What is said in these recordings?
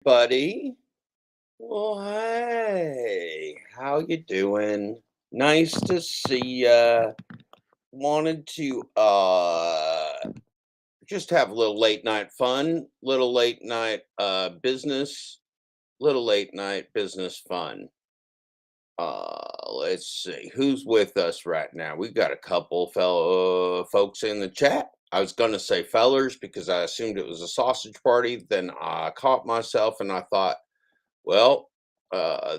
Buddy. Well, hey, how you doing? Nice to see ya. Wanted to just have a little late night fun, little late night business, little late night business fun. Let's see who's with us right now. We got a couple fellow folks in the chat. I was gonna say fellers because I assumed it was a sausage party. Then I caught myself and I thought, well,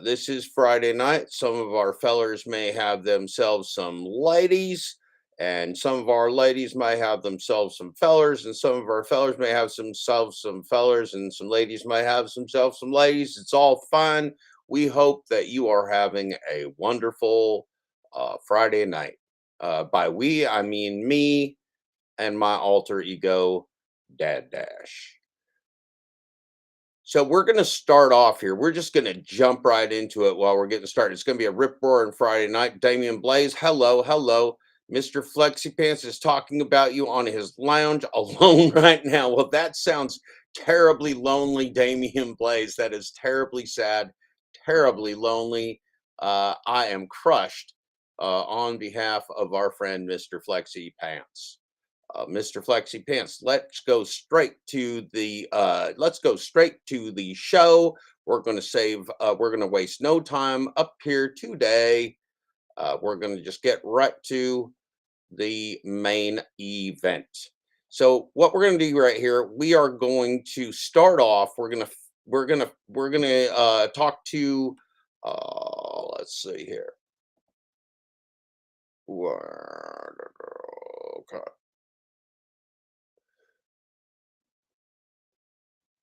this is Friday night. Some of our fellers may have themselves some ladies, and some of our ladies may have themselves some fellers, and some of our fellers may have themselves some fellers, and some ladies may have themselves some ladies. It's all fine. We hope that you are having a wonderful Friday night. By we, I mean me and my alter ego, Dad Dash. So we're going to start off here. We're just going to jump right into it while we're getting started. It's going to be a rip roaring Friday night. Damian Blaze, hello, hello. Mr. Flexi Pants is talking about you on his lounge alone right now. Well, that sounds terribly lonely, Damian Blaze. That is terribly sad, terribly lonely. I am crushed on behalf of our friend, Mr. Flexi Pants. Mr. Flexi Pants. Let's go straight to the show. We're going to we're going to waste no time up here today. We're going to just get right to the main event. So what we're going to do right here, we are going to start off. We're going to talk to let's see here. Okay.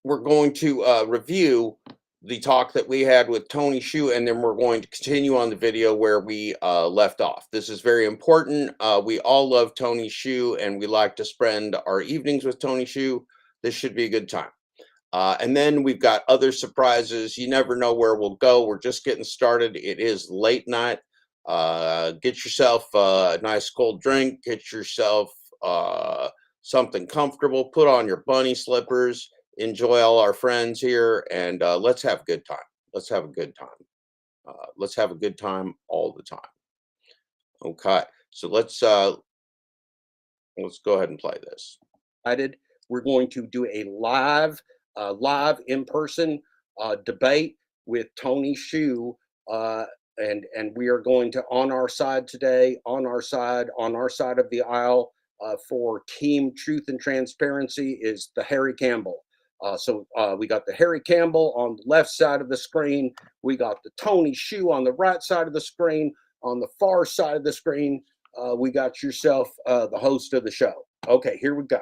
We're going to review the talk that we had with Tony Shu, and then we're going to continue on the video where we left off. This is very important. We all love Tony Shu, and we like to spend our evenings with Tony Shu. This should be a good time. And then we've got other surprises. You never know where we'll go. We're just getting started. It is late night. Get yourself a nice cold drink. Get yourself something comfortable. Put on your bunny slippers. Enjoy all our friends here, and let's have a good time. Let's have a good time. Let's have a good time all the time. Okay, so let's go ahead and play this. We're going to do a live in-person debate with Tony Shu, and we are going to on our side today, on our side of the aisle for Team Truth and Transparency is the Harry Campbell. So we got the Harry Campbell on the left side of the screen. We got the Tony Shu on the right side of the screen. On the far side of the screen, we got yourself the host of the show. Okay, here we go.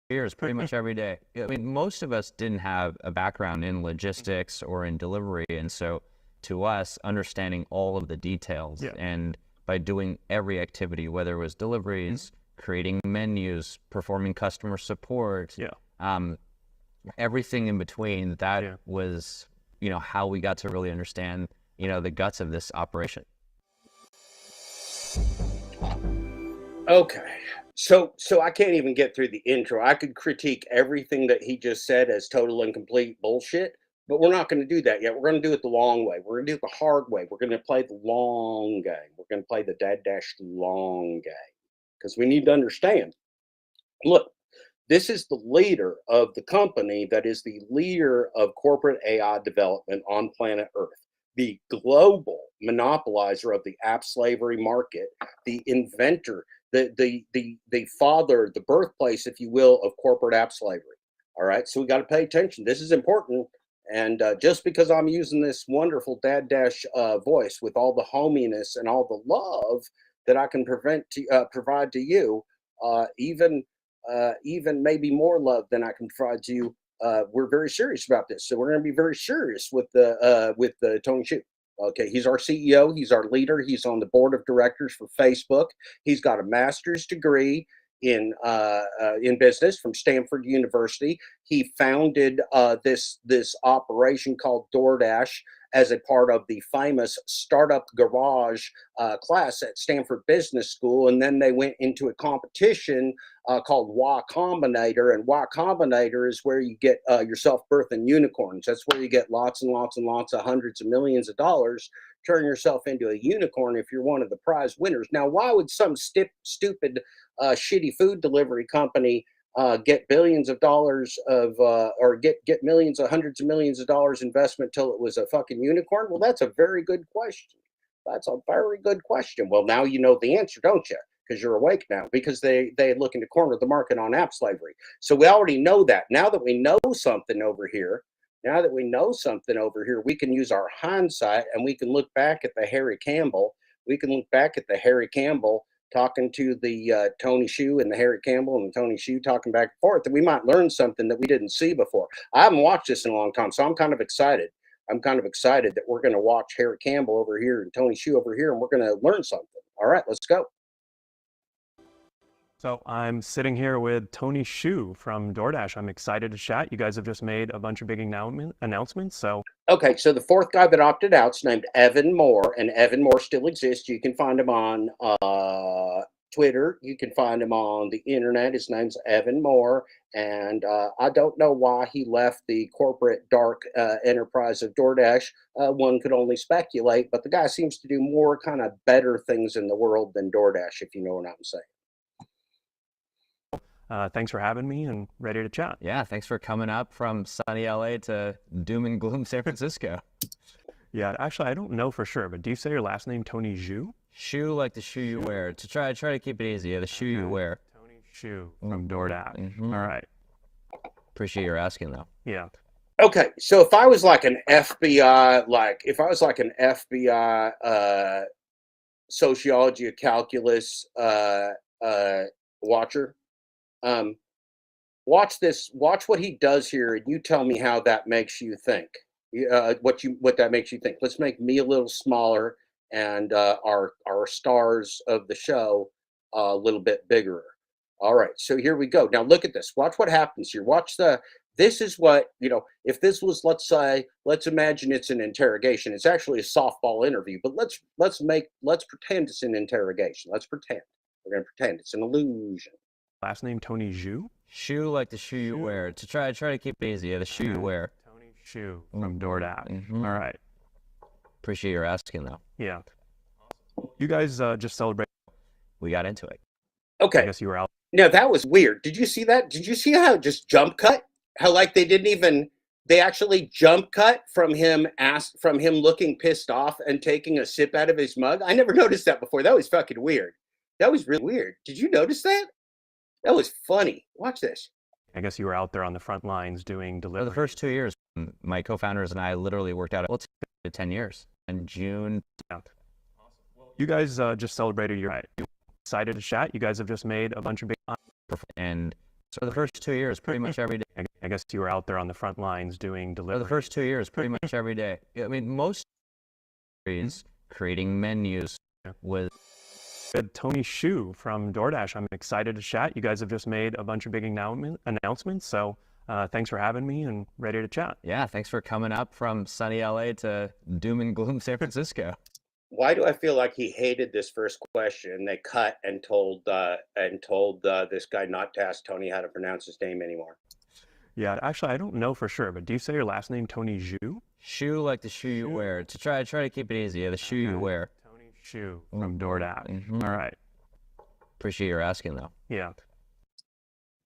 Years pretty much every day. I mean, most of us didn't have a background in logistics or in delivery, and so to us, understanding all of the details and by doing every activity, whether it was deliveries, creating menus, performing customer support, everything in between, that was, how we got to really understand, the guts of this operation. Okay. So I can't even get through the intro. I could critique everything that he just said as total and complete bullshit, but we're not going to do that yet. We're going to do it the long way. We're going to do it the hard way. We're going to play the long game. We're going to play the Dad Dash long game because we need to understand. Look, this is the leader of the company that is the leader of corporate AI development on planet Earth, the global monopolizer of the app slavery market, the inventor, the father, the birthplace, if you will, of corporate app slavery. All right, so we got to pay attention. This is important. And just because I'm using this wonderful Dad Dash voice with all the hominess and all the love that I can provide to you, even maybe more love than I can provide to you, we're very serious about this. So we're going to be very serious with the Tony Shu. Okay, he's our CEO. He's our leader. He's on the board of directors for Facebook. He's got a master's degree in business from Stanford University. He founded this operation called DoorDash as a part of the famous Startup Garage class at Stanford Business School. And then they went into a competition called Y Combinator. And Y Combinator is where you get yourself birthing unicorns. That's where you get lots and lots and lots of hundreds of millions of dollars, turn yourself into a unicorn if you're one of the prize winners. Now, why would some stupid, shitty food delivery company get billions of dollars of or get millions of hundreds of millions of dollars investment till it was a fucking unicorn? Well, that's a very good question. That's a very good question. Well, now you know the answer, don't you? Because you're awake now, because they looking to corner the market on app slavery. So we already know that. Now that we know something over here, we can use our hindsight and we can look back at the Harry Campbell. Talking to the Tony Shu and the Harry Campbell and the Tony Shu talking back and forth, that we might learn something that we didn't see before. I haven't watched this in a long time, so I'm kind of excited. That we're going to watch Harry Campbell over here and Tony Shu over here, and we're going to learn something. All right, let's go. So I'm sitting here with Tony Shu from DoorDash. I'm excited to chat. You guys have just made a bunch of big announcements. So okay, so the fourth guy that opted out is named Evan Moore, and Evan Moore still exists. You can find him on Twitter. You can find him on the internet. His name's Evan Moore, and I don't know why he left the corporate dark enterprise of DoorDash. One could only speculate, but the guy seems to do more kind of better things in the world than DoorDash, if you know what I'm saying. Thanks for having me and ready to chat. Yeah, thanks for coming up from sunny LA to doom and gloom San Francisco. Yeah, actually, I don't know for sure, but do you say your last name Tony Shu? Shu like the shoe you wear. To try to keep it easy. Yeah, the shoe you wear. Tony Shu from DoorDash. Mm-hmm. All right. Appreciate your asking, though. Yeah. Okay, so if I was like an FBI, sociology or calculus watcher, watch what he does here, and you tell me how that makes you think. What that makes you think. Let's make me a little smaller and our stars of the show a little bit bigger. All right, so here we go. Now look at this. Watch what happens here. This is what, if this was, let's imagine it's an interrogation. It's actually a softball interview, but let's pretend it's an interrogation. We're going to pretend it's an illusion. Last name Tony Shu? Shu like the shoe you wear. To try to keep it easy. Yeah, the shoe you wear. Tony Shu from DoorDash. Mm-hmm. All right. Appreciate your asking, though. Yeah. You guys just celebrated. We got into it. Okay. I guess you were out. Now that was weird. Did you see that? Did you see how it just jump cut? How like they actually jump cut from him looking pissed off and taking a sip out of his mug? I never noticed that before. That was fucking weird. That was really weird. Did you notice that? That was funny. Watch this. I guess you were out there on the front lines doing delivery. For the first 2 years, my co-founders and I literally worked out. Well, it's 10 years. In June. Yeah. You guys just celebrated your. Excited to chat. You guys have just made a bunch of big. And so the first 2 years, pretty much every day. I guess you were out there on the front lines doing delivery. For the first 2 years, pretty much every day. I mean, most is creating menus with. Tony Shu from DoorDash. I'm excited to chat. You guys have just made a bunch of big announcements. So thanks for having me and ready to chat. Yeah, thanks for coming up from sunny LA to doom and gloom San Francisco. Why do I feel like he hated this first question? And they cut and told this guy not to ask Tony how to pronounce his name anymore. Yeah, actually, I don't know for sure, but do you say your last name Tony Shu? Shu like the shoe you wear. To try to keep it easy. Yeah, the shoe you wear. Tony Shu from DoorDash. Mm-hmm. All right. Appreciate your asking, though. Yeah.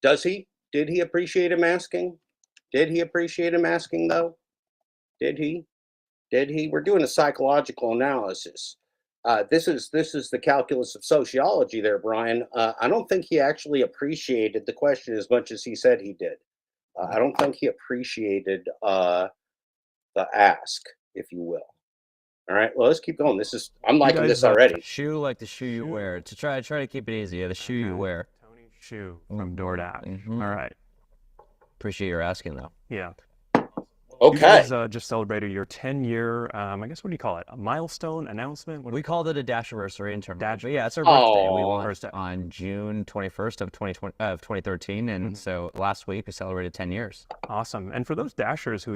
Does he? Did he appreciate him asking? Did he appreciate him asking, though? Did he? We're doing a psychological analysis. This is the calculus of sociology there, Brian. I don't think he actually appreciated the question as much as he said he did. I don't think he appreciated the ask, if you will. All right, well, let's keep going. I'm liking this already. Shoe like the shoe you wear. To try to keep it easy. Yeah, the shoe you wear. Tony Shu from DoorDash. Mm-hmm. All right. Appreciate your asking, though. Yeah. Okay. You guys just celebrated your 10-year, I guess, what do you call it? A milestone announcement? We called it a Dashiversary in terms. But yeah, it's our birthday. We Oh. launched on June 21st of 2013, and so last week we celebrated 10 years. Awesome. And for those Dashers who,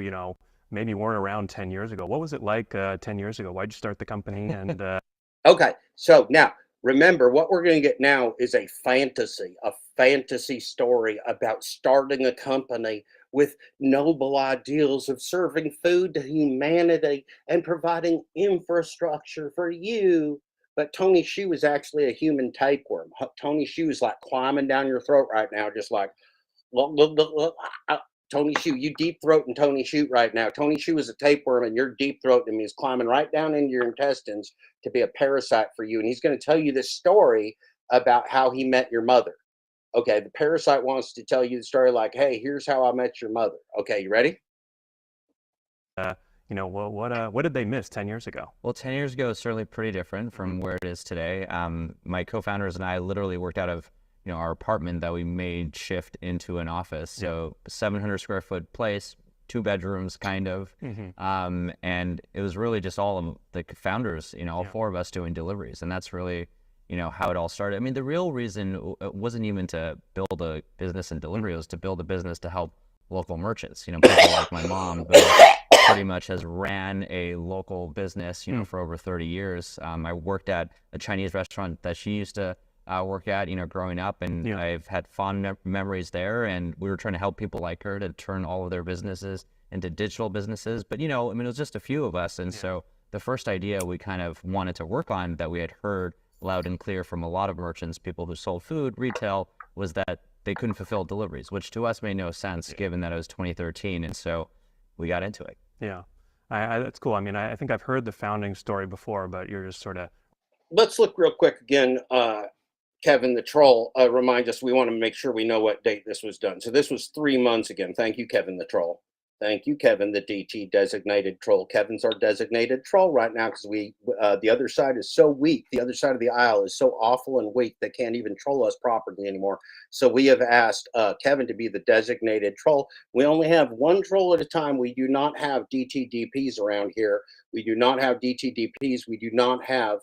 maybe weren't around 10 years ago. What was it like 10 years ago? Why'd you start the company? And Okay, so now remember what we're going to get now is a fantasy story about starting a company with noble ideals of serving food to humanity and providing infrastructure for you. But Tony Shu is actually a human tapeworm. Tony Shu is like climbing down your throat right now, just like look, look, look, look. Tony Shu, you deep throating Tony Shu right now. Tony Shu is a tapeworm, and you're deep throating him. He's climbing right down into your intestines to be a parasite for you. And he's going to tell you this story about how he met your mother. Okay, the parasite wants to tell you the story like, hey, here's how I met your mother. Okay, you ready? you know, what did they miss 10 years ago? Well, 10 years ago is certainly pretty different from where it is today. My co-founders and I literally worked out of our apartment that we made shift into an office. So 700 square foot place, 2 bedrooms kind of. And it was really just all of the founders, all 4 of us doing deliveries. And that's really, how it all started. I mean, the real reason wasn't even to build a business in delivery. It was to build a business to help local merchants, people like my mom, who pretty much has ran a local business, for over 30 years. I worked at a Chinese restaurant that she used to work at, growing up, and I've had fond memories there. And we were trying to help people like her to turn all of their businesses into digital businesses. But, it was just a few of us. And so the first idea we kind of wanted to work on that we had heard loud and clear from a lot of merchants, people who sold food, retail, was that they couldn't fulfill deliveries, which to us made no sense given that it was 2013. And so we got into it. Yeah, that's cool. I mean, I think I've heard the founding story before, but you're just sort of... Let's look real quick again. Kevin the Troll, remind us, we want to make sure we know what date this was done. So this was 3 months again. Thank you, Kevin the Troll. Thank you, Kevin, the DT designated troll. Kevin's our designated troll right now because the other side is so weak. The other side of the aisle is so awful and weak they can't even troll us properly anymore. So we have asked Kevin to be the designated troll. We only have 1 troll at a time. We do not have DTDPs around here. We do not have DTDPs. We do not have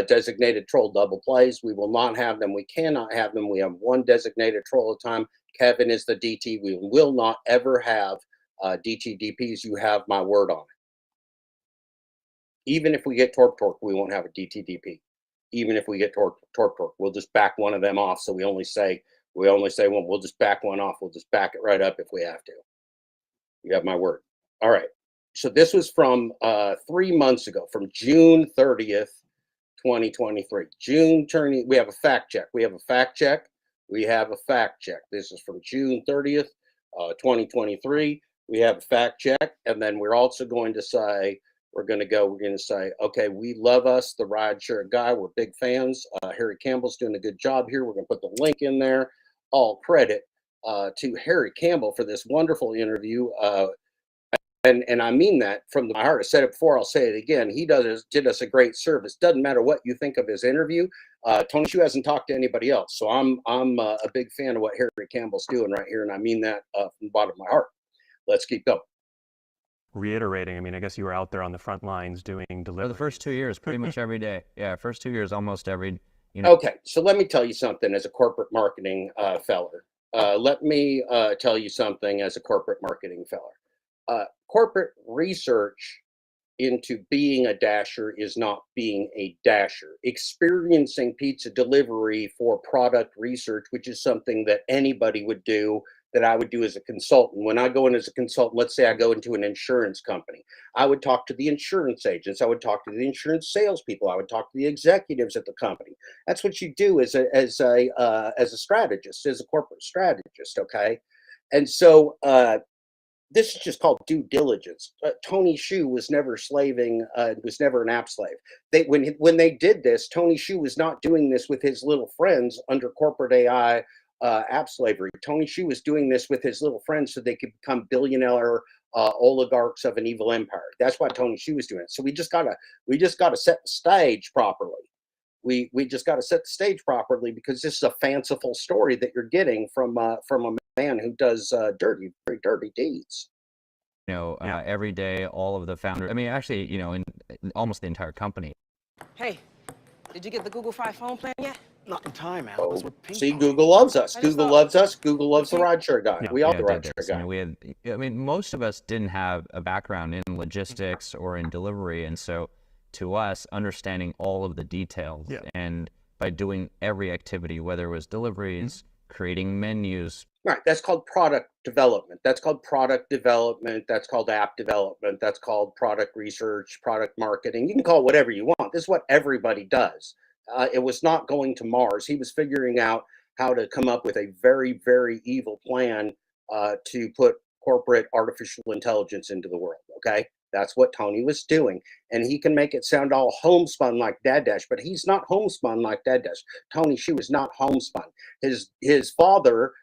designated troll double plays. We will not have them. We cannot have them. We have 1 designated troll at a time. Kevin is the DT. We will not ever have DTDPs. You have my word on it. Even if we get Torque, we won't have a DTDP. Even if we get Torque, we'll just back one of them off. So we only say one. We'll just back one off. We'll just back it right up if we have to. You have my word. All right. So this was from 3 months ago, from June 30th, 2023. We have a fact check. We have a fact check. This is from June 30th, 2023. We have a fact check. And then we're also going to say, we're going to say, okay, we love us, the rideshare guy. We're big fans. Harry Campbell's doing a good job here. We're going to put the link in there. All credit to Harry Campbell for this wonderful interview. And I mean that from my heart. I said it before, I'll say it again. He did us a great service. Doesn't matter what you think of his interview. Tony Shu hasn't talked to anybody else. So I'm a big fan of what Harry Campbell's doing right here. And I mean that from the bottom of my heart. Let's keep going. Reiterating, I mean, I guess you were out there on the front lines doing delivery. For the first 2 years, pretty much every day. Yeah, first 2 years, almost every, Okay, so let me tell you something as a corporate marketing feller. Let me tell you something as a corporate marketing feller. Corporate research into being a dasher is not being a dasher. Experiencing pizza delivery for product research, which is something that anybody would do, that I would do as a consultant. When I go in as a consultant, let's say I go into an insurance company, I would talk to the insurance agents. I would talk to the insurance salespeople. I would talk to the executives at the company. That's what you do as a strategist, as a corporate strategist. Okay, and so this is just called due diligence. Tony Shu was never slaving, was never an app slave. When they did this, Tony Shu was not doing this with his little friends under corporate AI app slavery. Tony Shu was doing this with his little friends so they could become billionaire oligarchs of an evil empire. That's why Tony Shu was doing it. So we just gotta set the stage properly. We just gotta set the stage properly because this is a fanciful story that you're getting from a man who does very dirty deeds. Every day, all of the founders, I mean, actually, in almost the entire company. Hey, did you get the Google Fi phone plan yet? Not in time, Oh, Alice. We're ping see, ponging. Google loves us. I just Google thought- loves us. Google loves the Okay. rideshare guy. Yeah. We all Yeah, the did rideshare this. You guy. know, we had, I mean, most of us didn't have a background in logistics or in delivery. And so to us, understanding all of the details and by doing every activity, whether it was deliveries, creating menus. Right. That's called product development. That's called product development. That's called app development. That's called product research, product marketing. You can call it whatever you want. This is what everybody does. It was not going to Mars. He was figuring out how to come up with a very, very evil plan to put corporate artificial intelligence into the world. Okay. That's what Tony was doing. And he can make it sound all homespun like Dad Dash, but he's not homespun like Dad Dash. Tony Shu is not homespun. His father,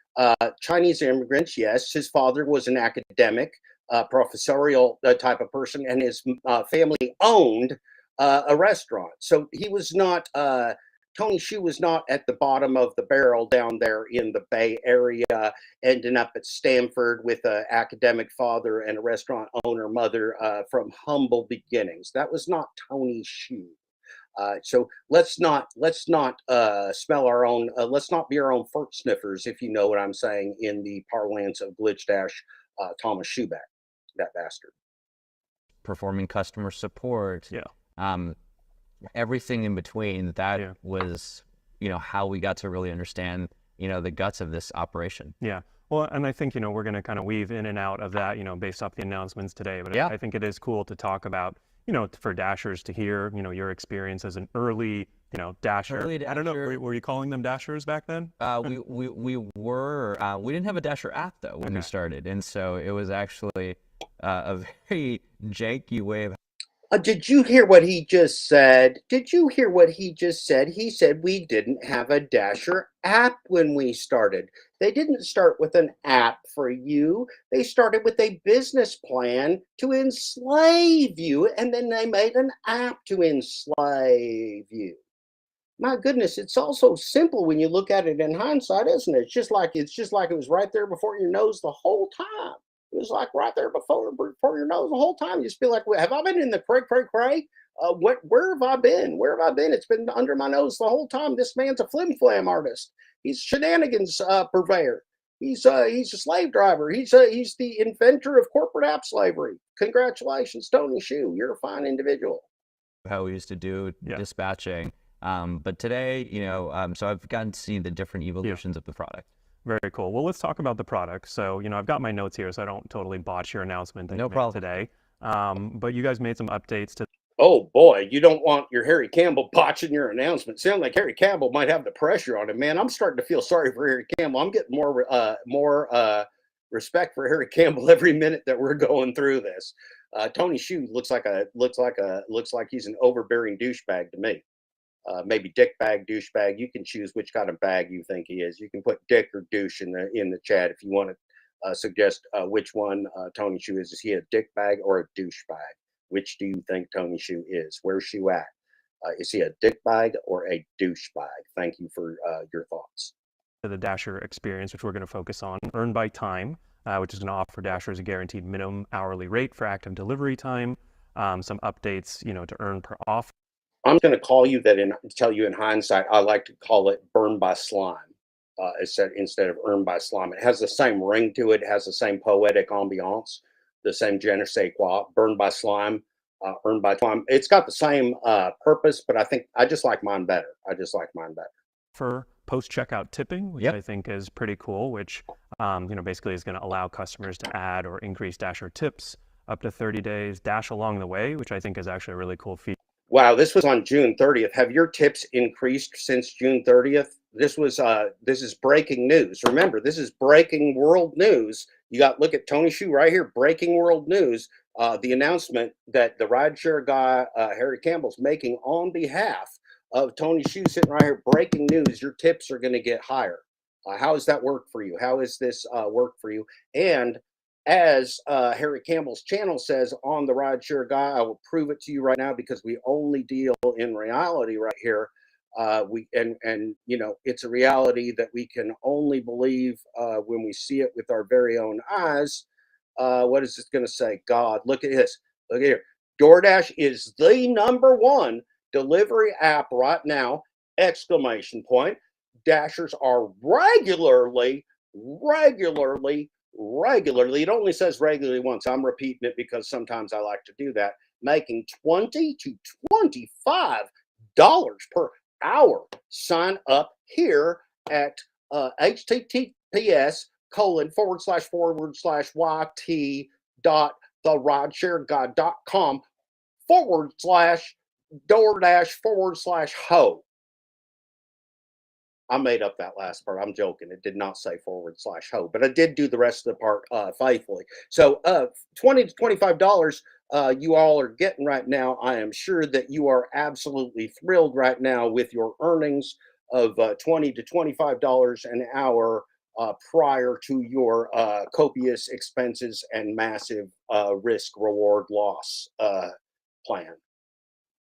Chinese immigrants, yes. His father was an academic, professorial type of person, and his family owned a restaurant. So he was not, Tony Shu was not at the bottom of the barrel down there in the Bay Area, ending up at Stanford with an academic father and a restaurant owner mother from humble beginnings. That was not Tony Shu. So let's not smell our own. Let's not be our own fart sniffers, if you know what I'm saying, in the parlance of Glitch Dash Thomas Schuback, that bastard. Performing customer support. Everything in between. That was, you know, how we got to really understand, you know, the guts of this operation. Yeah. Well, and I think, you know, we're going to kind of weave in and out of that, you know, based off the announcements today. But I think it is cool to talk about, you know, for Dashers to hear, you know, your experience as an early, you know, Dasher. Early I don't know. Were you calling them Dashers back then? We were. We didn't have a Dasher app though when we started, and so it was actually a very janky way of. Did you hear what he just said? Did you hear what he just said? He said we didn't have a Dasher app when we started. They didn't start with an app for you. They started with a business plan to enslave you, and then they made an app to enslave you. My goodness, it's all so simple when you look at it in hindsight, isn't it? It's just like it was right there before your nose the whole time. It was like right there before your nose the whole time. You just feel like, have I been in the cray? Where have I been? Where have I been? It's been under my nose the whole time. This man's a flim flam artist. He's shenanigans purveyor. He's a slave driver. He's the inventor of corporate app slavery. Congratulations, Tony Shu. You're a fine individual. How we used to do dispatching. But today, you know, so I've gotten to see the different evolutions of the product. Very cool. Well, let's talk about the product. So, you know, I've got my notes here so I don't totally botch your announcement that you made today. But you guys made some updates to. Oh boy, you don't want your Harry Campbell botching your announcement. Sound like Harry Campbell might have the pressure on him, man. I'm starting to feel sorry for Harry Campbell. I'm getting more respect for Harry Campbell every minute that we're going through this. Tony Shu looks like he's an overbearing douchebag to me. Maybe dick bag, douchebag. You can choose which kind of bag you think he is. You can put dick or douche in the chat if you want to suggest which one Tony Shu is. Is he a dick bag or a douche bag? Which do you think Tony Shu is? Where's Shu at? Is he a dick bag or a douche bag? Thank you for your thoughts. The Dasher experience, which we're going to focus on, earned by time, which is going to offer Dashers a guaranteed minimum hourly rate for active delivery time. Some updates, you know, to earn per offer. I'm going to call you that and tell you in hindsight, I like to call it burn by slime instead of earn by slime. It has the same ring to it, has the same poetic ambiance, the same je ne sais quoi, burn by slime, earn by slime. It's got the same purpose, but I think I just like mine better. For post-checkout tipping, which I think is pretty cool, which, you know, basically is going to allow customers to add or increase Dasher tips up to 30 days, dash along the way, which I think is actually a really cool feature. Wow, this was on June 30th. Have your tips increased since June 30th? This is breaking news. Remember, this is breaking world news. You got look at Tony Shu right here, breaking world news. The announcement that the rideshare guy Harry Campbell's making on behalf of Tony Shu, sitting right here, breaking news. Your tips are going to get higher. How does that work for you? How is this work for you? And as Harry Campbell's channel says on the Rideshare Guy, I will prove it to you right now because we only deal in reality right here. And you know, it's a reality that we can only believe when we see it with our very own eyes. What is this going to say? God, look at this. Look at here. DoorDash is the #1 delivery app right now. exclamation point. Dashers are regularly, it only says regularly once. I'm repeating it because sometimes I like to do that, making $20 to $25 per hour. Sign up here at https://yt.therodshare.com/DoorDash/ho. I made up that last part. I'm joking. It did not say /ho, but I did do the rest of the part faithfully. So $20 to $25 you all are getting right now. I am sure that you are absolutely thrilled right now with your earnings of $20 to $25 an hour prior to your copious expenses and massive risk reward loss plan.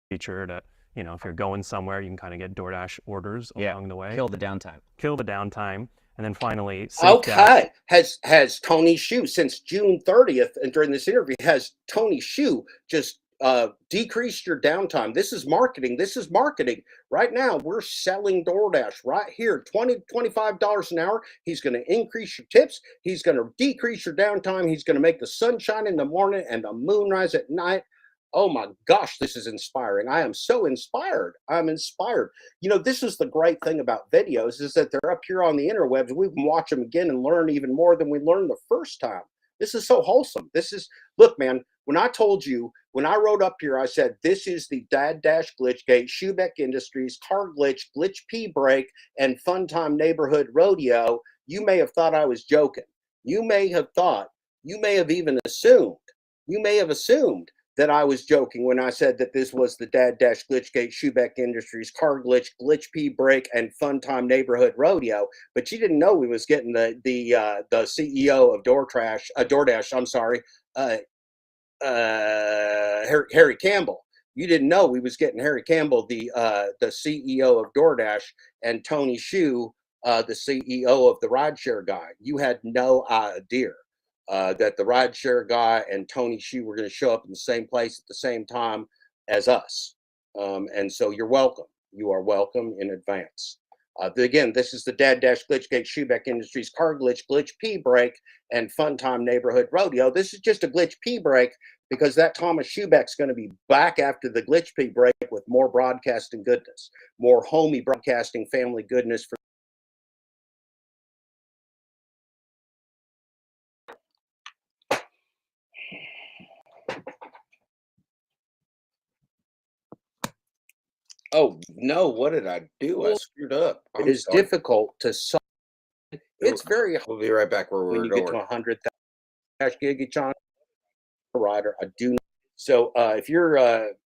Feature that, you know, if you're going somewhere, you can kind of get DoorDash orders along the way. Kill the downtime. Kill the downtime. And then finally, okay, has Tony Xu since June 30th, and during this interview, has Tony Xu just decreased your downtime? This is marketing. This is marketing. Right now, we're selling DoorDash right here, $20 to $25 an hour. He's going to increase your tips. He's going to decrease your downtime. He's going to make the sun shine in the morning and the moon rise at night. Oh my gosh, this is inspiring. I am so inspired. I'm inspired. You know, this is the great thing about videos, is that they're up here on the interwebs. We can watch them again and learn even more than we learned the first time. This is so wholesome. This is, look, man, when I told you, when I wrote up here, I said, this is the Dad Dash Glitchgate, Schubeck Industries, Car Glitch, Glitch P Break, and Fun Time Neighborhood Rodeo, you may have thought I was joking. You may have thought, you may have even assumed, that I was joking when I said that this was the Dad Dash Glitchgate, Schubeck Industries, Car Glitch, Glitch P Break, and Fun Time Neighborhood Rodeo. But you didn't know we was getting the CEO of DoorDash. I'm sorry, Harry Campbell. You didn't know we was getting Harry Campbell, the CEO of DoorDash, and Tony Xu, the CEO of the rideshare guy. You had no idea that the rideshare guy and Tony Xu were going to show up in the same place at the same time as us. And so you're welcome. You are welcome in advance. Again, this is the Dad Dash Glitchgate, Schubeck Industries, Car Glitch, Glitch P Break, and Fun Time Neighborhood Rodeo. This is just a Glitch P Break because that Thomas Schubeck's going to be back after the Glitch P Break with more broadcasting goodness, more homey broadcasting family goodness for Oh, no, what did I do? I screwed up. It is difficult to solve. It's very hard. We'll be right back where when you get to 100,000 gig each on rider. I do. So if you're,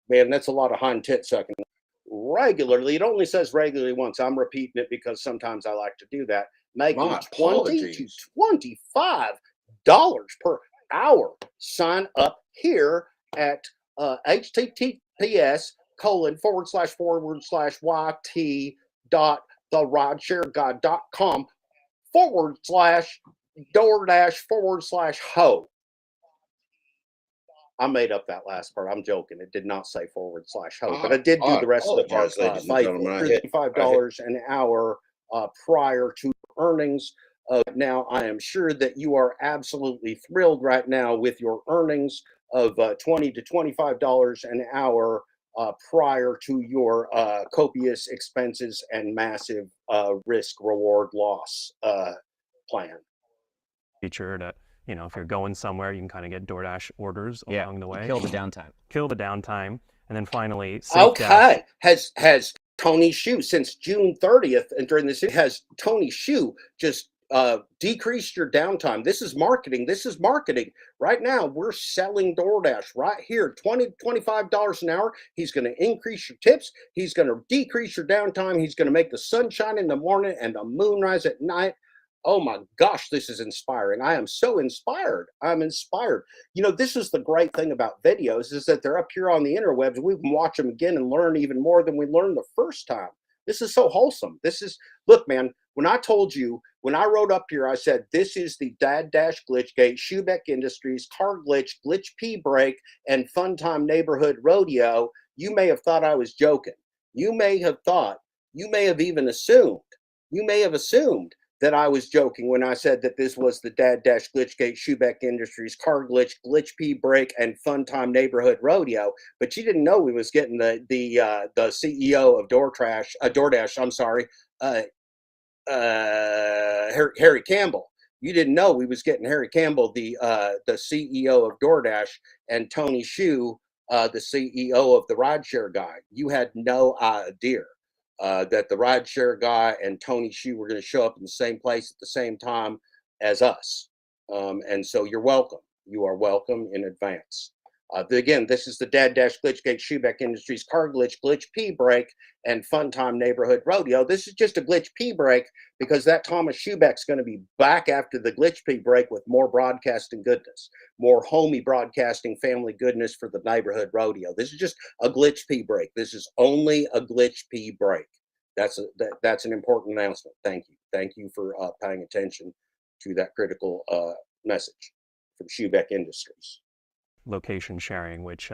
man, that's a lot of hind tit sucking. Regularly, it only says regularly once. I'm repeating it because sometimes I like to do that. Making $20 to $25 per hour. Sign up here at https://yt.therodshare.com/DoorDash/ho. I made up that last part. I'm joking. It did not say /ho, but I did do the rest of the part. $5 an hour prior to earnings. Now, I am sure that you are absolutely thrilled right now with your earnings of $20 to $25 an hour prior to your copious expenses and massive risk reward loss plan. Feature that, you know, if you're going somewhere, you can kind of get DoorDash orders along the way. Kill the downtime. Kill the downtime. And then finally, okay, has Tony Xu since June 30th, and during this, has Tony Xu just decreased your downtime? This is marketing. This is marketing. Right now, we're selling DoorDash right here, $20 to $25 an hour. He's going to increase your tips. He's going to decrease your downtime. He's going to make the sun shine in the morning and the moon rise at night. Oh my gosh, this is inspiring. I am so inspired. I'm inspired. You know, this is the great thing about videos, is that they're up here on the interwebs. We can watch them again and learn even more than we learned the first time. This is so wholesome. This is, look, man, when I told you, when I wrote up here, I said, this is the Dad Dash Glitchgate, Schubeck Industries, Car Glitch, Glitch P Break, and Fun Time Neighborhood Rodeo, you may have thought I was joking. You may have thought You may have even assumed, that I was joking when I said that this was the Dad Dash Glitchgate Schubeck Industries Car Glitch, Glitch P Break, and Fun Time Neighborhood Rodeo. But you didn't know we was getting the CEO of DoorDash. I'm sorry, Harry Campbell. You didn't know we was getting Harry Campbell, the CEO of DoorDash, and Tony Shu, the CEO of the rideshare guy. You had no idea that the rideshare guy and Tony Shu were going to show up in the same place at the same time as us. And so you're welcome. You are welcome in advance. Again, this is the Dad Dash Glitchgate Schubeck Industries Car Glitch, Glitch P Break, and Fun Time Neighborhood Rodeo. This is just a Glitch P Break because that Thomas Schubeck's going to be back after the Glitch P Break with more broadcasting goodness, more homey broadcasting family goodness for the neighborhood rodeo. This is just a Glitch P Break. This is only a Glitch P Break. That's an important announcement. Thank you. Thank you for paying attention to that critical message from Schubeck Industries. Location sharing, which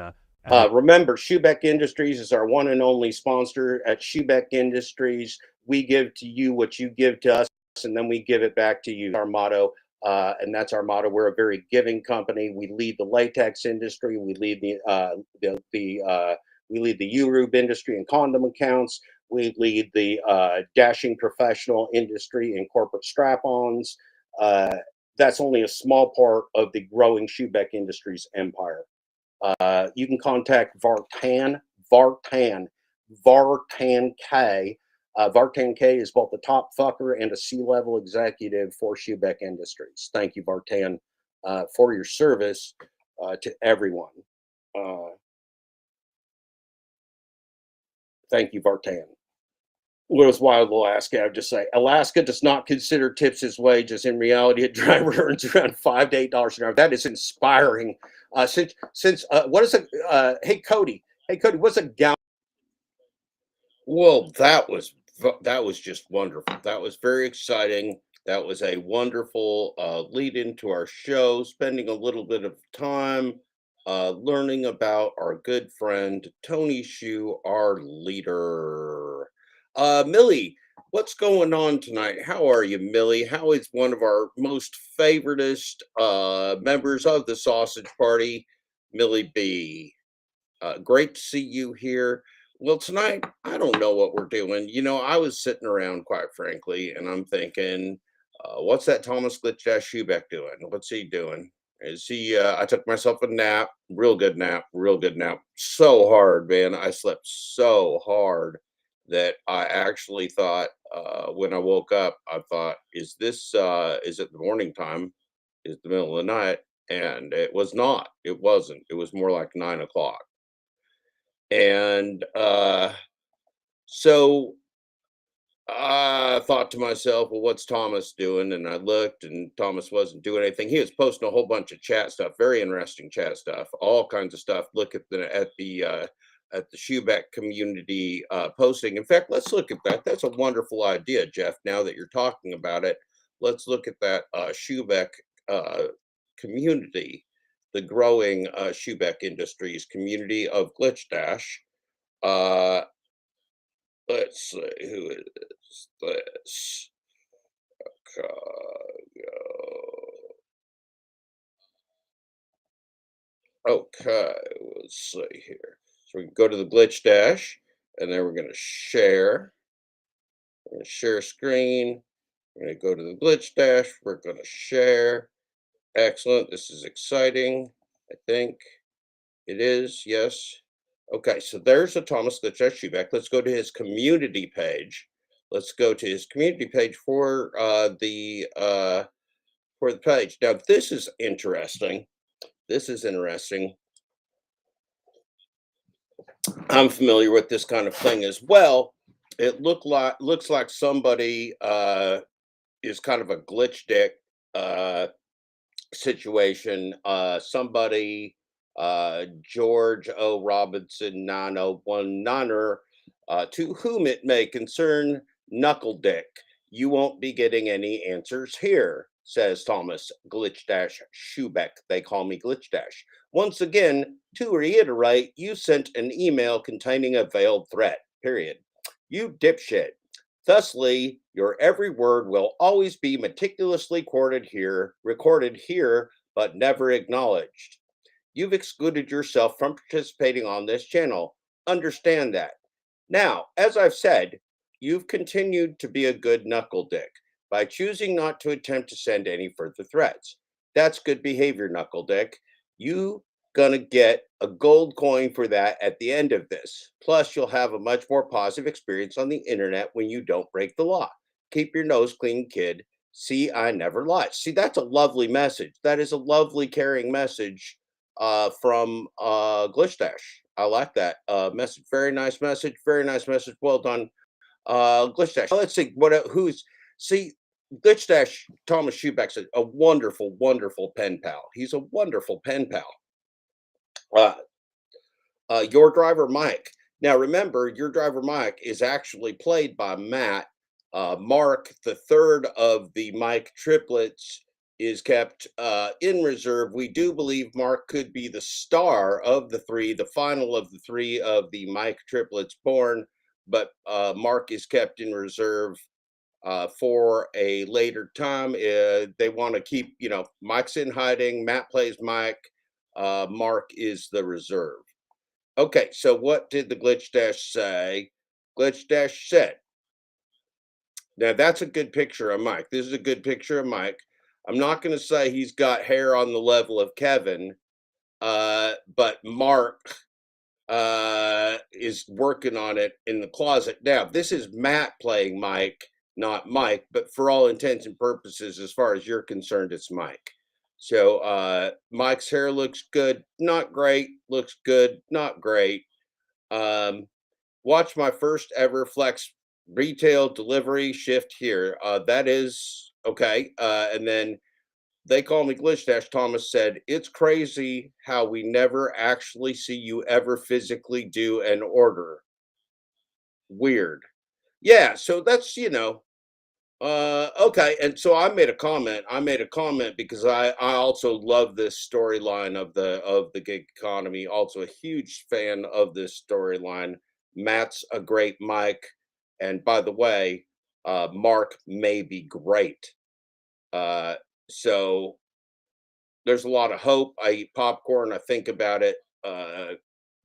remember, Schubeck Industries is our one and only sponsor. At Schubeck Industries, we give to you what you give to us, and then we give it back to you. Our motto, and that's our motto. We're a very giving company. We lead the latex industry. We lead the U-Rube industry and condom accounts. We lead the dashing professional industry and corporate strap-ons. That's only a small part of the growing Schubeck Industries empire. You can contact Vartan K. Vartan K is both a top fucker and a C-level executive for Schubeck Industries. Thank you, Vartan, for your service to everyone. Thank you, Vartan. What was Wild Alaska? I would just say Alaska does not consider tips as wages. In reality, a driver earns around $5 to $8 an hour. That is inspiring. Since what is it? Hey Cody, what's a gallon? Well, that was just wonderful. That was very exciting. That was a wonderful lead into our show. Spending a little bit of time learning about our good friend Tony Shu, our leader. Millie, what's going on tonight? How are you, Millie? How is one of our most favoritist members of the Sausage Party, Millie B? Great to see you here. Well, tonight, I don't know what we're doing. You know, I was sitting around, quite frankly, and I'm thinking, what's that Thomas Glitch Dash Schubeck doing? What's he doing? Is he, I took myself a nap, real good nap. So hard, man. I slept so hard that I actually thought, when I woke up, I thought, is it the morning time? Is it the middle of the night? And it was not. It wasn't. It was more like 9 o'clock. And so I thought to myself, well, what's Thomas doing? And I looked, and Thomas wasn't doing anything. He was posting a whole bunch of chat stuff, very interesting chat stuff, all kinds of stuff. Look at the Schubeck community posting. In fact, let's look at that. That's a wonderful idea, Jeff. Now that you're talking about it, let's look at that Schubeck community, the growing Schubeck Industries community of Glitch Dash. Let's see, who is this? Okay, let's see here. So we can go to the Glitch Dash, and then we're going to share. We're going to share screen. We're going to go to the Glitch Dash. We're going to share. Excellent. This is exciting. I think it is. Yes. Okay, so there's a Thomas Glitch Dash Schubeck. Let's go to his community page. Let's go to his community page for the page. Now, this is interesting. I'm familiar with this kind of thing as well. It looks like somebody is kind of a glitch dick situation. Somebody, George O. Robinson 9019er, to whom it may concern, Knuckle Dick. You won't be getting any answers here, says Thomas Glitch Dash Schubeck. They call me Glitch Dash. Once again, to reiterate, you sent an email containing a veiled threat, period. You dipshit. Thusly, your every word will always be meticulously recorded here, but never acknowledged. You've excluded yourself from participating on this channel. Understand that. Now, as I've said, you've continued to be a good knuckle dick by choosing not to attempt to send any further threats. That's good behavior, knuckle dick. You gonna get a gold coin for that at the end of this. Plus, you'll have a much more positive experience on the internet when you don't break the law. Keep your nose clean, kid. See, I never lie. See, that's a lovely message. That is a lovely, caring message from Glitch Dash. I like that message. Very nice message. Very nice message. Well done, Glitch Dash. Let's see see. Glitch Dash. Thomas Schubeck's a wonderful, wonderful pen pal. He's a wonderful pen pal. Your driver Mike. Now remember, your driver Mike is actually played by Matt. Mark, the third of the Mike triplets, is kept in reserve. We do believe Mark could be the star of the three, the final of the three of the Mike triplets born, but Mark is kept in reserve for a later time. They want to keep, Mike's in hiding, Matt plays Mike, Mark is the reserve. Okay, so what did the Glitch Dash say? Glitch Dash said, now that's a good picture of Mike. This is a good picture of Mike. I'm not going to say he's got hair on the level of Kevin, but Mark is working on it in the closet. Now, this is Matt playing Mike, not Mike, but for all intents and purposes, as far as you're concerned, it's Mike. So Mike's hair looks good, not great, looks good, not great. Watch my first ever Flex retail delivery shift here. That is okay. And then they call me Glitch Dash. Thomas said, it's crazy how we never actually see you ever physically do an order. Weird. Yeah, so that's, okay. And so I made a comment. Because I also love this storyline of the gig economy. Also a huge fan of this storyline. Matt's a great Mike. And by the way, Mark may be great. So there's a lot of hope. I eat popcorn. I think about it.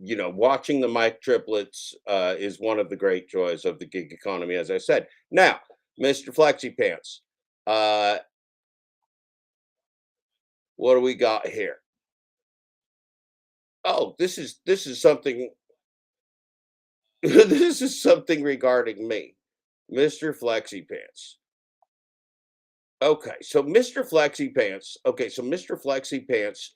Watching the Mike triplets is one of the great joys of the gig economy, as I said. Now, Mr. Flexi Pants, what do we got here? Oh, this is something. This is something regarding me, Mr. Flexi Pants. Okay, so Mr. Flexi Pants. Okay, so Mr. Flexi Pants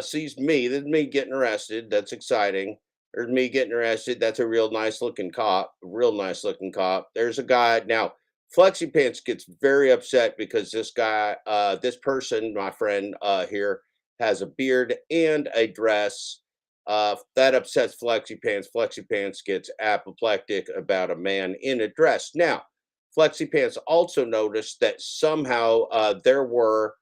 sees me. This is me getting arrested. That's exciting. There's me getting arrested. That's a real nice looking cop. Real nice looking cop. There's a guy now. Flexi Pants gets very upset because this guy, this person, my friend here, has a beard and a dress. That upsets Flexi Pants. Flexi Pants gets apoplectic about a man in a dress. Now, Flexi Pants also noticed that somehow there were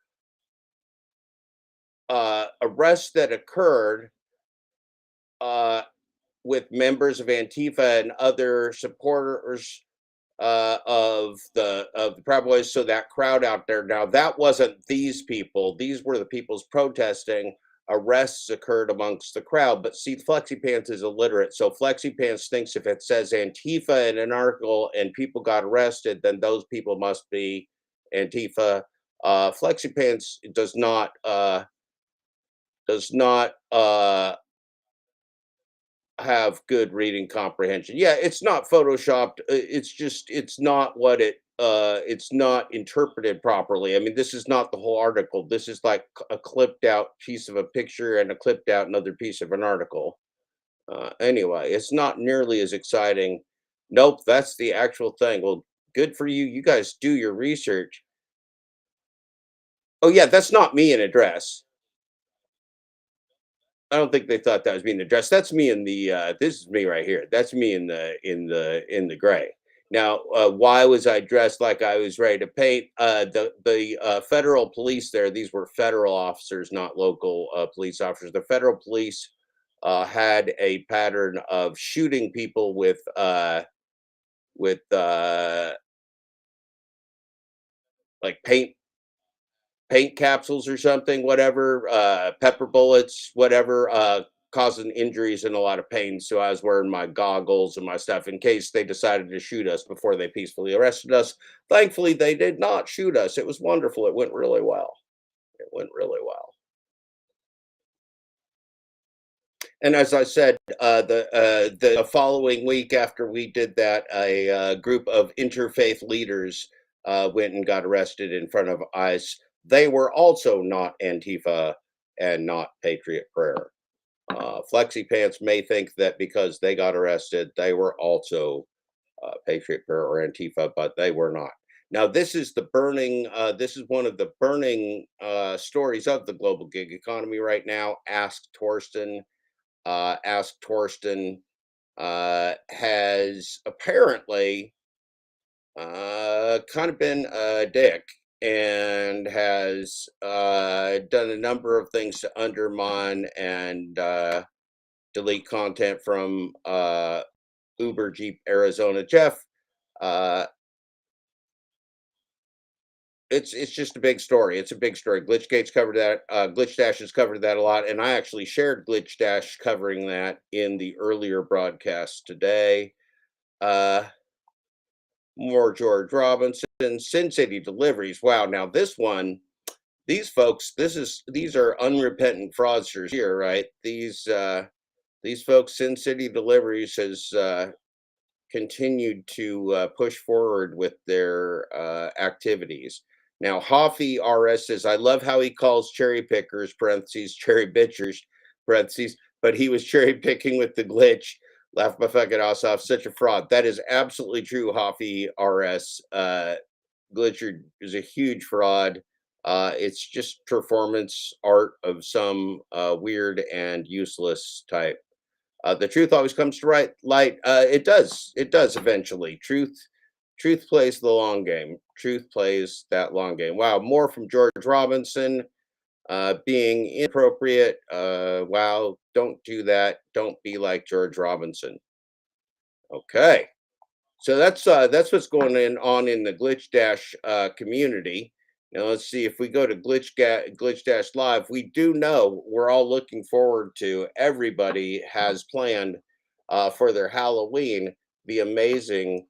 arrests that occurred with members of Antifa and other supporters of the Proud Boys. So that crowd out there. Now that wasn't these people. These were the people's protesting. Arrests occurred amongst the crowd. But see, Flexi Pants is illiterate. So Flexi Pants thinks if it says Antifa in an article and people got arrested, then those people must be Antifa. Flexi Pants does not have good reading comprehension. Yeah, it's not photoshopped. It's not what it's not interpreted properly. I mean, this is not the whole article. This is like a clipped out piece of a picture and a clipped out another piece of an article. Anyway, it's not nearly as exciting. Nope, that's the actual thing. Well, good for you. You guys do your research. Oh yeah, that's not me in a dress. I don't think they thought that was being addressed. That's me in the this is me right here. That's me in the gray. Now, why was I dressed like I was ready to paint? The federal police there, these were federal officers, not local police officers. The federal police had a pattern of shooting people with with like paint capsules or something, whatever, pepper bullets, whatever, causing injuries and a lot of pain. So I was wearing my goggles and my stuff in case they decided to shoot us before they peacefully arrested us. Thankfully, they did not shoot us. It was wonderful. It went really well. It went really well. And as I said, the following week after we did that, a group of interfaith leaders went and got arrested in front of ICE. They were also not Antifa and not Patriot Prayer. Flexi Pants may think that because they got arrested, they were also Patriot Prayer or Antifa, but they were not. Now, this is the burning. This is one of the burning stories of the global gig economy right now. Ask Torsten has apparently kind of been a dick and has done a number of things to undermine and delete content from Uber Jeep Arizona. Jeff, it's just a big story. It's a big story. Glitchgate's covered that. Glitch Dash has covered that a lot, and I actually shared Glitch Dash covering that in the earlier broadcast today. More George Robinson, Sin City Deliveries. Wow, now this one, these folks, these are unrepentant fraudsters here, right? These folks, Sin City Deliveries has continued to push forward with their activities. Now, Hoffy RS says, I love how he calls cherry pickers, parentheses, cherry bitchers, parentheses, but he was cherry picking with the glitch. Laugh my fucking ass off. Such a fraud. That is absolutely true, Hoffy RS. Glitcher is a huge fraud. It's just performance art of some weird and useless type. The truth always comes to light. It does. It does eventually. Truth plays the long game. Truth plays that long game. Wow, more from George Robinson. Being inappropriate. Wow, don't do that. Don't be like George Robinson. Okay, so that's what's going on in the Glitch Dash community. Now let's see if we go to Glitch Dash Live. We do know we're all looking forward to. Everybody has planned for their Halloween the amazing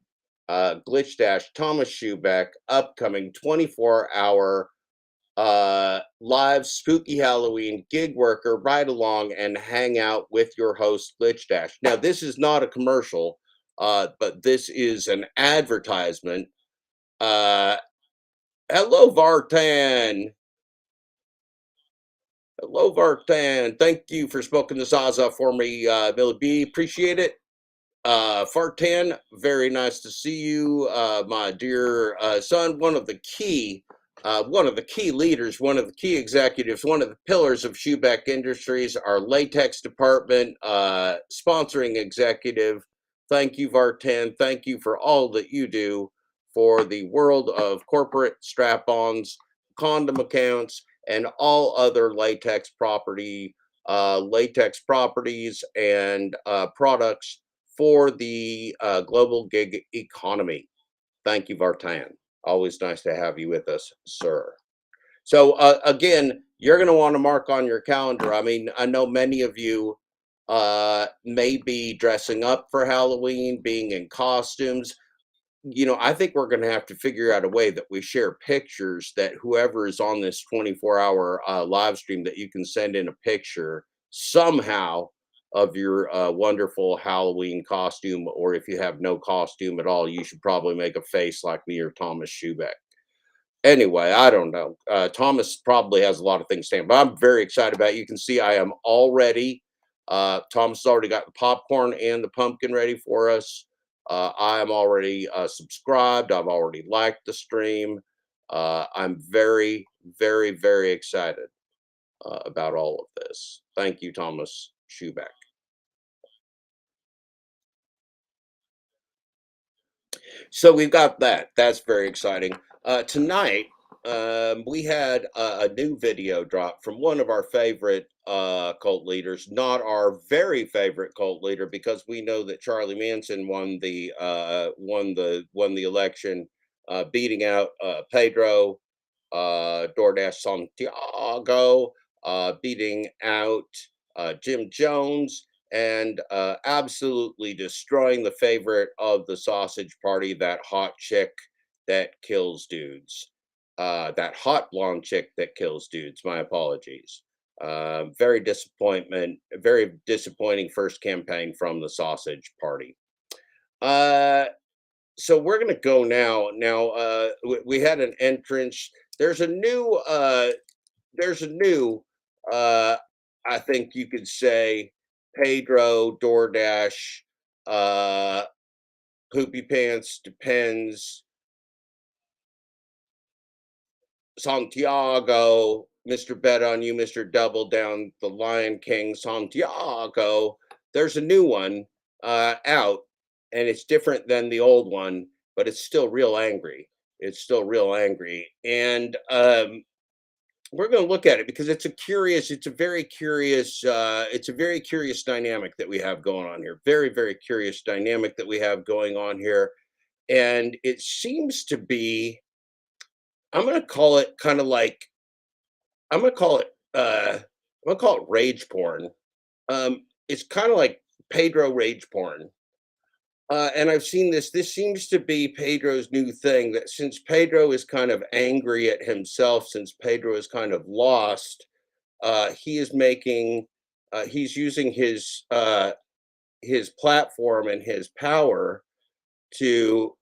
Glitch Dash Thomas Schubeck upcoming 24-hour live spooky Halloween gig worker ride along and hang out with your host Glitch Dash. Now this is not a commercial, but this is an advertisement. Hello, Vartan. Hello, Vartan. Thank you for smoking the Zaza for me, Billy B. Appreciate it. Vartan, very nice to see you, my dear son. One of the key leaders, one of the key executives, one of the pillars of Schubeck Industries, our latex department, sponsoring executive. Thank you, Vartan. Thank you for all that you do for the world of corporate strap-ons, condom accounts, and all other latex properties and products for the global gig economy. Thank you, Vartan. Always nice to have you with us, sir. So again, you're going to want to mark on your calendar. I mean, I know many of you may be dressing up for Halloween, being in costumes. You know, I think we're going to have to figure out a way that we share pictures, that whoever is on this 24-hour live stream, that you can send in a picture somehow of your wonderful Halloween costume. Or if you have no costume at all, you should probably make a face like me or Thomas Schubeck. Anyway, I don't know. Thomas probably has a lot of things saying, but I'm very excited about it. You can see I am already, Thomas has already got the popcorn and the pumpkin ready for us. I am already subscribed. I've already liked the stream. I'm very, very, very excited about all of this. Thank you, Thomas Schubeck. So we've got that. That's very exciting. Tonight, we had a new video drop from one of our favorite cult leaders, not our very favorite cult leader, because we know that Charlie Manson won the election, beating out Pedro, DoorDash Santiago, beating out Jim Jones, and absolutely destroying the favorite of the sausage party, that hot chick that kills dudes. That hot blonde chick that kills dudes. My apologies. Very disappointing first campaign from the sausage party. So we're gonna go now. Now we had an entrance. There's a new. I think you could say, Pedro, DoorDash, Poopy Pants, Depends, Santiago, Mr. Bet on You, Mr. Double Down, the Lion King, Santiago. There's a new one out, and it's different than the old one, but it's still real angry. It's still real angry. And we're going to look at it because it's a very curious dynamic that we have going on here. Very, very curious dynamic that we have going on here. And it seems to be, I'm going to call it rage porn. It's kind of like Pedro rage porn. And I've seen this. This seems to be Pedro's new thing, that since Pedro is kind of angry at himself, since Pedro is kind of lost, he's using his platform and his power to,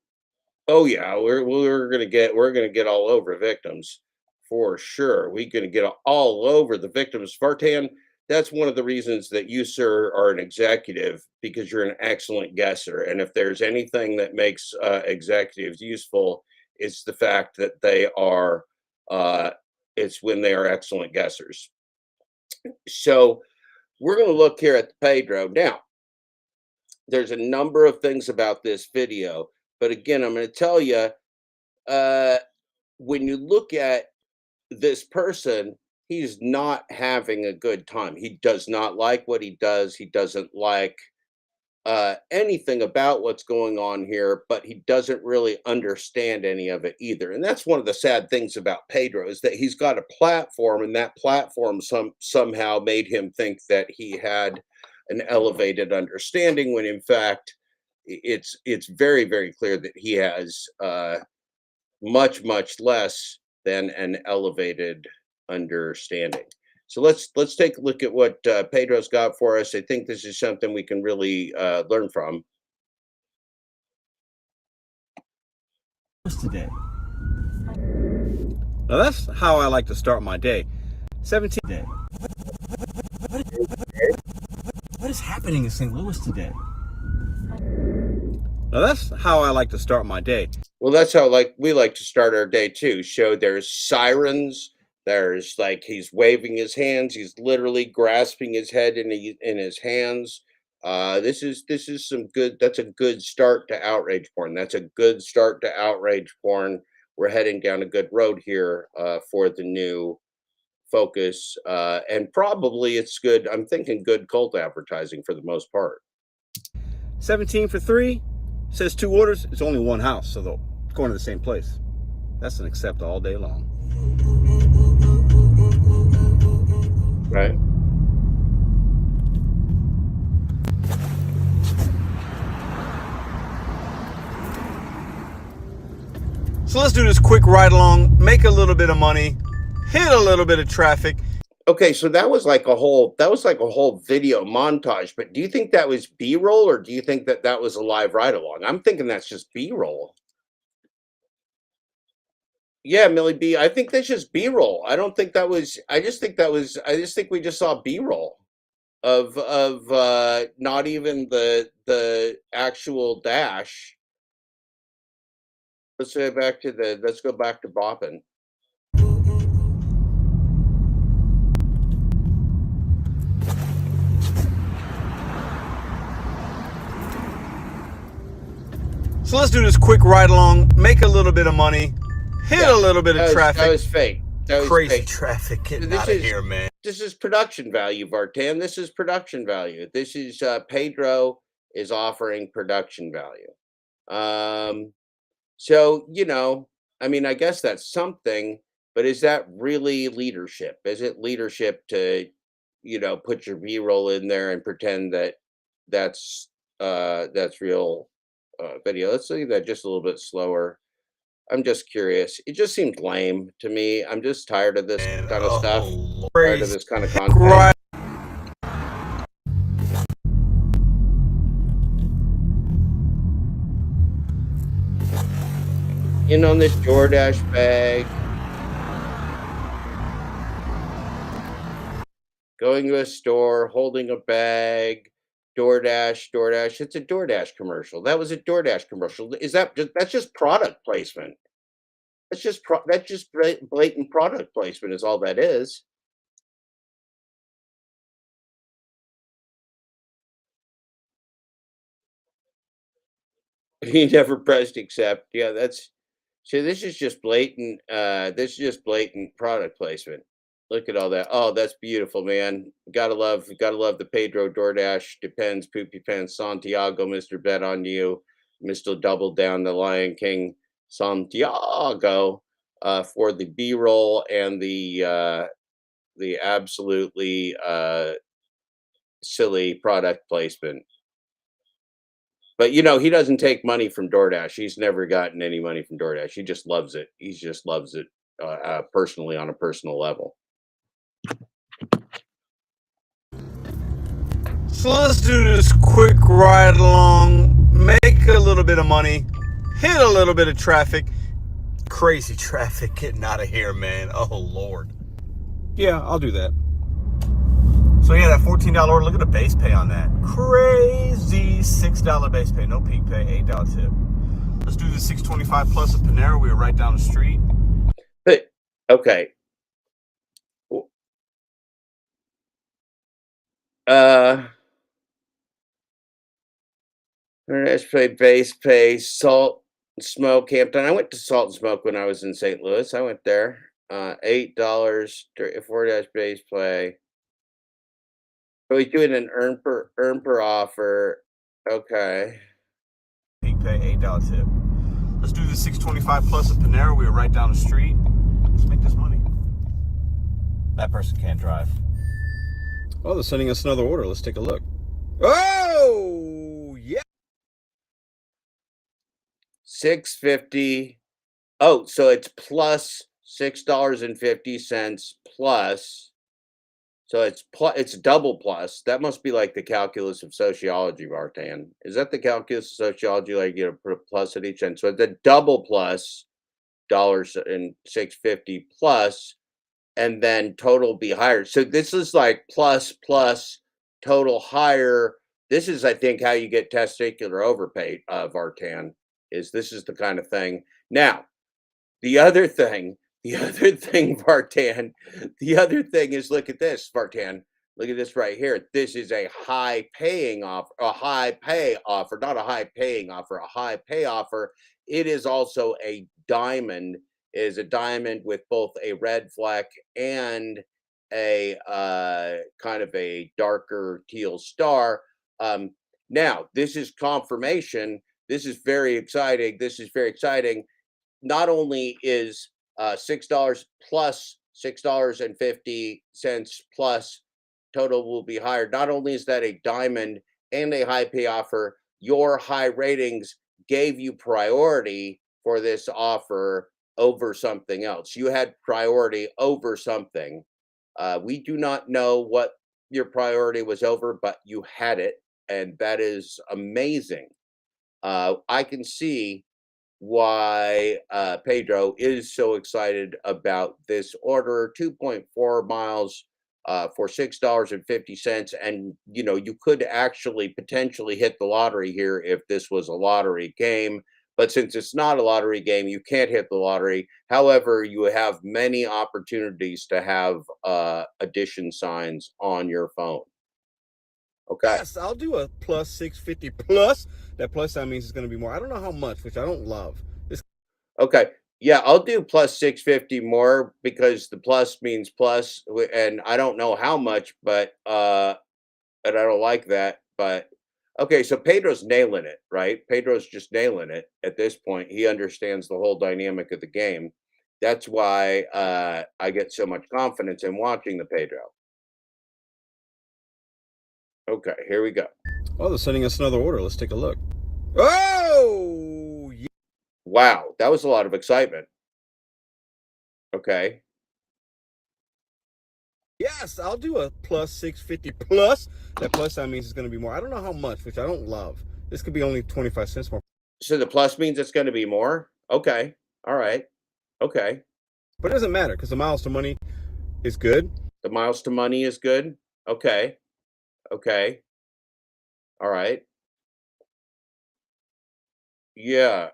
oh yeah, we're gonna get all over victims for sure. We're gonna get all over the victims. Vartan, that's one of the reasons that you, sir, are an executive, because you're an excellent guesser. And if there's anything that makes executives useful, it's the fact that they are, it's when they are excellent guessers. So we're going to look here at Pedro. Now, there's a number of things about this video, but again, I'm going to tell you, when you look at this person, he's not having a good time. He does not like what he does. He doesn't like anything about what's going on here, but he doesn't really understand any of it either. And that's one of the sad things about Pedro, is that he's got a platform, and that platform somehow made him think that he had an elevated understanding, when in fact it's very, very clear that he has much, much less than an elevated understanding. So let's take a look at what Pedro's got for us. I think this is something we can really learn from. Today. Now that's how I like to start my day. 17 day. What is happening in St. Louis today? Now that's how I like to start my day. Well, that's how we like to start our day too. So there's sirens. There's he's waving his hands. He's literally grasping his head in his hands. This is some good. That's a good start to outrage porn. That's a good start to outrage porn. We're heading down a good road here for the new focus, and probably it's good. I'm thinking good cult advertising for the most part. 17 for 3 says 2 orders. It's only one house, so they're going to the same place. That's an accept all day long. Right. So let's do this quick ride along, make a little bit of money, hit a little bit of traffic. Okay, so that was like a whole video montage, but do you think that was B-roll, or do you think that was a live ride along? I'm thinking that's just B-roll. Yeah, Millie B. I think that's just B-roll. I don't think that was. I just think we just saw B-roll of not even the actual dash. Let's go back to bopping. So let's do this quick ride along, make a little bit of money, hit a little bit of traffic. That was fake. That was crazy fake. traffic getting out of here, man. production value, Vartan. This is production value. This is Pedro is offering production value. So, I mean, I guess that's something, but is that really leadership? Is it leadership to, put your B-roll in there and pretend that that's real video? Let's see that just a little bit slower. I'm just curious. It just seemed lame to me. I'm just tired of this kind of stuff. Tired of this kind of content. In on this DoorDash bag. Going to a store, holding a bag. DoorDash. It's a DoorDash commercial. That was a DoorDash commercial. That's just product placement. That's just blatant product placement is all that is. He never pressed accept. Yeah, this is just blatant product placement. Look at all that. Oh, that's beautiful, man. Gotta love the Pedro DoorDash Depends Poopy Pants Santiago, Mr. Bet on You, Mr. Double Down the Lion King Santiago for the B-roll and the absolutely silly product placement. But he doesn't take money from DoorDash. He's never gotten any money from DoorDash. He just loves it. He just loves it personally on a personal level. So let's do this quick ride along, make a little bit of money, hit a little bit of traffic. Crazy traffic getting out of here, man. Oh, Lord. Yeah, I'll do that. So yeah, that $14 order, look at the base pay on that. Crazy $6 base pay, no peak pay, $8 tip. Let's do the $6.25 plus at Panera. We were right down the street. But okay. Let's play base pay, Salt and Smoke Hampton. I went to Salt and Smoke when I was in St. Louis. I went there. $8, $4 base play. So he's doing an earn per offer. Okay. Peak pay, $8 tip. Let's do the $6.25 plus at Panera. We were right down the street. Let's make this money. That person can't drive. Oh, they're sending us another order. Let's take a look. Oh, yeah. $6.50. Oh, so it's plus $6.50 plus. So it's double plus. That must be like the calculus of sociology, Vartan. Is that the calculus of sociology? Like put a plus at each end. So the double plus dollars and $6.50 plus, and then total be higher. So this is like plus total higher. This is, I think, how you get testicular overpay, Vartan. This is the kind of thing. Now, the other thing, Vartan, is look at this, Vartan. Look at this right here. This is a high paying offer, not a high paying offer, a high pay offer. It is also a diamond. It is a diamond with both a red fleck and a kind of a darker teal star. Now, this is confirmation. This is very exciting. Not only is $6 plus $6.50 plus total will be higher. Not only is that a diamond and a high pay offer, your high ratings gave you priority for this offer over something else. You had priority over something. We do not know what your priority was over, but you had it, and that is amazing. I can see why Pedro is so excited about this order. 2.4 miles for $6.50, and you could actually potentially hit the lottery here if this was a lottery game. But since it's not a lottery game, you can't hit the lottery. However, you have many opportunities to have addition signs on your phone. Okay. Yes, I'll do a plus 650 plus. That plus sign means it's going to be more. I don't know how much, which I don't love. Okay. Yeah, I'll do plus 650 more because the plus means plus, and I don't know how much, but and I don't like that. But okay, so Pedro's nailing it, right? Pedro's just nailing it at this point. He understands the whole dynamic of the game. That's why I get so much confidence in watching the Pedro. Okay, here we go. Oh, they're sending us another order. Let's take a look. Oh, yeah. Wow, that was a lot of excitement. Okay. Yes, I'll do a plus 650 plus. That plus sign means it's going to be more. I don't know how much, which I don't love. This could be only 25 cents more. So the plus means it's going to be more? Okay. All right. Okay. But it doesn't matter because the miles to money is good. The miles to money is good. Okay. Okay. All right. Yeah.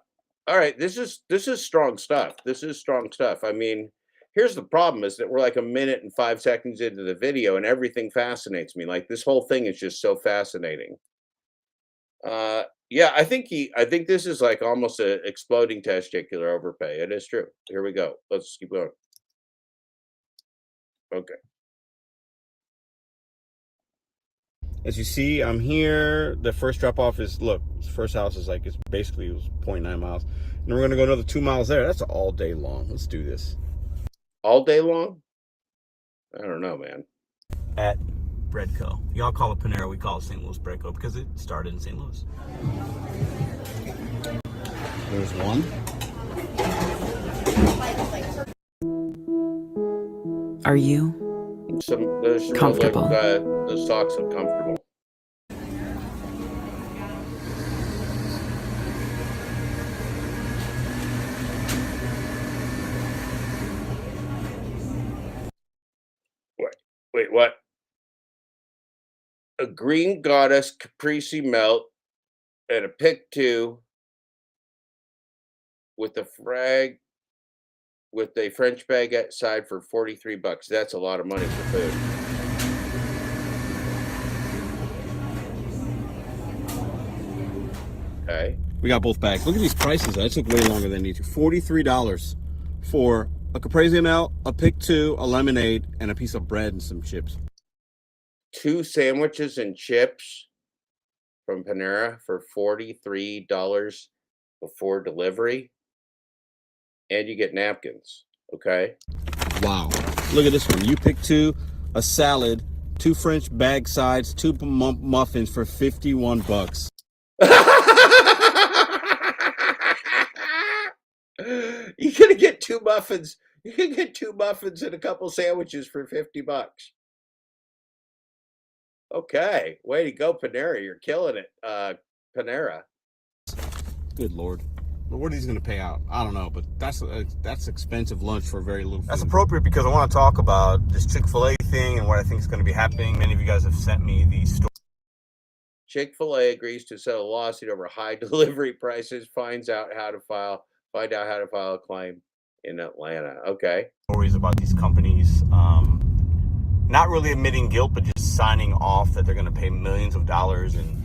All right. This is strong stuff. This is strong stuff. I mean, here's the problem is that we're like a minute and 5 seconds into the video and everything fascinates me. Like this whole thing is just so fascinating. Yeah, I think this is like almost a exploding testicular overpay. It is true. Here we go. Let's keep going. Okay. As you see, I'm here. The first drop off is, look, first house is like, it's basically, it was 0.9 miles. And we're going to go another 2 miles there. That's all day long. Let's do this. All day long? I don't know, man. At Breadco. Y'all call it Panera. We call it St. Louis Breadco because it started in St. Louis. There's one. Are you There's comfortable? Those socks look comfortable. Wait, what? A green goddess caprese melt and a pick 2 with a frag with a French baguette side for 43 bucks. That's a lot of money for food. Okay. We got both bags. Look at these prices. That took way longer than need to. $43 for a caprese melt, a pick 2, a lemonade, and a piece of bread and some chips. 2 sandwiches and chips from Panera for $43 before delivery. And you get napkins. Okay. Wow. Look at this one. You pick 2, a salad, 2 French bag sides, 2 muffins for 51 bucks. You're gonna get 2 muffins. You can get 2 muffins and a couple sandwiches for 50 bucks. Okay, way to go, Panera. You're killing it, Panera. Good Lord. But what are these going to pay out? I don't know, but that's expensive lunch for very little food. That's appropriate because I want to talk about this Chick-fil-A thing and what I think is going to be happening. Many of you guys have sent me these stories. Chick-fil-A agrees to settle a lawsuit over high delivery prices, find out how to file a claim in Atlanta. Okay. Stories about these companies not really admitting guilt, but just signing off that they're going to pay millions of dollars and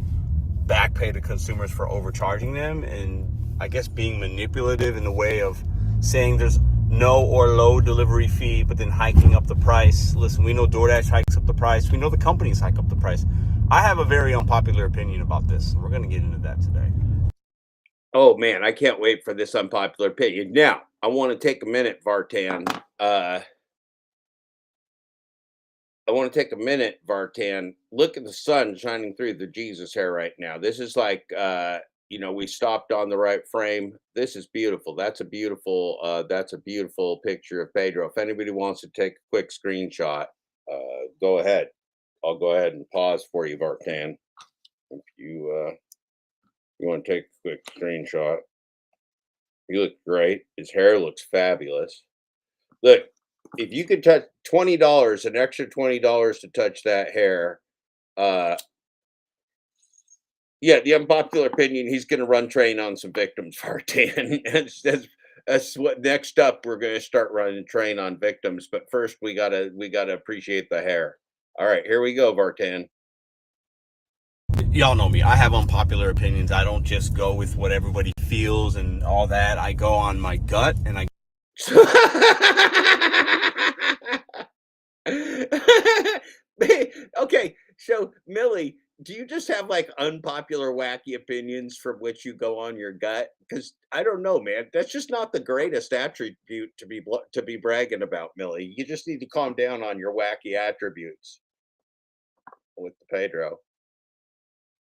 back pay to consumers for overcharging them, and I guess being manipulative in the way of saying there's no or low delivery fee, but then hiking up the price. Listen, we know DoorDash hikes up the price. We know the companies hike up the price. I have a very unpopular opinion about this. We're going to get into that today. Oh man, I can't wait for this unpopular opinion. Now, I want to take a minute, Vartan. Look at the sun shining through the Jesus hair right now. This is like, we stopped on the right frame. This is beautiful. That's a beautiful picture of Pedro. If anybody wants to take a quick screenshot, go ahead. I'll go ahead and pause for you, Vartan. If you want to take a quick screenshot. You look great. His hair looks fabulous. Look, if you could touch $20, an extra $20 to touch that hair, yeah, the unpopular opinion, he's going to run train on some victims, Vartan. That's what next up. We're going to start running train on victims, but first we gotta appreciate the hair. All right, here we go, Vartan. y'all know me. I have unpopular opinions. I don't just go with what everybody feels and all that. I go on my gut, and I Okay, so Millie, do you just have like unpopular, wacky opinions from which you go on your gut? Because I don't know, man. That's just not the greatest attribute to be bragging about, Millie. You just need to calm down on your wacky attributes with the Pedro.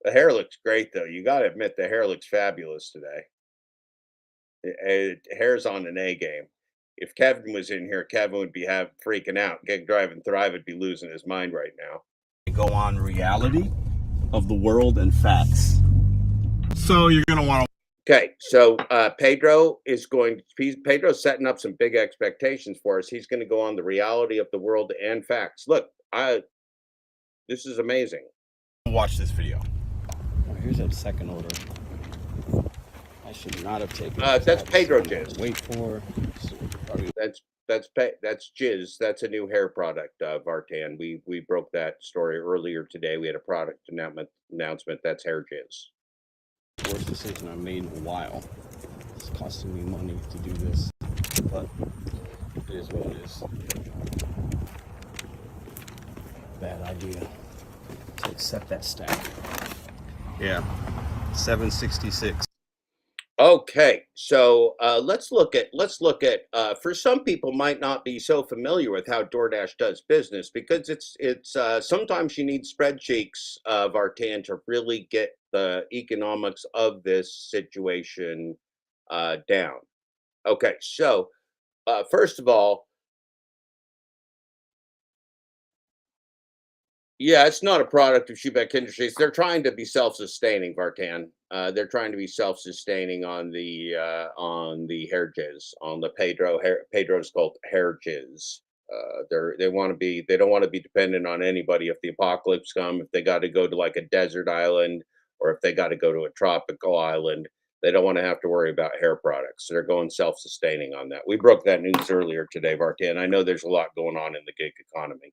The hair looks great, though. You got to admit, the hair looks fabulous today. Hair's on an A game. If Kevin was in here, Kevin would be freaking out. Get Drive and Thrive would be losing his mind right now. go on reality of the world and facts. So you're going to want to. Okay, so Pedro's setting up some big expectations for us. He's going to go on the reality of the world and facts. Look, this is amazing. Watch this video. Oh, here's that second order. I should not have taken. That's Pedro Jizz. Wait for. That's Jizz. That's a new hair product, Vartan. We broke that story earlier today. We had a product announcement. That's hair Jizz. Worst decision I made in a while. It's costing me money to do this, but it is what it is. Bad idea to accept that stack. Yeah, 766. Okay, so let's look at for some people might not be so familiar with how DoorDash does business, because it's sometimes you need spreadsheets, Vartan, to really get the economics of this situation down. Okay, so first of all, yeah, it's not a product of Shoeback Industries. They're trying to be self-sustaining, Vartan. They're trying to be self-sustaining on the hair jizz, on the Pedro's called hair jizz. They don't want to be dependent on anybody if the apocalypse comes, if they got to go to like a desert island, or if they got to go to a tropical island. They don't want to have to worry about hair products. So they're going self-sustaining on that. We broke that news earlier today, Vartan. I know there's a lot going on in the gig economy.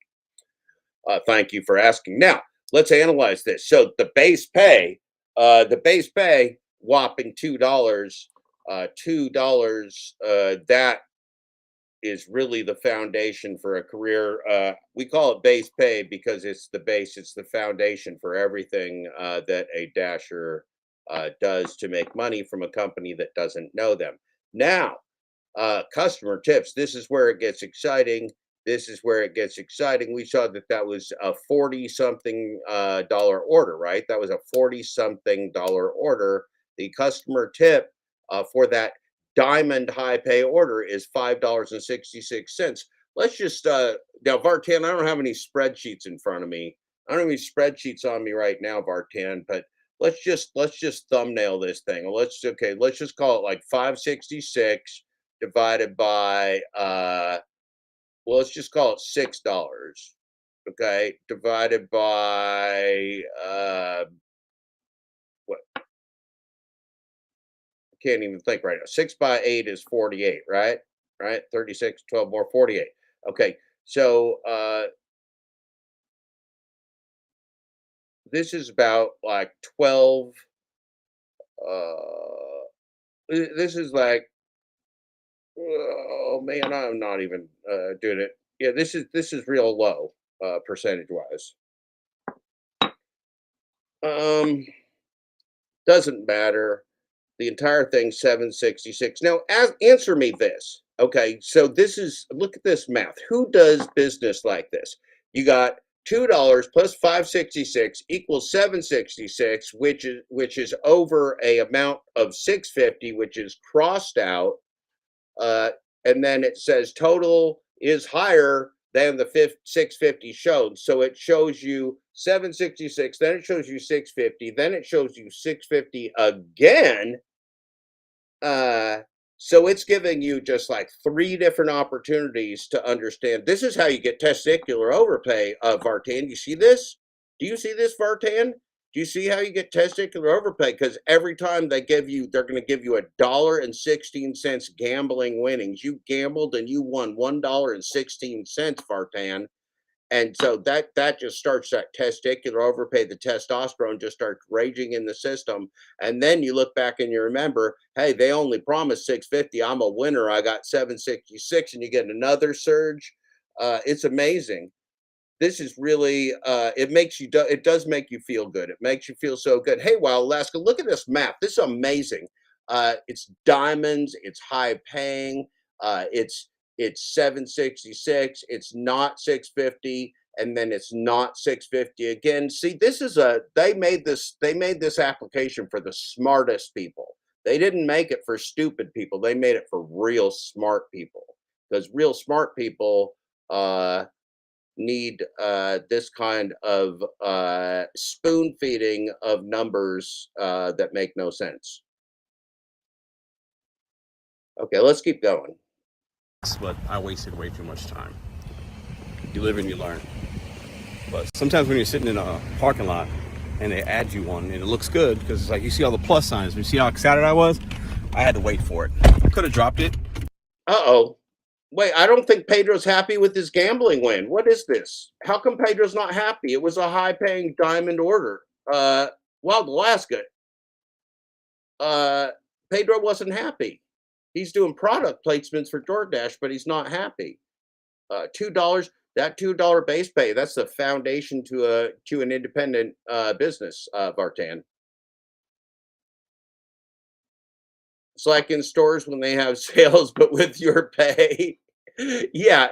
Thank you for asking. Now, let's analyze this. So the base pay, whopping $2. That is really the foundation for a career. We call it base pay because it's the base, it's the foundation for everything that a dasher does to make money from a company that doesn't know them. Now, customer tips. This is where it gets exciting. We saw that was a 40-something dollar order, right? That was a 40-something dollar order. The customer tip for that diamond high pay order is $5.66. Let's just now, Vartan, I don't have any spreadsheets in front of me. I don't have any spreadsheets on me right now, Vartan, but let's just thumbnail this thing. Let's just call it like 566 divided by let's just call it $6. Okay, divided by what? I can't even think right now. 6 by 8 is 48, right? 36, 12 more, 48. Okay, so this is about like 12. This is like, oh man, I'm not even doing it. Yeah, this is real low percentage wise. Doesn't matter. The entire thing 766. Now, answer me this. Okay, so look at this math. Who does business like this? You got $2 plus 566 equals 766, which is over a amount of 650, which is crossed out. And then it says total is higher than the 650 showed. So it shows you 766, then it shows you 650, then it shows you 650 again. So it's giving you just like 3 different opportunities to understand. This is how you get testicular overpay, Vartan. You see this? Do you see this, Vartan? Do you see how you get testicular overpay? Because every time they're going to give you $1.16 gambling winnings. You gambled and you won $1.16, Vartan. And so that just starts that testicular overpay, the testosterone just starts raging in the system. And then you look back and you remember, hey, they only promised 650. I'm a winner. I got 766, and you get another surge. It's amazing. This is really it does make you feel good. It makes you feel so good. Hey, wow, Alaska, look at this map. This is amazing. It's diamonds, it's high paying, it's 766, it's not 650, and then it's not 650 again. See, they made this application for the smartest people. They didn't make it for stupid people. They made it for real smart people, because real smart people need this kind of spoon feeding of numbers that make no sense. Okay, let's keep going. But I wasted way too much time. You live and you learn. But sometimes when you're sitting in a parking lot and they add you one and it looks good because it's like you see all the plus signs. You see how excited I was? I had to wait for it. I could have dropped it. Uh-oh. Wait, I don't think Pedro's happy with his gambling win. What is this? How come Pedro's not happy? It was a high-paying diamond order. Wild Alaska. Pedro wasn't happy. He's doing product placements for DoorDash, but he's not happy. $2, that $2 base pay, that's the foundation to an independent business, Vartan. It's like in stores when they have sales, but with your pay. Yeah,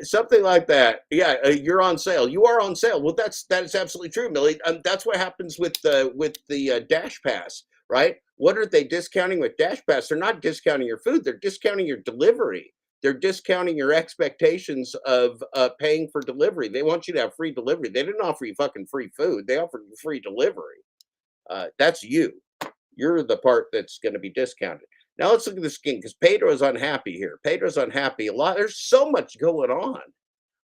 something like that. Yeah, you're on sale. You are on sale. Well, that is absolutely true, Millie. That's what happens with the Dash Pass, right? What are they discounting with Dash Pass? They're not discounting your food. They're discounting your delivery. They're discounting your expectations of paying for delivery. They want you to have free delivery. They didn't offer you fucking free food. They offered you free delivery. That's you. You're the part that's going to be discounted. Now let's look at the skin, because Pedro is unhappy here. Pedro's unhappy a lot. There's so much going on.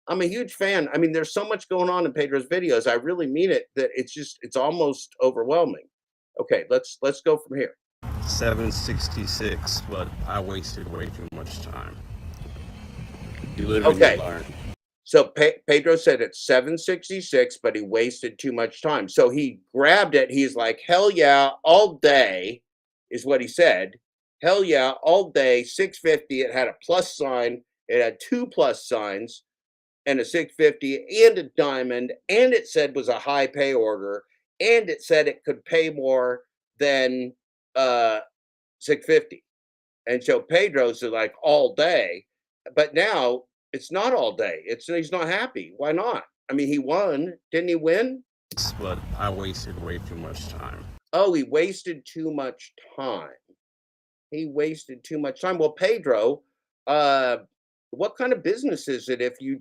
I'm a huge fan. I mean, there's so much going on in Pedro's videos. I really mean it, that it's almost overwhelming. Okay, let's go from here. 766, but I wasted way too much time. You live and Okay. you learn. So Pedro said it's 766, but he wasted too much time. So he grabbed it. He's like, hell yeah, all day is what he said. Hell yeah, all day, 650. It had a plus sign. It had 2 plus signs and a 650 and a diamond. And it said was a high pay order. And it said it could pay more than 650. And so Pedro's like all day. But now it's not all day. He's not happy. Why not? I mean, he won. Didn't he win? But I wasted way too much time. Oh, he wasted too much time. He wasted too much time. Well, Pedro, what kind of business is it if you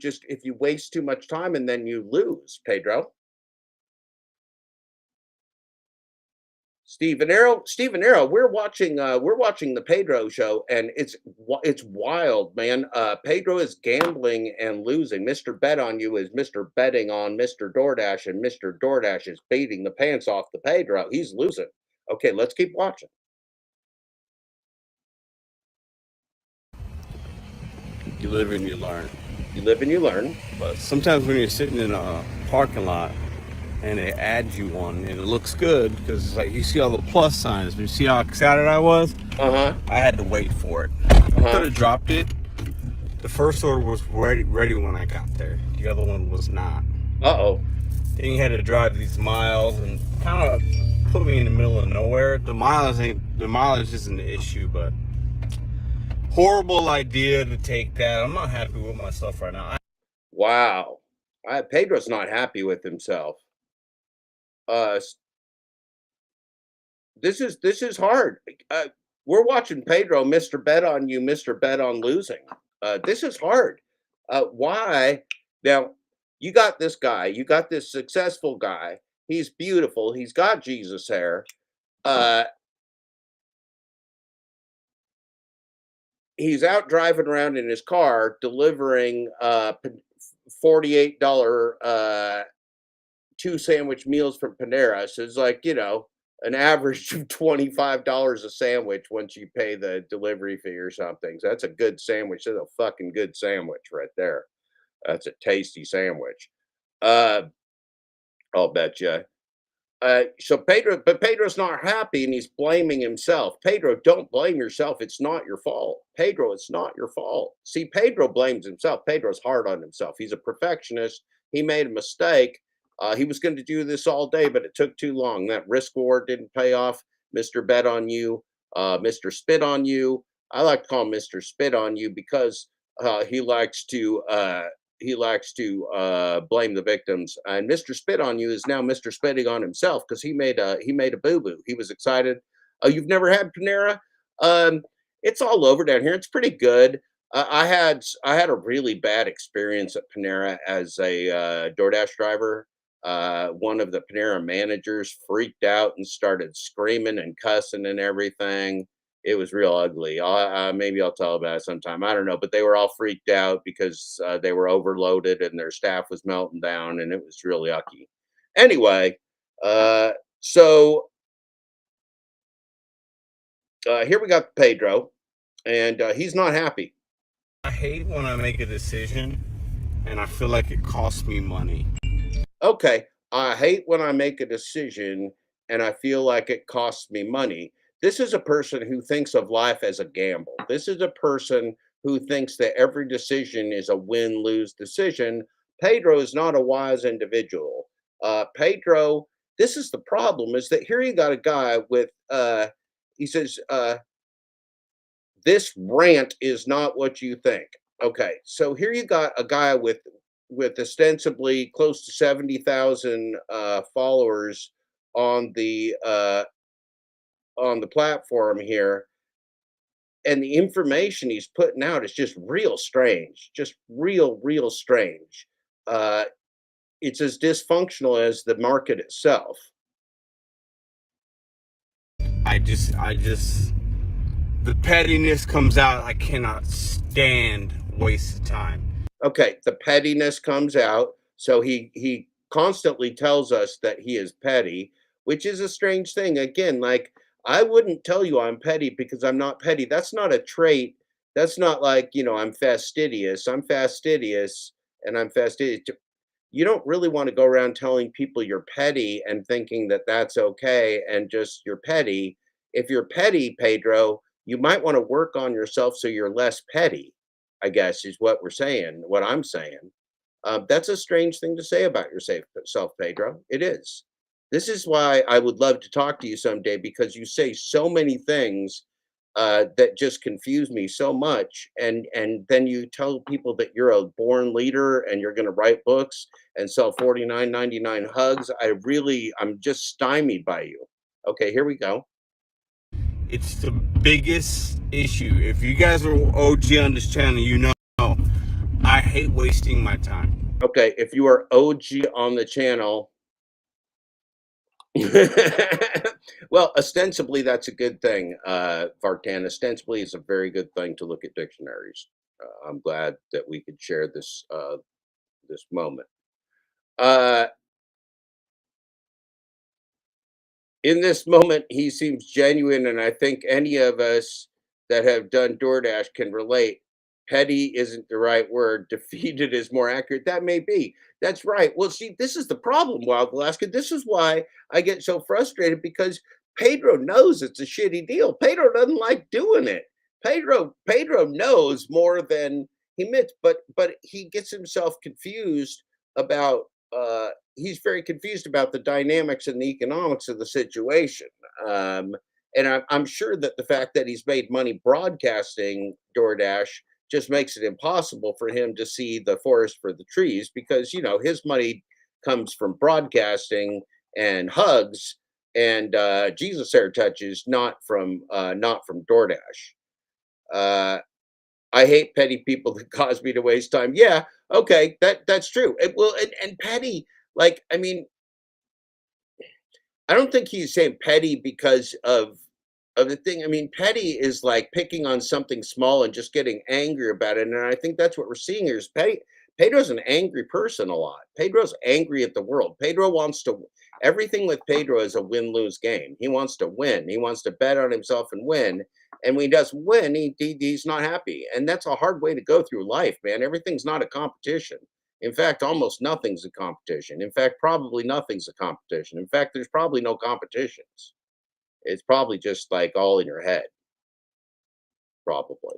waste too much time and then you lose, Pedro? Stephen Arrow, we're watching the Pedro show, and it's wild, man. Pedro is gambling and losing. Mr. Bet on You is Mr. Betting on Mr. DoorDash, and Mr. DoorDash is beating the pants off the Pedro. He's losing. Okay, let's keep watching. You live and you learn. You live and you learn. But sometimes when you're sitting in a parking lot and they add you one and it looks good because it's like you see all the plus signs. You see how excited I was? I had to wait for it. I could have dropped it. The first order was ready when I got there. The other one was not. Then you had to drive these miles and kind of put me in the middle of nowhere. The mileage isn't the issue, but horrible idea to take that. I'm not happy with myself right now. Wow. Pedro's not happy with himself. This is hard. We're watching Pedro, Mr. Bet on You, Mr. Bet on losing. This is hard. Why? Now, you got this guy. You got this successful guy. He's beautiful. He's got Jesus hair. He's out driving around in his car delivering $48 2 sandwich meals from Panera. So it's like, an average of $25 a sandwich once you pay the delivery fee or something. So that's a good sandwich. That's a fucking good sandwich right there. That's a tasty sandwich. Uh, I'll bet you. So Pedro's not happy and he's blaming himself. Pedro, don't blame yourself. It's not your fault. Pedro, it's not your fault. See, Pedro blames himself. Pedro's hard on himself. He's a perfectionist. He made a mistake. He was going to do this all day, but it took too long. That risk reward didn't pay off. Mr. Bet on You, Mr. Spit on You. I like to call him Mr. Spit on You because he likes to blame the victims. And Mr. Spit on You is now Mr. Spitting on himself because he made a boo boo. He was excited. Oh, you've never had Panera? Um, it's all over down here. It's pretty good. I had a really bad experience at Panera as a DoorDash driver. One of the Panera managers freaked out and started screaming and cussing and everything. It was real ugly. Maybe I'll tell about it sometime. I don't know, but they were all freaked out because they were overloaded and their staff was melting down, and it was real yucky. Anyway, uh, so here we got Pedro, and he's not happy. I hate when I make a decision and I feel like it costs me money. Okay, I hate when I make a decision and I feel like it costs me money. This is a person who thinks of life as a gamble. This is a person who thinks that every decision is a win lose decision. Pedro is not a wise individual. Pedro, this is the problem is that here you got a guy with, he says, this rant is not what you think. Okay, so here you got a guy with ostensibly close to 70,000 followers on the platform here, and the information he's putting out is just real strange, just real strange. Uh, it's as dysfunctional as the market itself. I just, the pettiness comes out. I cannot stand wasted time. Okay, the pettiness comes out. So he constantly tells us that he is petty, which is a strange thing. Again, like I wouldn't tell you I'm petty because I'm not petty. That's not a trait. That's not like, I'm fastidious. I'm fastidious and I'm fastidious. You don't really want to go around telling people you're petty and thinking that that's okay and just you're petty. If you're petty, Pedro, you might want to work on yourself so you're less petty, I guess is what we're saying, what I'm saying. That's a strange thing to say about yourself, Pedro. It is. This is why I would love to talk to you someday because you say so many things that just confuse me so much, and then you tell people that you're a born leader and you're going to write books and sell 49.99 hugs. I'm just stymied by you. Okay, here we go. It's the biggest issue. If you guys are OG on this channel, you know I hate wasting my time. Okay, if you are OG on the channel, well, ostensibly that's a good thing, Vartan. Ostensibly is a very good thing to look at dictionaries. I'm glad that we could share this this moment. In this moment, he seems genuine, and I think any of us that have done DoorDash can relate. Petty isn't the right word. Defeated is more accurate. That may be. That's right. Well, see, this is the problem, Wild Alaska. This is why I get so frustrated because Pedro knows it's a shitty deal. Pedro doesn't like doing it. Pedro knows more than he admits, but he gets himself confused about he's very confused about the dynamics and the economics of the situation. And I'm sure that the fact that he's made money broadcasting DoorDash just makes it impossible for him to see the forest for the trees because his money comes from broadcasting and hugs and Jesus hair touches, not from DoorDash. I hate petty people that cause me to waste time. Yeah, okay, that's true. And petty, like, I mean, I don't think he's saying petty because of the thing. I mean, petty is like picking on something small and just getting angry about it. And I think that's what we're seeing here is petty. Pedro's an angry person a lot. Pedro's angry at the world. Pedro wants to, everything with Pedro is a win-lose game. He wants to win. He wants to bet on himself and win. And when he doesn't win, he's not happy. And that's a hard way to go through life, man. Everything's not a competition. In fact, almost nothing's a competition. In fact, probably nothing's a competition. In fact, there's probably no competitions. It's probably just like all in your head, probably.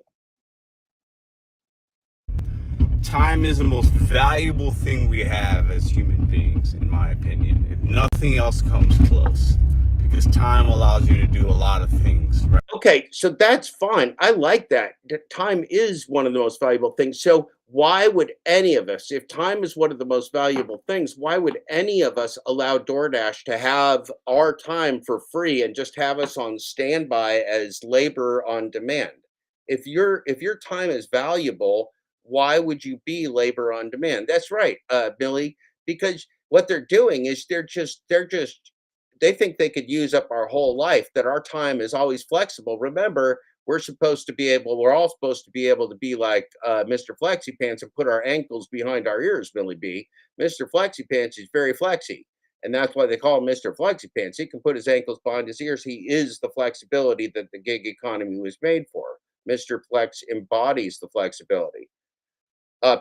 Time is the most valuable thing we have as human beings, in my opinion. Nothing else comes close because time allows you to do a lot of things, right? Okay, so that's fine. I like that. Time is one of the most valuable things. So why would any of us, if time is one of the most valuable things, why would any of us allow DoorDash to have our time for free and just have us on standby as labor on demand? If your time is valuable, why would you be labor on demand? That's right, Billy, because what they're doing is they're just they think they could use up our whole life, that our time is always flexible. Remember, we're all supposed to be able to be like Mr. Flexi Pants and put our ankles behind our ears, Billy B. Mr. Flexi Pants is very flexy. And that's why they call him Mr. Flexi Pants. He can put his ankles behind his ears. He is the flexibility that the gig economy was made for. Mr. Flex embodies the flexibility.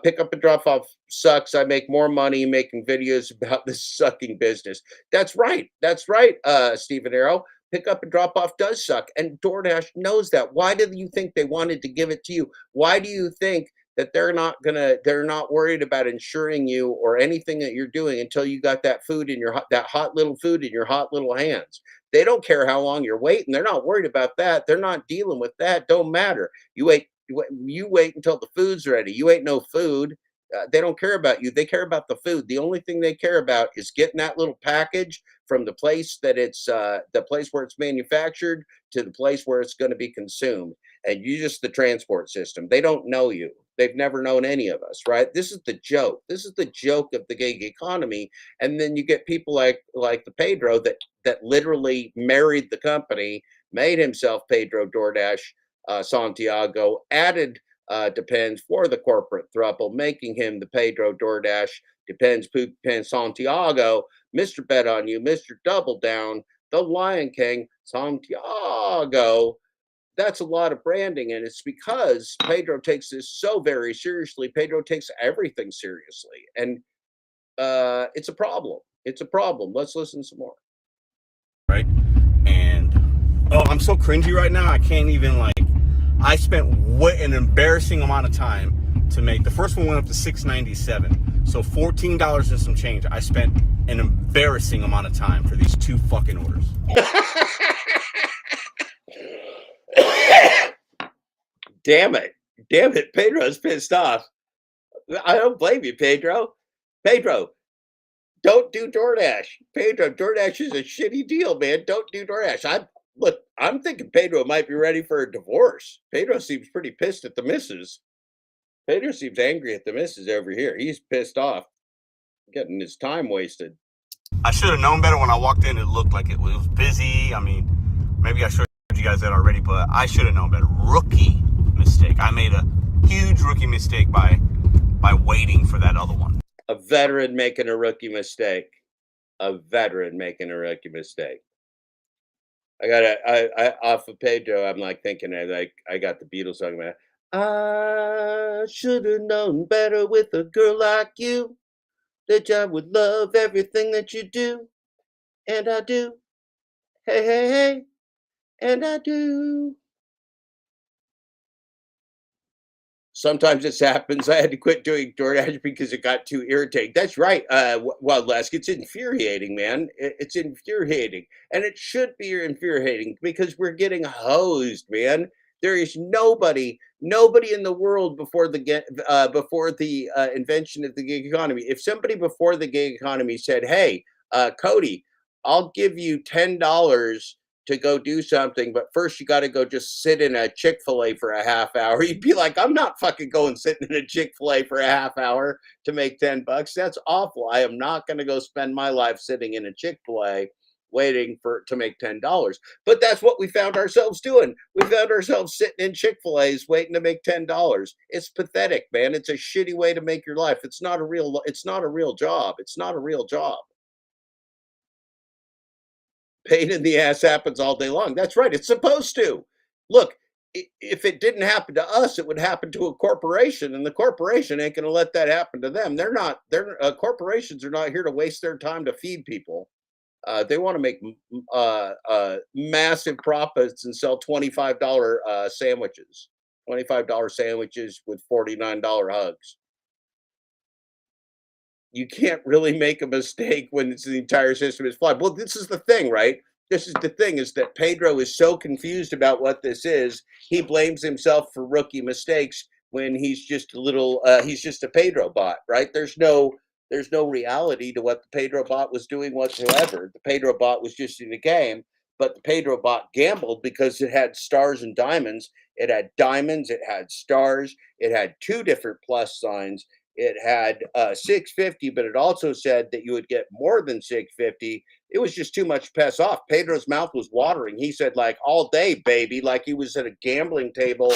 Pick up and drop off sucks. I make more money making videos about this sucking business. That's right. That's right, Stephen Arrow. Pick up and drop off does suck. And DoorDash knows that. Why do you think they wanted to give it to you? Why do you think that they're not worried about insuring you or anything that you're doing until you got that food in that hot little food in your hot little hands? They don't care how long you're waiting. They're not worried about that. They're not dealing with that. Don't matter. You wait until the food's ready. You ain't no food. They don't care about you. They care about the food. The only thing they care about is getting that little package from the place the place where it's manufactured to the place where it's going to be consumed. And you just the transport system. They don't know you. They've never known any of us, right? This is the joke. This is the joke of the gig economy. And then you get people like the Pedro that literally married the company, made himself Pedro DoorDash Santiago, added Depends for the corporate throuple, making him the Pedro DoorDash Depends Poop Depends Santiago, Mr. Bet on You, Mr. Double Down, the Lion King Santiago. That's a lot of branding, and it's because Pedro takes this so very seriously. Pedro takes everything seriously, and it's a problem. It's a problem. Let's listen some more. Right? And I'm so cringy right now. I can't even I spent an embarrassing amount of time to make. The first one went up to $6.97, so $14 and some change. I spent an embarrassing amount of time for these two fucking orders. Damn it, Pedro's pissed off. I don't blame you, Pedro. Pedro, don't do DoorDash. Pedro, DoorDash is a shitty deal, man. Don't do DoorDash. I'm thinking Pedro might be ready for a divorce. Pedro seems pretty pissed at the missus. Pedro seems angry at the missus over here. He's pissed off, getting his time wasted. I should have known better when I walked in. It looked like it was busy. I mean, maybe I showed you guys that already, but I should have known better. Rookie mistake. I made a huge rookie mistake by waiting for that other one. A veteran making a rookie mistake. A veteran making a rookie mistake. I off of Pedro, I'm like thinking I got the Beatles song, man. I should have known better with a girl like you, that I would love everything that you do. And I do. Hey, hey, hey. And I do. Sometimes this happens. I had to quit doing DoorDash because it got too irritating. That's right. Well, Les, it's infuriating, man. It's infuriating. And it should be infuriating because we're getting hosed, man. There is nobody in the world before the invention of the gig economy. If somebody before the gig economy said, hey, Cody, I'll give you $10 to go do something, but first you got to go just sit in a Chick-fil-A for a half hour. You'd be like, I'm not fucking going sitting in a Chick-fil-A for a half hour to make $10. That's awful. I am not going to go spend my life sitting in a Chick-fil-A waiting to make $10. But that's what we found ourselves doing. We found ourselves sitting in Chick-fil-A's waiting to make $10. It's pathetic, man. It's a shitty way to make your life. It's not a real job. It's not a real job. Pain in the ass happens all day long. That's right. It's supposed to. Look, if it didn't happen to us, it would happen to a corporation, and the corporation ain't going to let that happen to them. Corporations are not here to waste their time to feed people. They want to make massive profits and sell $25 sandwiches, $25 sandwiches with $49 hugs. You can't really make a mistake when the entire system is flawed. Well, this is the thing, right? This is the thing, is that Pedro is so confused about what this is. He blames himself for rookie mistakes when he's just he's just a Pedro bot, right? There's no reality to what the Pedro bot was doing whatsoever. The Pedro bot was just in a game, but the Pedro bot gambled because it had stars and diamonds. It had diamonds, it had stars, it had 2 different plus signs. It had 650, but it also said that you would get more than 650. It was just too much to pass off. Pedro's mouth was watering. He said, like, all day, baby, like he was at a gambling table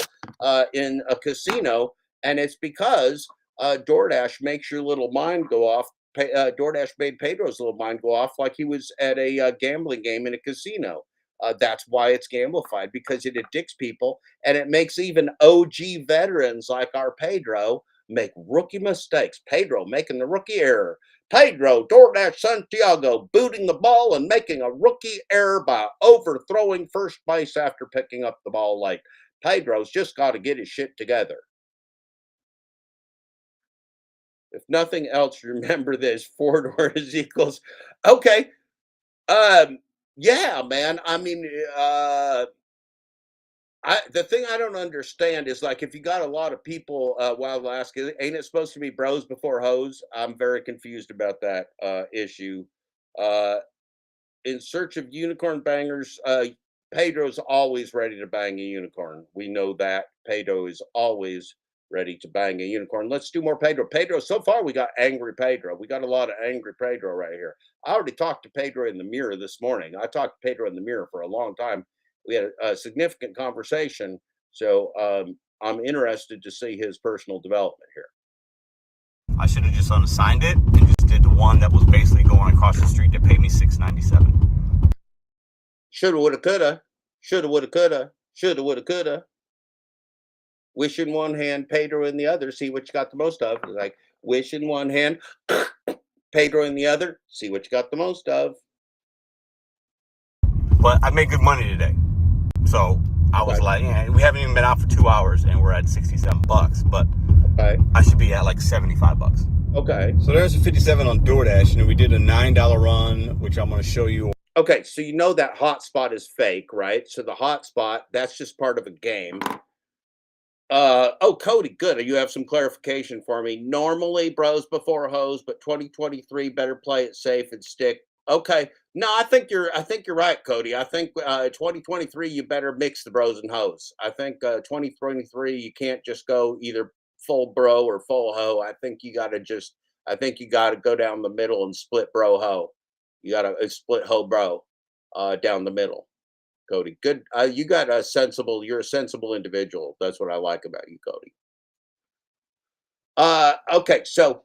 in a casino. And it's because DoorDash makes your little mind go off. DoorDash made Pedro's little mind go off like he was at a gambling game in a casino. That's why it's gamblified, because it addicts people, and it makes even OG veterans like our Pedro make rookie mistakes. Pedro making the rookie error. Pedro, DoorDash Santiago, booting the ball and making a rookie error by overthrowing first base after picking up the ball late. Pedro's just got to get his shit together. If nothing else, remember this: 4 doors equals. Okay. Yeah, man. I mean, the thing I don't understand is, like, if you got a lot of people, Wild Alaska, ain't it supposed to be bros before hoes? I'm very confused about that issue. Uh, in search of unicorn bangers, Pedro's always ready to bang a unicorn. We know that Pedro is always ready to bang a unicorn. Let's do more Pedro. Pedro, so far we got angry Pedro. We got a lot of angry Pedro right here. I already talked to Pedro in the mirror this morning. I talked to Pedro in the mirror for a long time. We had a significant conversation. So I'm interested to see his personal development here. I should have just unassigned it and just did the one that was basically going across the street that paid me $6.97. Shoulda, woulda, coulda. Shoulda, woulda, coulda. Shoulda, woulda, coulda. Wish in one hand, Pedro in the other, see what you got the most of. Like, wish in one hand, Pedro in the other, see what you got the most of. But I made good money today. So I was like, yeah, we haven't even been out for 2 hours and we're at $67, but I should be at like $75. Okay. So there's a 57 on DoorDash, and then we did a $9 run, which I'm going to show you. Okay, so you know that hotspot is fake, right? So the hotspot, that's just part of a game. Oh, Cody, good. You have some clarification for me. Normally, bros before hoes, but 2023, better play it safe and stick. Okay. No, I think you're right, Cody. I think 2023, you better mix the bros and hoes. I think 2023, you can't just go either full bro or full hoe. I think you got to go down the middle and split bro hoe. You got to split hoe bro down the middle. Cody, good. You're a sensible individual. That's what I like about you, Cody. Okay, so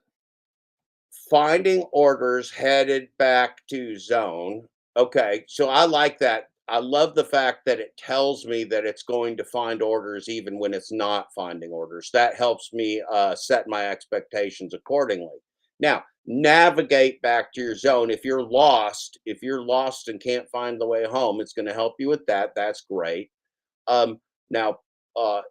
finding orders headed back to zone. Okay, so I like that. I love the fact that it tells me that it's going to find orders even when it's not finding orders. That helps me set my expectations accordingly. Now, navigate back to your zone. If you're lost and can't find the way home, it's going to help you with that. That's great. Now,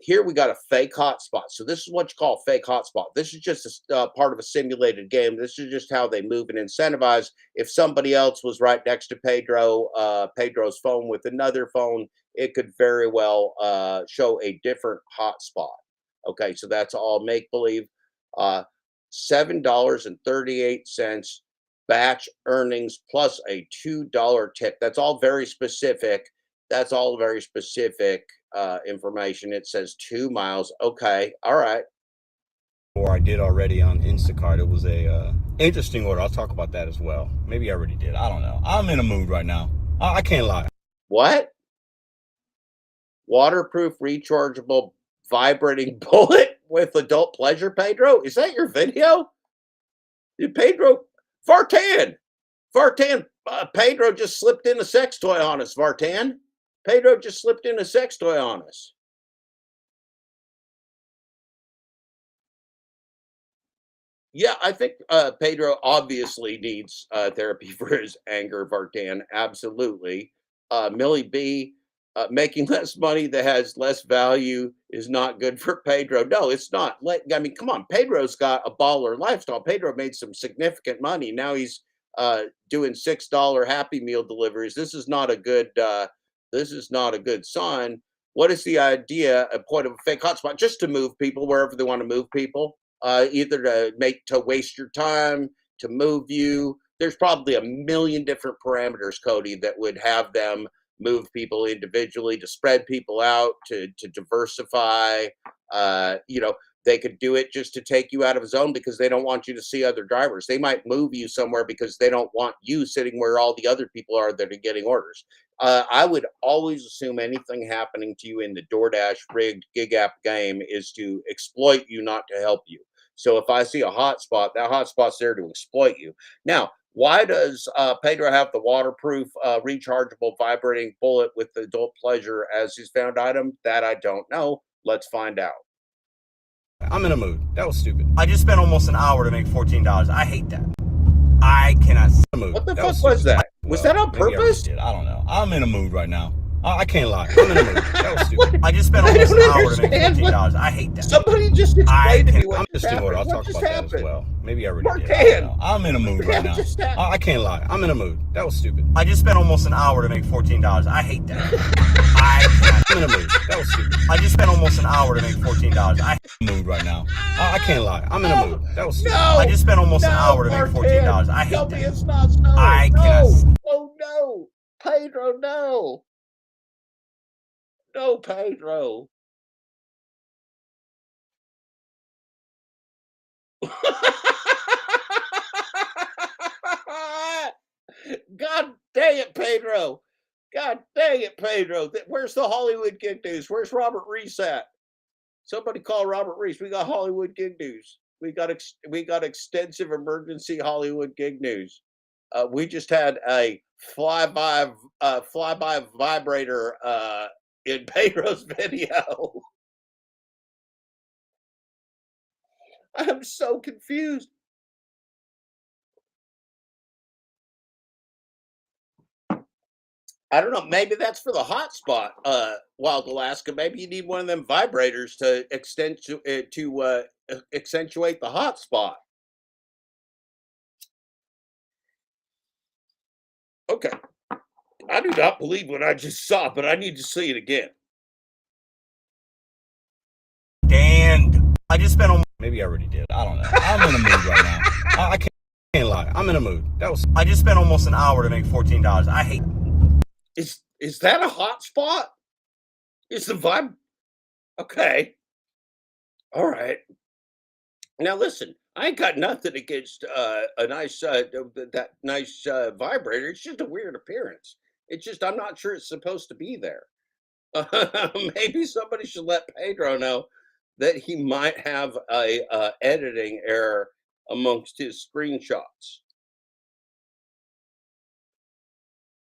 here we got a fake hotspot. So this is what you call fake hotspot. This is just a part of a simulated game. This is just how they move and incentivize. If somebody else was right next to Pedro's phone with another phone, it could very well show a different hotspot. Okay, so that's all make believe. $7.38 batch earnings plus a $2 tip. That's all very specific. Information. It says 2 miles. Okay, all right. Or I did already on Instacart. It was a interesting order. I'll talk about that as well. Maybe I already did. I don't know. I'm in a mood right now. I can't lie. What? Waterproof, rechargeable, vibrating bullet with adult pleasure, Pedro? Is that your video? Pedro, Vartan, Pedro just slipped in a sex toy on us, Vartan. Pedro just slipped in a sex toy on us. Yeah, I think Pedro obviously needs therapy for his anger, Vartan. Absolutely. Millie B, making less money that has less value is not good for Pedro. No, it's not. I mean, come on. Pedro's got a baller lifestyle. Pedro made some significant money. Now he's doing $6 Happy Meal deliveries. This is not a good. This is not a good sign. What is the idea? A point of a fake hotspot just to move people wherever they want to move people, either to waste your time, to move you. There's probably a million different parameters, Cody, that would have them move people individually, to spread people out, to diversify. You know, they could do it just to take you out of a zone because they don't want you to see other drivers. They might move you somewhere because they don't want you sitting where all the other people are that are getting orders. I would always assume anything happening to you in the DoorDash rigged gig app game is to exploit you, not to help you. So if I see a hotspot, that hotspot's there to exploit you. Now, why does Pedro have the waterproof, rechargeable, vibrating bullet with the adult pleasure as his found item? That I don't know. Let's find out. I'm in a mood. That was stupid. I just spent almost an hour to make $14. I hate that. I cannot. What the fuck was that? Was that on purpose? I don't know. I'm in a mood right now. I can't lie. I'm in a mood. That was stupid. I just spent almost an hour to make $14. I hate that. Somebody just explained to me what just happened. I'll talk about that as well. Maybe I already did. I don't know. I'm in a mood right now. I can't lie. I'm in a mood. That was stupid. I just spent almost an hour to make $14. I hate that. I'm in a mood. That was stupid. I just spent almost an hour to make $14. I'm in a mood right now. I can't lie. I'm in a mood. That was stupid. I just spent almost an hour to make $14. I hate Tell that. me it's not so. I cannot. Oh no, Pedro, no. No, Pedro. God dang it, Pedro. God dang it, Pedro. Where's the Hollywood gig news? Where's Robert Reese at? Somebody call Robert Reese. We got Hollywood gig news. We got extensive emergency Hollywood gig news. We just had a flyby vibrator in Pedro's video. I'm so confused. I don't know. Maybe that's for the hotspot, Wild Alaska. Maybe you need one of them vibrators to accentuate the hotspot. Okay. I do not believe what I just saw, but I need to see it again. And I just spent almost. Maybe I already did. I don't know. I'm in a mood right now. I can't lie. I'm in a mood. I just spent almost an hour to make $14. I hate. Is that a hotspot? Is the vibe? Okay. All right. Now listen, I ain't got nothing against a nice that nice vibrator. It's just a weird appearance. It's just I'm not sure it's supposed to be there. Maybe somebody should let Pedro know that he might have a editing error amongst his screenshots.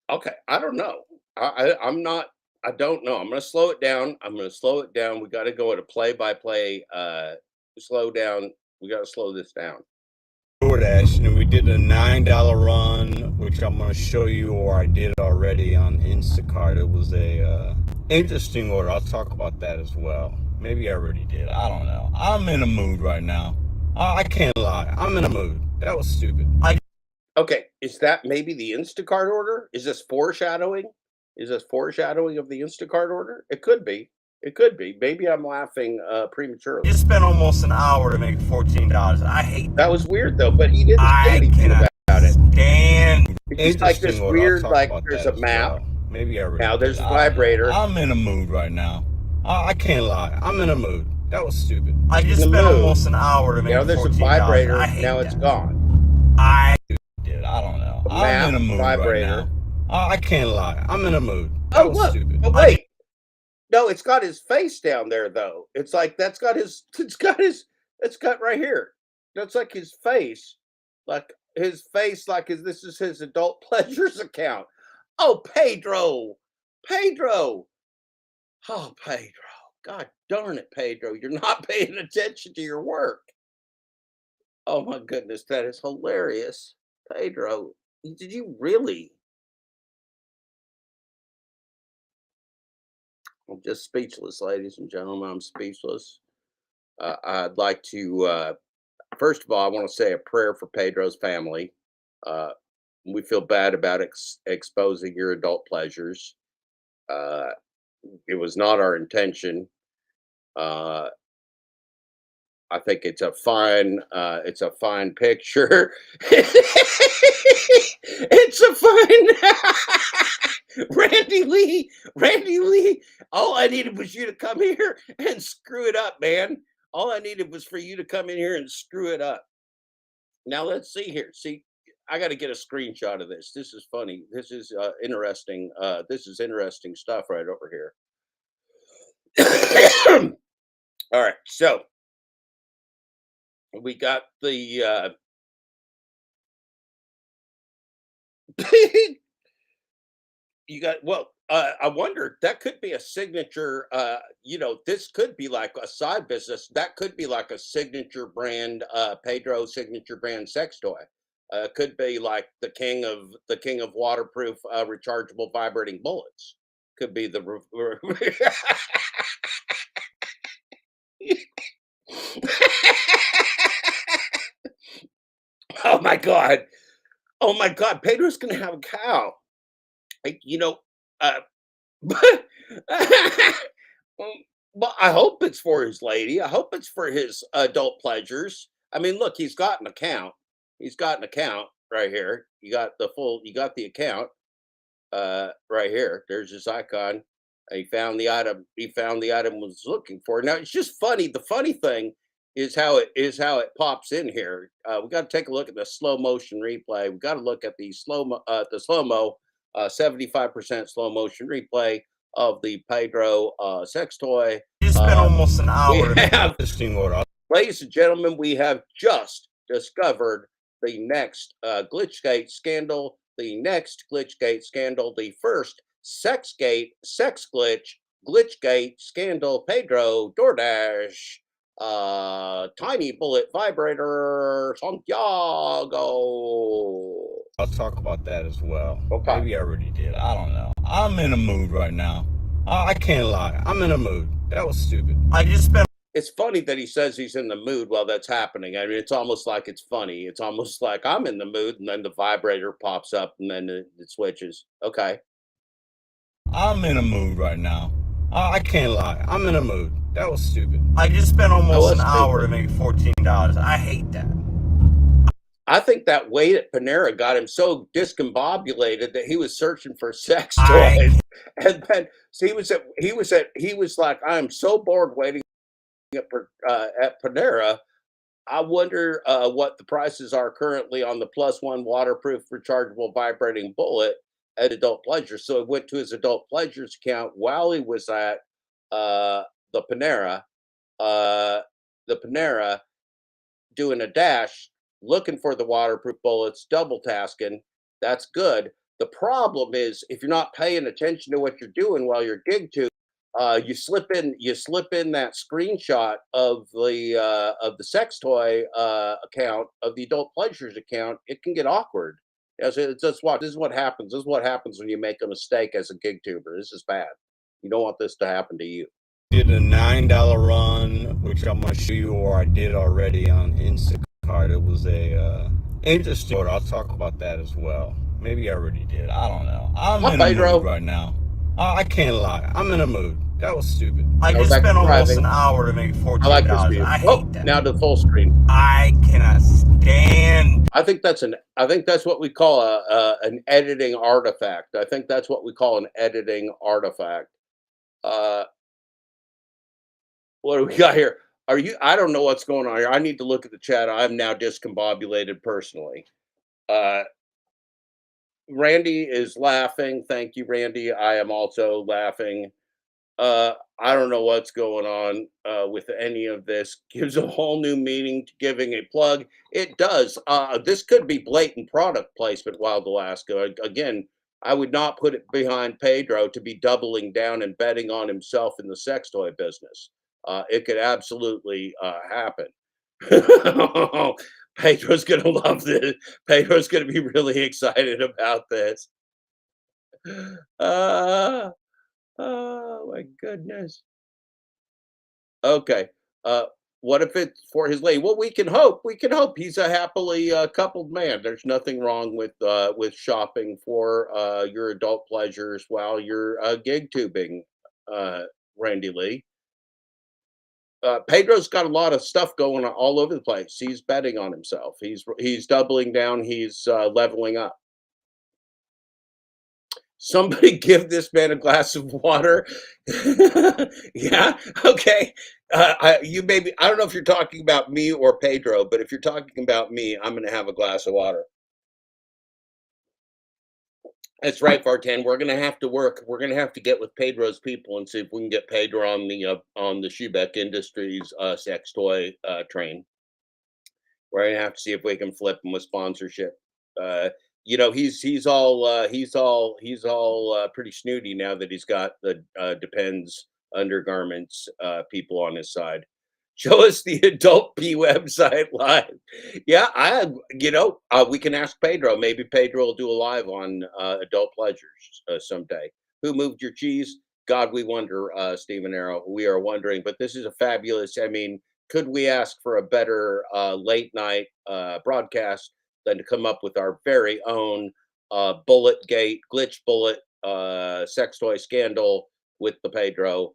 Okay, I don't know. I'm not. I don't know. I'm going to slow it down. We got to go at a play-by-play. Slow down. We got to slow this down. DoorDash, and we did a $9 run, which I'm going to show you, or I did already on Instacart. It was a interesting order. I'll talk about that as well. Maybe I already did. I don't know. I'm in a mood right now. I can't lie. I'm in a mood. That was stupid. Okay, is that maybe the Instacart order? Is this foreshadowing? Is this foreshadowing of the Instacart order? It could be. It could be. Maybe I'm laughing prematurely. You spent almost an hour to make $14. I hate that. Was weird though, but he didn't say anything about it. Stand. It's like this weird, like there's a map. Well. Maybe I already now there's a vibrator. I'm in a mood right now. I can't lie. I'm in a mood. That was stupid. I just spent almost an hour to make $14. Now there's a vibrator. Now it's gone. I don't know. I'm in a mood vibrator. Right now. I can't lie. I'm in a mood. That was look. Stupid. Oh, wait. No, it's got his face down there though. It's like it's got right here. That's like his face. Like his face, this is his adult pleasures account. Oh, Pedro. Oh, Pedro. God darn it, Pedro. You're not paying attention to your work. Oh my goodness, that is hilarious. Pedro, did you really? I'm just speechless, ladies and gentlemen. I'm speechless. I'd like to, first of all, I want to say a prayer for Pedro's family. Uh, we feel bad about exposing your adult pleasures. Uh, it was not our intention. Uh, I think it's a fine picture. It's a fine Randy Lee. All I needed was you to come here and screw it up, man. All I needed was for you to come in here and screw it up. Now let's see here. See, I got to get a screenshot of this. This is funny. This is interesting. This is interesting stuff right over here. All right, so we got the you got I wonder that could be a signature. This could be like a side business. That could be like a signature brand, Pedro signature brand sex toy. Could be like the king of waterproof, rechargeable vibrating bullets. Could be the. Oh my god! Oh my god! Pedro's gonna have a cow. Like, uh, Um, well, I hope it's for his lady. I hope it's for his adult pleasures. I mean, look, he's got an account. He's got an account right here. You got the account right here. There's his icon. He found the item. He found the item was looking for. Now it's just funny. The funny thing is how it pops in here. We got to take a look at the slow motion replay. We got to look at the slow mo 75% slow motion replay of the Pedro sex toy. You spent almost an We hour. have, This thing what ladies and gentlemen, we have just discovered the next Glitchgate scandal, the next Glitchgate scandal, the first sex Glitchgate scandal, Pedro DoorDash, tiny bullet vibrator, Santiago. I'll talk about that as well. Okay. Maybe I already did. I don't know. I'm in a mood right now. I can't lie. I'm in a mood. That was stupid. I just spent. It's funny that he says he's in the mood while that's happening. I mean, it's almost like it's funny. It's almost like I'm in the mood, and then the vibrator pops up, and then it switches. Okay. I'm in a mood right now. I can't lie. I'm in a mood. That was stupid. I just spent was almost an hour to stupid. make $14. I hate that. I think that wait at Panera got him so discombobulated that he was searching for sex I- toys, and then so he was like, I'm so bored waiting at Panera. I wonder what the prices are currently on the +1 waterproof rechargeable vibrating bullet at Adult Pleasure. So he went to his Adult Pleasures account while he was at uh, the Panera, uh, doing a dash, looking for the waterproof bullets, double tasking. That's good. The problem is if you're not paying attention to what you're doing while you're gig tube, you slip in that screenshot of the sex toy account of the Adult Pleasures account. It can get awkward. It's just what this is what happens. This is what happens when you make a mistake as a gig tuber. This is bad. You don't want this to happen to you. Did a $9 run, which I'm gonna show you, or I did already on Instacart. It was a interesting. I'll talk about that as well. Maybe I already did. I don't know. I'm in a mood right now. I can't lie. I'm in a mood. That was stupid. I just spent almost an hour to make $14. I like this view. I hate that. Now to full screen. I cannot stand. I think that's what we call an editing artifact. I think that's what we call an editing artifact. What do we got here? I don't know what's going on here. I need to look at the chat. I'm now discombobulated personally. Randy is laughing. Thank you, Randy. I am also laughing. I don't know what's going on with any of this. Gives a whole new meaning to giving a plug. It does. This could be blatant product placement, Wild Alaska. Again, I would not put it behind Pedro to be doubling down and betting on himself in the sex toy business. It could absolutely happen. Pedro's gonna love this. Pedro's gonna be really excited about this. Uh, oh my goodness. Okay. Uh, what if it's for his lady? Well, we can hope. We can hope he's a happily coupled man. There's nothing wrong with shopping for your adult pleasures while you're gig tubing, uh, Randy Lee. Pedro's got a lot of stuff going on all over the place. He's betting on himself. He's doubling down. He's leveling up. Somebody give this man a glass of water. Yeah, okay. You maybe I don't know if you're talking about me or Pedro, but if you're talking about me, I'm going to have a glass of water. That's right, Vartan. We're going to have to work. We're going to have to get with Pedro's people and see if we can get Pedro on the Schubeck Industries sex toy train. We're going to have to see if we can flip him with sponsorship. He's all pretty snooty now that he's got the Depends undergarments people on his side. Show us the Adult P website live. Yeah, we can ask Pedro. Maybe Pedro will do a live on adult pleasures someday. Who moved your cheese? God, we wonder, Stephen Arrow. We are wondering, but this is a fabulous. I mean, could we ask for a better late night broadcast than to come up with our very own Bullet Gate, Glitch Bullet sex toy scandal with the Pedro?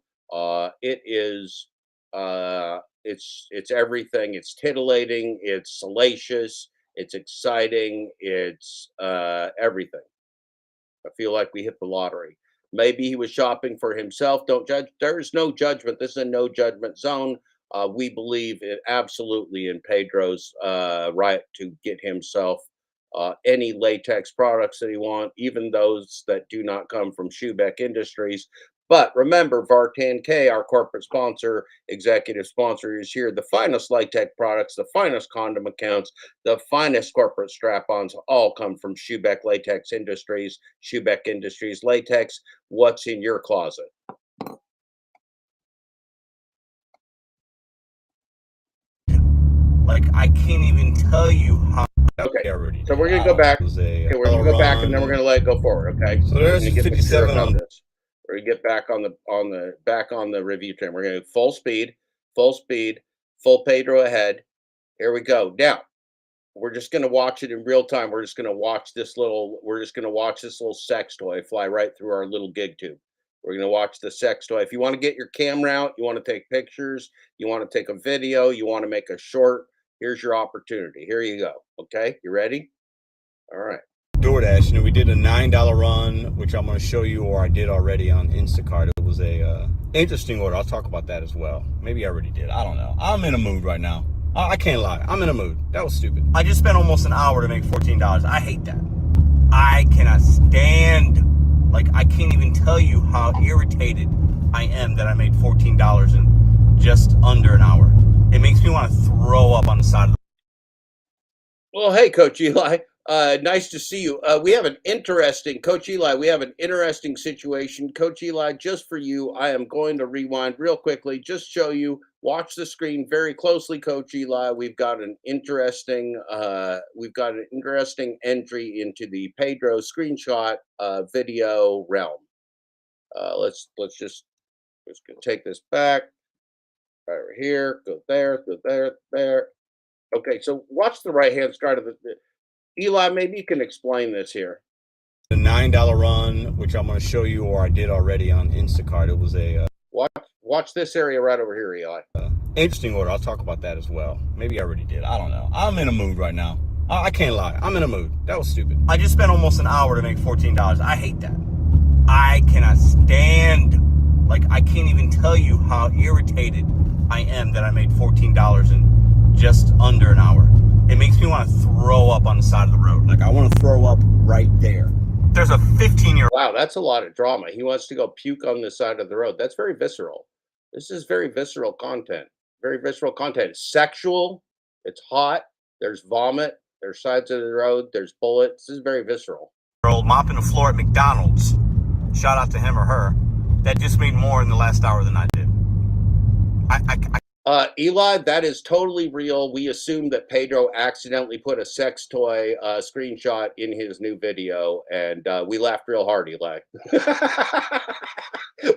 It's everything. It's titillating. It's salacious. It's exciting. It's everything. I feel like we hit the lottery. Maybe he was shopping for himself. Don't judge. There's no judgment. This is a no judgment zone. We believe absolutely in Pedro's right to get himself any latex products that he wants, even those that do not come from Schubeck Industries. But remember, Vartan K, our corporate sponsor, executive sponsor, is here. The finest latex products, the finest condom accounts, the finest corporate strap-ons all come from Schubeck Latex Industries, Schubeck Industries Latex. What's in your closet? Like, I can't even tell you how. Okay, so we're gonna go back. Okay, we're gonna go back, and then we're gonna let it go forward. Okay, So there's we're gonna get 57 on this. We're gonna get back on the review train. We're gonna full speed, full Pedro ahead. Here we go. Now we're just gonna watch it in real time. We're just gonna watch this little. We're just gonna watch this little sex toy fly right through our little gig tube. We're gonna watch the sex toy. If you want to get your camera out, you want to take pictures, you want to take a video, you want to make a short. Here's your opportunity. Here you go. Okay, you ready? All right. DoorDash, we did a $9 run, which I'm going to show you, or I did already on Instacart. It was a interesting order. I'll talk about that as well. Maybe I already did. I don't know. I'm in a mood right now. I can't lie. I'm in a mood. That was stupid. I just spent almost an hour to make $14. I hate that. I cannot stand, like, I can't even tell you how irritated I am that I made $14 in just under an hour. It makes me want to throw up on the side of the. Well, hey, Coach Eli. Nice to see you. We have an interesting, Coach Eli, we have an interesting situation. Coach Eli, just for you, I am going to rewind real quickly, just show you, watch the screen very closely, Coach Eli. We've got an interesting entry into the Pedro screenshot video realm. Let's just take this back. Right over here, go there, there. Okay, so watch the right-hand side of the Eli, maybe you can explain this here. The $9 run, which I'm going to show you, or I did already on Instacart. It was a watch this area right over here, Eli. Interesting order. I'll talk about that as well. Maybe I already did. I don't know. I'm in a mood right now. I can't lie. I'm in a mood. That was stupid. I just spent almost an hour to make $14. I hate that. I cannot stand, like, I can't even tell you how irritated I am that I made $14 in just under an hour. It makes me want to throw up on the side of the road. Like, I want to throw up right there. There's a 15-year-old. Wow, that's a lot of drama. He wants to go puke on the side of the road. That's very visceral. This is very visceral content. Very visceral content. It's sexual. It's hot. There's vomit. There's sides of the road. There's bullets. This is very visceral. Mopping the floor at McDonald's. Shout out to him or her. That just made more in the last hour than I did. Eli, that is totally real. We assume that Pedro accidentally put a sex toy screenshot in his new video, and we laughed real hard, Eli.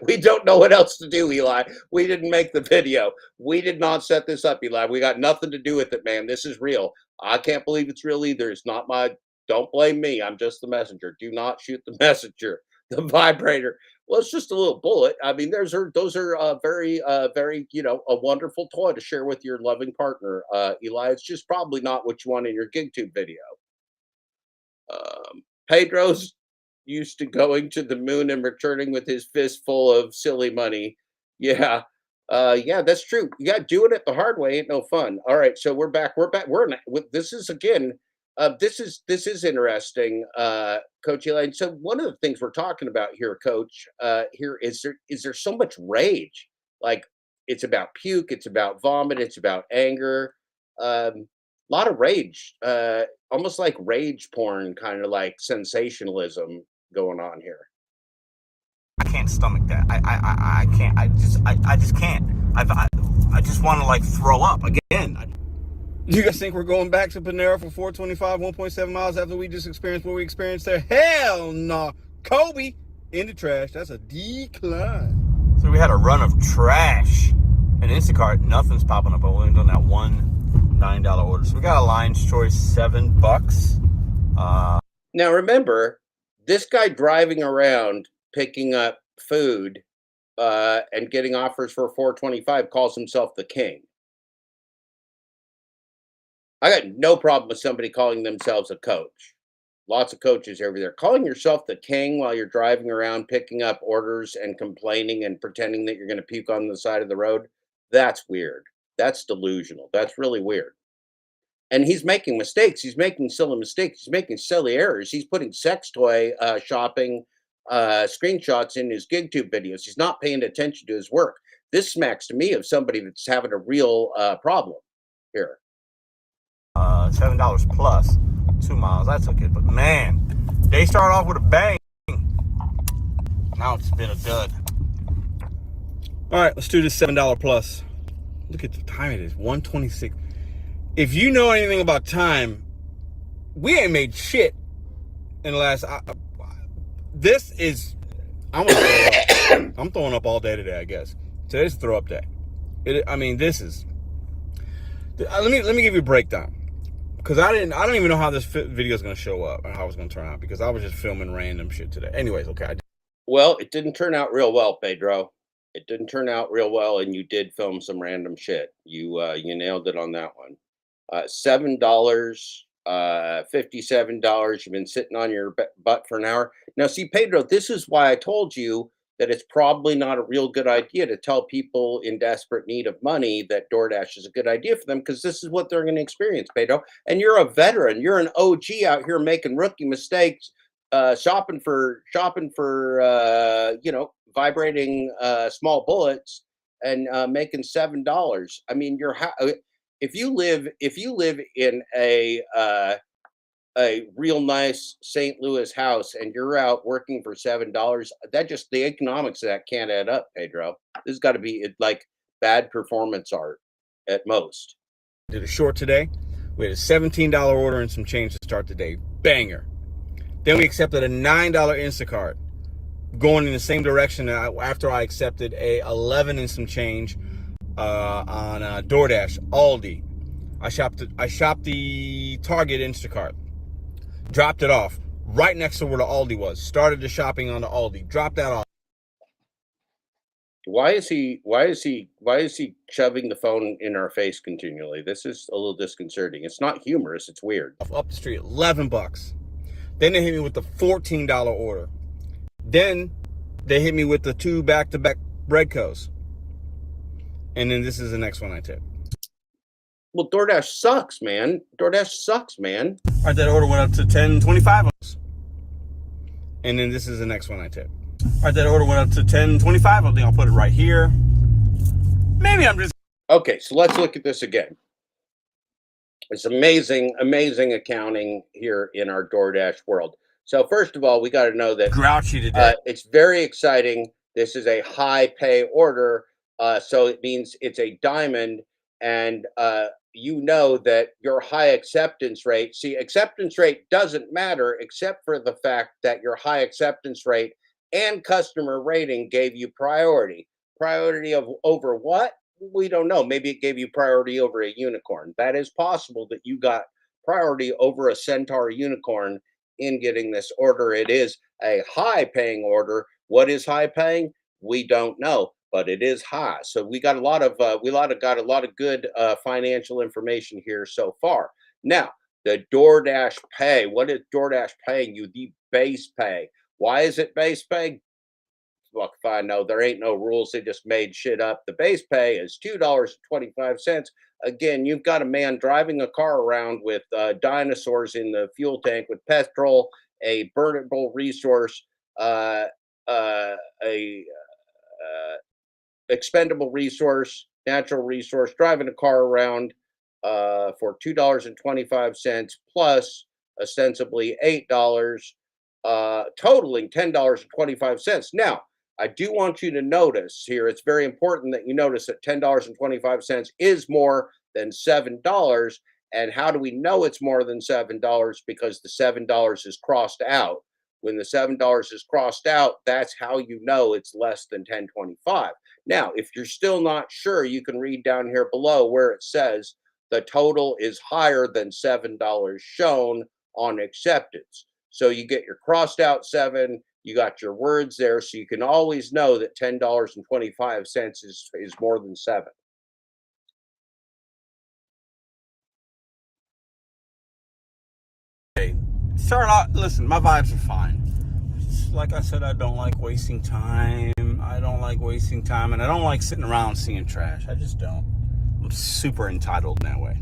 We don't know what else to do, Eli. We didn't make the video. We did not set this up, Eli. We got nothing to do with it, man. This is real. I can't believe it's real either. It's not my, don't blame me. I'm just the messenger. Do not shoot the messenger. The vibrator. Well, it's just a little bullet. I mean, those are very, very, a wonderful toy to share with your loving partner, Eli. It's just probably not what you want in your GigTube video. Pedro's used to going to the moon and returning with his fist full of silly money. Yeah, yeah, that's true. Yeah, doing it the hard way ain't no fun. All right, so we're back. We're back. This is again. This is interesting, Coach Elaine. So one of the things we're talking about here, Coach, here is there so much rage? Like it's about puke, it's about vomit, it's about anger. A lot of rage, almost like rage porn, kind of like sensationalism going on here. I can't stomach that. I can't. I just can't. I just want to like throw up again. Do you guys think we're going back to Panera for 425, 1.7 miles after we just experienced what we experienced there? Hell no. Kobe in the trash. That's a decline. So we had a run of trash. And Instacart, nothing's popping up. But we're doing that one $9 order. So we got a Lion's Choice $7. Now remember, this guy driving around picking up food and getting offers for $4.25 calls himself the king. I got no problem with somebody calling themselves a coach. Lots of coaches over there. Calling yourself the king while you're driving around picking up orders and complaining and pretending that you're going to puke on the side of the road, that's weird. That's delusional. That's really weird. And he's making mistakes. He's making silly mistakes. He's making silly errors. He's putting sex toy shopping screenshots in his GigTube videos. He's not paying attention to his work. This smacks to me of somebody that's having a real problem here. $7 plus 2 miles. That's okay. But man, they start off with a bang. Now it's been a dud. All right, let's do this $7 plus. Look at the time it is, 1:26. If you know anything about time, we ain't made shit in the last. This is. I'm throwing up all day today. I guess today's throw up day. This is. Let me give you a breakdown. Because I don't even know how this video is going to show up and how it's going to turn out, because I was just filming random shit today. Anyways, okay. Well, it didn't turn out real well, Pedro. It didn't turn out real well, and you did film some random shit. You nailed it on that one. $7, $57. You've been sitting on your butt for an hour. Now, see, Pedro, this is why I told you that it's probably not a real good idea to tell people in desperate need of money that DoorDash is a good idea for them, because this is what they're going to experience, Pedro. And you're a veteran. You're an OG out here making rookie mistakes, shopping for vibrating small bullets and making $7. I mean, if you live in a real nice St. Louis house and you're out working for $7, that just, the economics of that can't add up, Pedro. This has got to be like bad performance art at most. Did a short today. We had a $17 order and some change to start the day. Banger. Then we accepted a $9 Instacart, going in the same direction after I accepted a $11 and some change on DoorDash, Aldi. I shopped the Target Instacart. Dropped it off right next to where the Aldi was. Started the shopping on the Aldi. Dropped that off. Why is he shoving the phone in our face continually? This is a little disconcerting. It's not humorous. It's weird. Up the street, $11. Then they hit me with the $14 order. Then they hit me with the 2 back-to-back Breadcos. And then this is the next one I took. Well, DoorDash sucks, man. DoorDash sucks, man. All right, that order went up to $10.25. And then this is the next one I took. All right, that order went up to $10.25. I think I'll put it right here. Maybe I'm just... Okay, so let's look at this again. It's amazing, amazing accounting here in our DoorDash world. So first of all, we got to know that grouchy today. It's very exciting. This is a high pay order. So it means it's a diamond, and you know that your high acceptance rate. See, acceptance rate doesn't matter except for the fact that your high acceptance rate and customer rating gave you priority. Priority of over what? We don't know. Maybe it gave you priority over a unicorn. That is possible that you got priority over a centaur unicorn in getting this order. It is a high paying order. What is high paying? We don't know, but it is high. So we got a lot of got a lot of good financial information here so far. Now, the DoorDash pay. What is DoorDash paying you? The base pay. Why is it base pay? Fuck if I know. There ain't no rules. They just made shit up. The base pay is $2.25. Again, you've got a man driving a car around with dinosaurs in the fuel tank with petrol, a burnable resource, uh, a expendable resource, natural resource, driving a car around for $2.25 plus ostensibly $8, totaling $10.25. Now, I do want you to notice here, it's very important that you notice that $10.25 is more than $7. And how do we know it's more than $7? Because the $7 is crossed out. When the $7 is crossed out, that's how you know it's less than 10.25. Now, if you're still not sure, you can read down here below where it says the total is higher than $7 shown on acceptance. So you get your crossed out 7, you got your words there, so you can always know that $10.25 is more than 7. Start out, listen, my vibes are fine. Like I said, I don't like wasting time. I don't like wasting time, and I don't like sitting around seeing trash. I just don't. I'm super entitled in that way.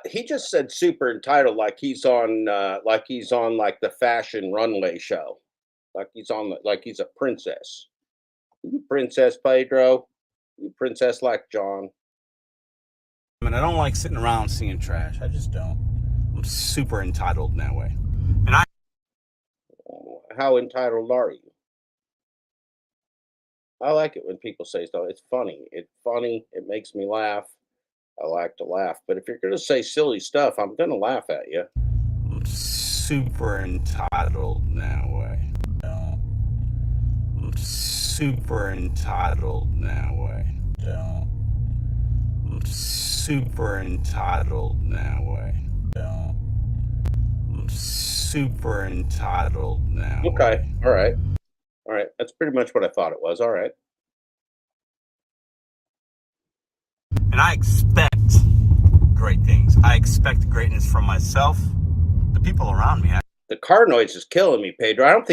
He just said super entitled, like he's on like the fashion runway show, like he's a princess. You princess Pedro, you princess like John. And I don't like sitting around seeing trash. I just don't. I'm super entitled in that way. And How entitled are you? I like it when people say stuff. It's funny. It's funny. It makes me laugh. I like to laugh. But if you're going to say silly stuff, I'm going to laugh at you. I'm super entitled in that way. I'm super entitled in that way. I'm super entitled in that way. I'm super entitled in that way. Okay. All right. All right. That's pretty much what I thought it was. All right. And I expect great things. I expect greatness from myself, the people around me. The car noise is killing me, Pedro. I don't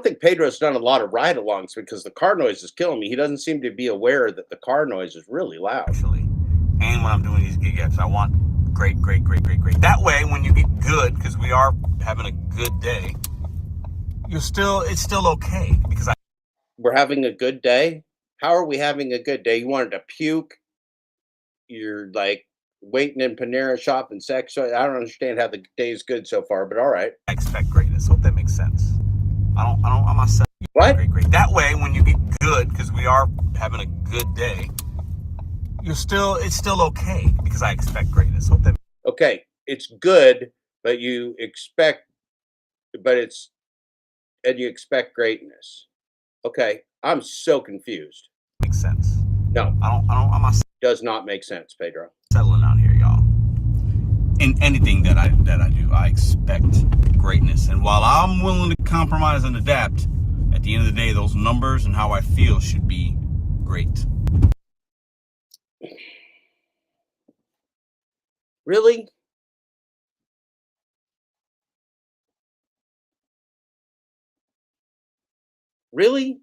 think Pedro's done a lot of ride-alongs because the car noise is killing me. He doesn't seem to be aware that the car noise is really loud. Actually, and when I'm doing these gig apps, I want great. That way, when you get good, because we are having a good day, it's still okay because We're having a good day. How are we having a good day? You wanted to puke. You're like waiting in Panera shopping sex. So I don't understand how the day's good so far, but all right. I expect greatness. Hope that makes sense. I'm not saying What? Great. That way, when you get good, because we are having a good day, it's still okay because I expect greatness. Hope that. Okay, it's good, but you expect greatness. Okay, I'm so confused. Makes sense. No, I'm not does not make sense, Pedro. settling out here, y'all. In anything that I do, I expect greatness. And while I'm willing to compromise and adapt, at the end of the day, those numbers and how I feel should be great. Really? Really?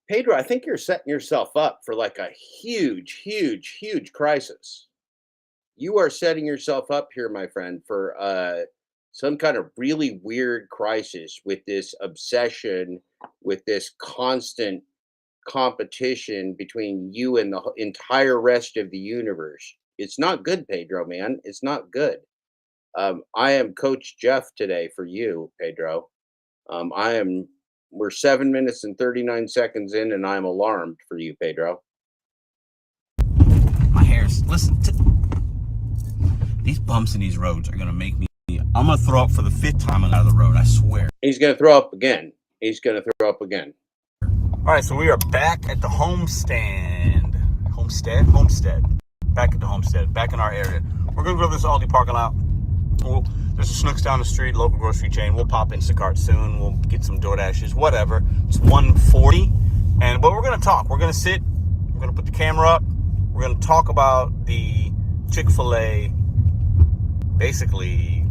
Pedro, I think you're setting yourself up for like a huge crisis. You are setting yourself up here, my friend, for some kind of really weird crisis with this obsession with this constant competition between you and the entire rest of the universe. It's not good, Pedro, man. It's not good. I am Coach Jeff today for you, Pedro. We're 7 minutes and 39 seconds in, and I'm alarmed for you, Pedro. My hair's, listen, these bumps in these roads are going to make me, I'm going to throw up for the 5th time on the road, I swear. He's going to throw up again. He's going to throw up again. All right, so we are back at the homestead. Back at the homestead, back in our area. We're going to go to this Aldi parking lot. There's a Snooks down the street, local grocery chain. We'll pop Instacart soon. We'll get some DoorDashes, whatever. It's 1:40. But we're going to talk. We're going to sit. We're going to put the camera up. We're going to talk about the Chick-fil-A basically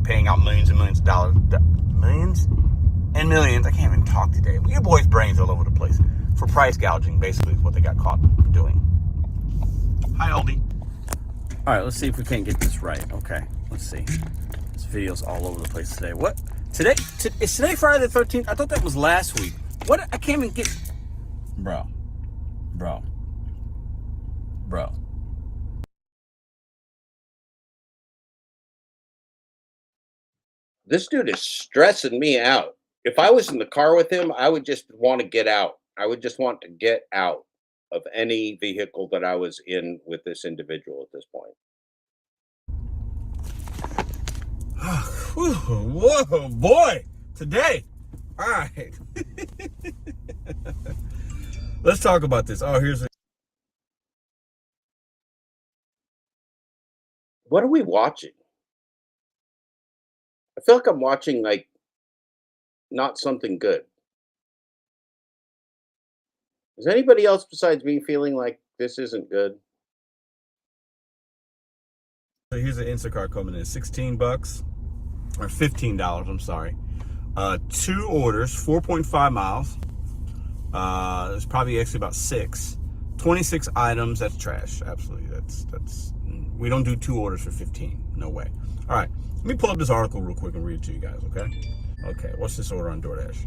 paying out millions and millions of dollars. Millions and millions. I can't even talk today. Your boy's brains all over the place. For price gouging, basically, is what they got caught doing. Hi, Aldi. All right, let's see if we can't get this right. Okay, let's see. This video's all over the place today. What? Today? Is today Friday the 13th? I thought that was last week. What? I can't even get... Bro. This dude is stressing me out. If I was in the car with him, I would just want to get out. I would just want to get out of any vehicle that I was in with this individual at this point. Whoa, boy. Today. All right. Let's talk about this. Oh, here's... What are we watching? I feel like I'm watching, like, not something good. Is anybody else besides me feeling like this isn't good? So here's an Instacart coming in. $16 or $15, I'm sorry. 2 orders, 4.5 miles. There's probably actually about 6. 26 items. That's trash. Absolutely. That's we don't do 2 orders for 15. No way. All right. Let me pull up this article real quick and read it to you guys, okay? Okay, what's this order on DoorDash?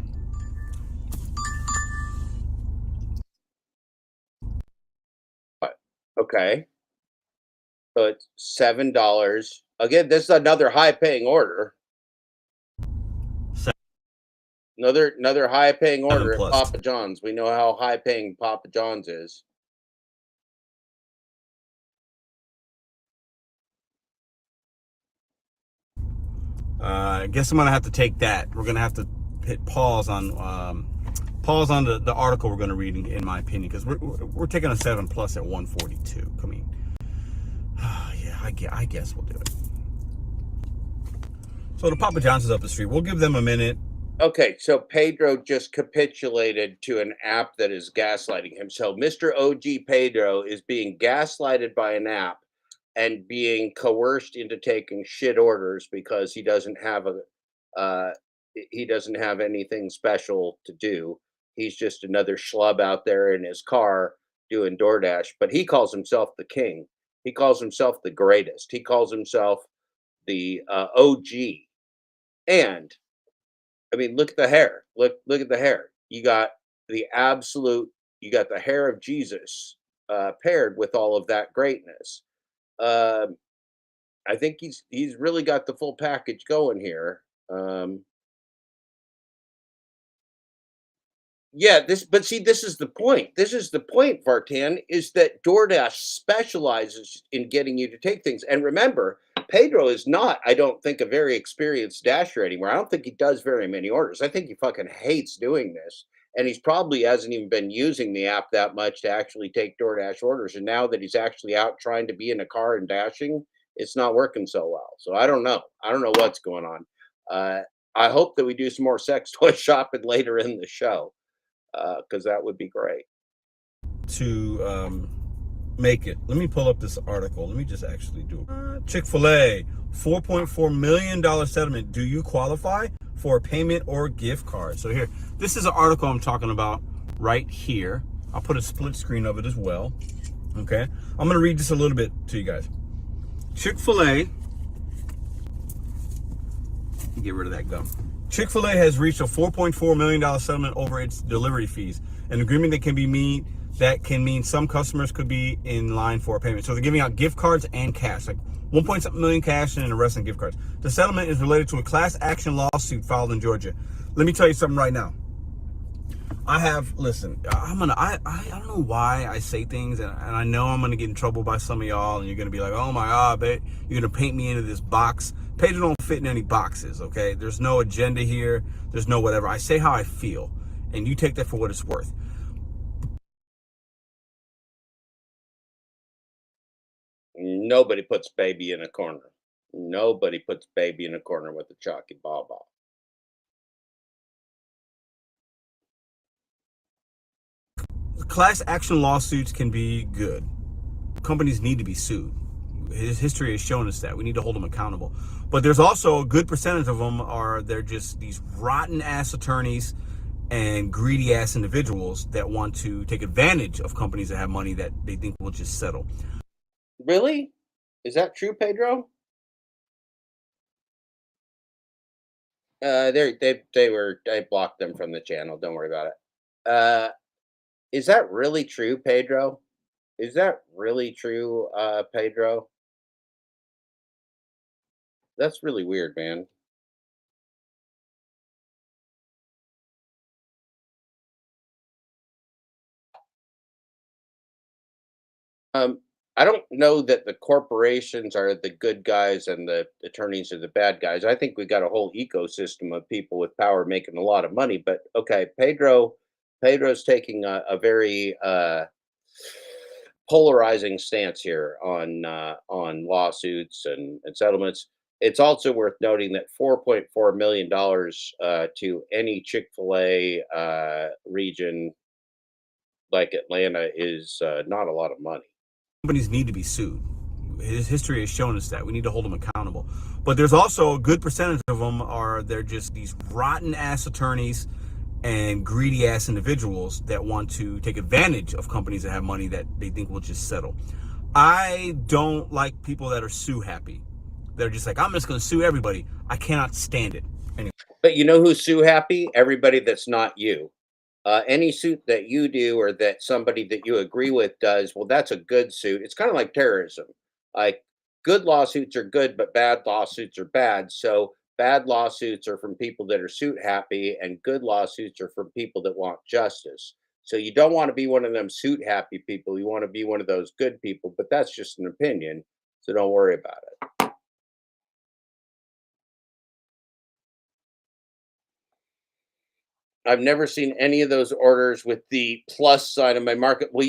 Okay. So it's $7. Again, this is another high-paying order. Another high-paying order at Papa John's. We know how high-paying Papa John's is. I guess I'm gonna have to take that. We're gonna have to hit pause on the article we're gonna read, in my opinion, because we're taking a 7+ at 142. I mean, yeah, I guess we'll do it. So the Papa John's is up the street. We'll give them a minute. Okay, so Pedro just capitulated to an app that is gaslighting him. So Mr. OG Pedro is being gaslighted by an app and being coerced into taking shit orders because he doesn't have anything special to do. He's just another schlub out there in his car doing DoorDash, but he calls himself the king. He calls himself the greatest. He calls himself the OG. And I mean, look at the hair. Look at the hair. You got the hair of Jesus paired with all of that greatness. I think he's really got the full package going here. Yeah, but see, this is the point. This is the point, Vartan, is that DoorDash specializes in getting you to take things. And remember, Pedro is not, I don't think, a very experienced dasher anymore. I don't think he does very many orders. I think he fucking hates doing this. And he's probably hasn't even been using the app that much to actually take DoorDash orders. And now that he's actually out trying to be in a car and dashing, it's not working so well. So I don't know. I don't know what's going on. I hope that we do some more sex toy shopping later in the show, because that would be great. To make it. Let me pull up this article. Let me just actually do it. Chick-fil-A, $4.4 million settlement. Do you qualify for a payment or gift card? So here, this is an article I'm talking about right here. I'll put a split screen of it as well. Okay. I'm going to read this a little bit to you guys. Chick-fil-A, get rid of that gum. Chick-fil-A has reached a $4.4 million settlement over its delivery fees. An agreement that can mean some customers could be in line for a payment. So they're giving out gift cards and cash, like 1.7 million cash and the rest in gift cards. The settlement is related to a class action lawsuit filed in Georgia. Let me tell you something right now. I don't know why I say things, and I know I'm gonna get in trouble by some of y'all, and you're gonna be like, oh my God, babe, you're gonna paint me into this box. Pedro don't fit in any boxes, okay? There's no agenda here. There's no whatever. I say how I feel, and you take that for what it's worth. Nobody puts baby in a corner. Nobody puts baby in a corner with a chalky ball. Class action lawsuits can be good. Companies need to be sued. His history has shown us that. We need to hold them accountable. But there's also a good percentage of them they're just these rotten ass attorneys and greedy ass individuals that want to take advantage of companies that have money that they think will just settle. Really? Is that true, Pedro? I blocked them from the channel. Don't worry about it. Is that really true, Pedro? Is that really true, Pedro? That's really weird, man. I don't know that the corporations are the good guys and the attorneys are the bad guys. I think we got a whole ecosystem of people with power making a lot of money. But okay, Pedro's taking a very polarizing stance here on lawsuits and settlements. It's also worth noting that $4.4 million to any Chick-fil-A region like Atlanta is not a lot of money. Companies need to be sued. His history has shown us that. We need to hold them accountable. But there's also a good percentage of them they're just these rotten ass attorneys and greedy ass individuals that want to take advantage of companies that have money that they think will just settle. I don't like people that are sue happy. They're just like, I'm just going to sue everybody. I cannot stand it. Anyway. But you know who's sue happy? Everybody that's not you. Any suit that you do or that somebody that you agree with does, well, that's a good suit. It's kind of like terrorism. Like good lawsuits are good, but bad lawsuits are bad. So bad lawsuits are from people that are suit happy, and good lawsuits are from people that want justice. So you don't want to be one of them suit happy people. You want to be one of those good people, but that's just an opinion. So don't worry about it. I've never seen any of those orders with the plus sign in my market. Well,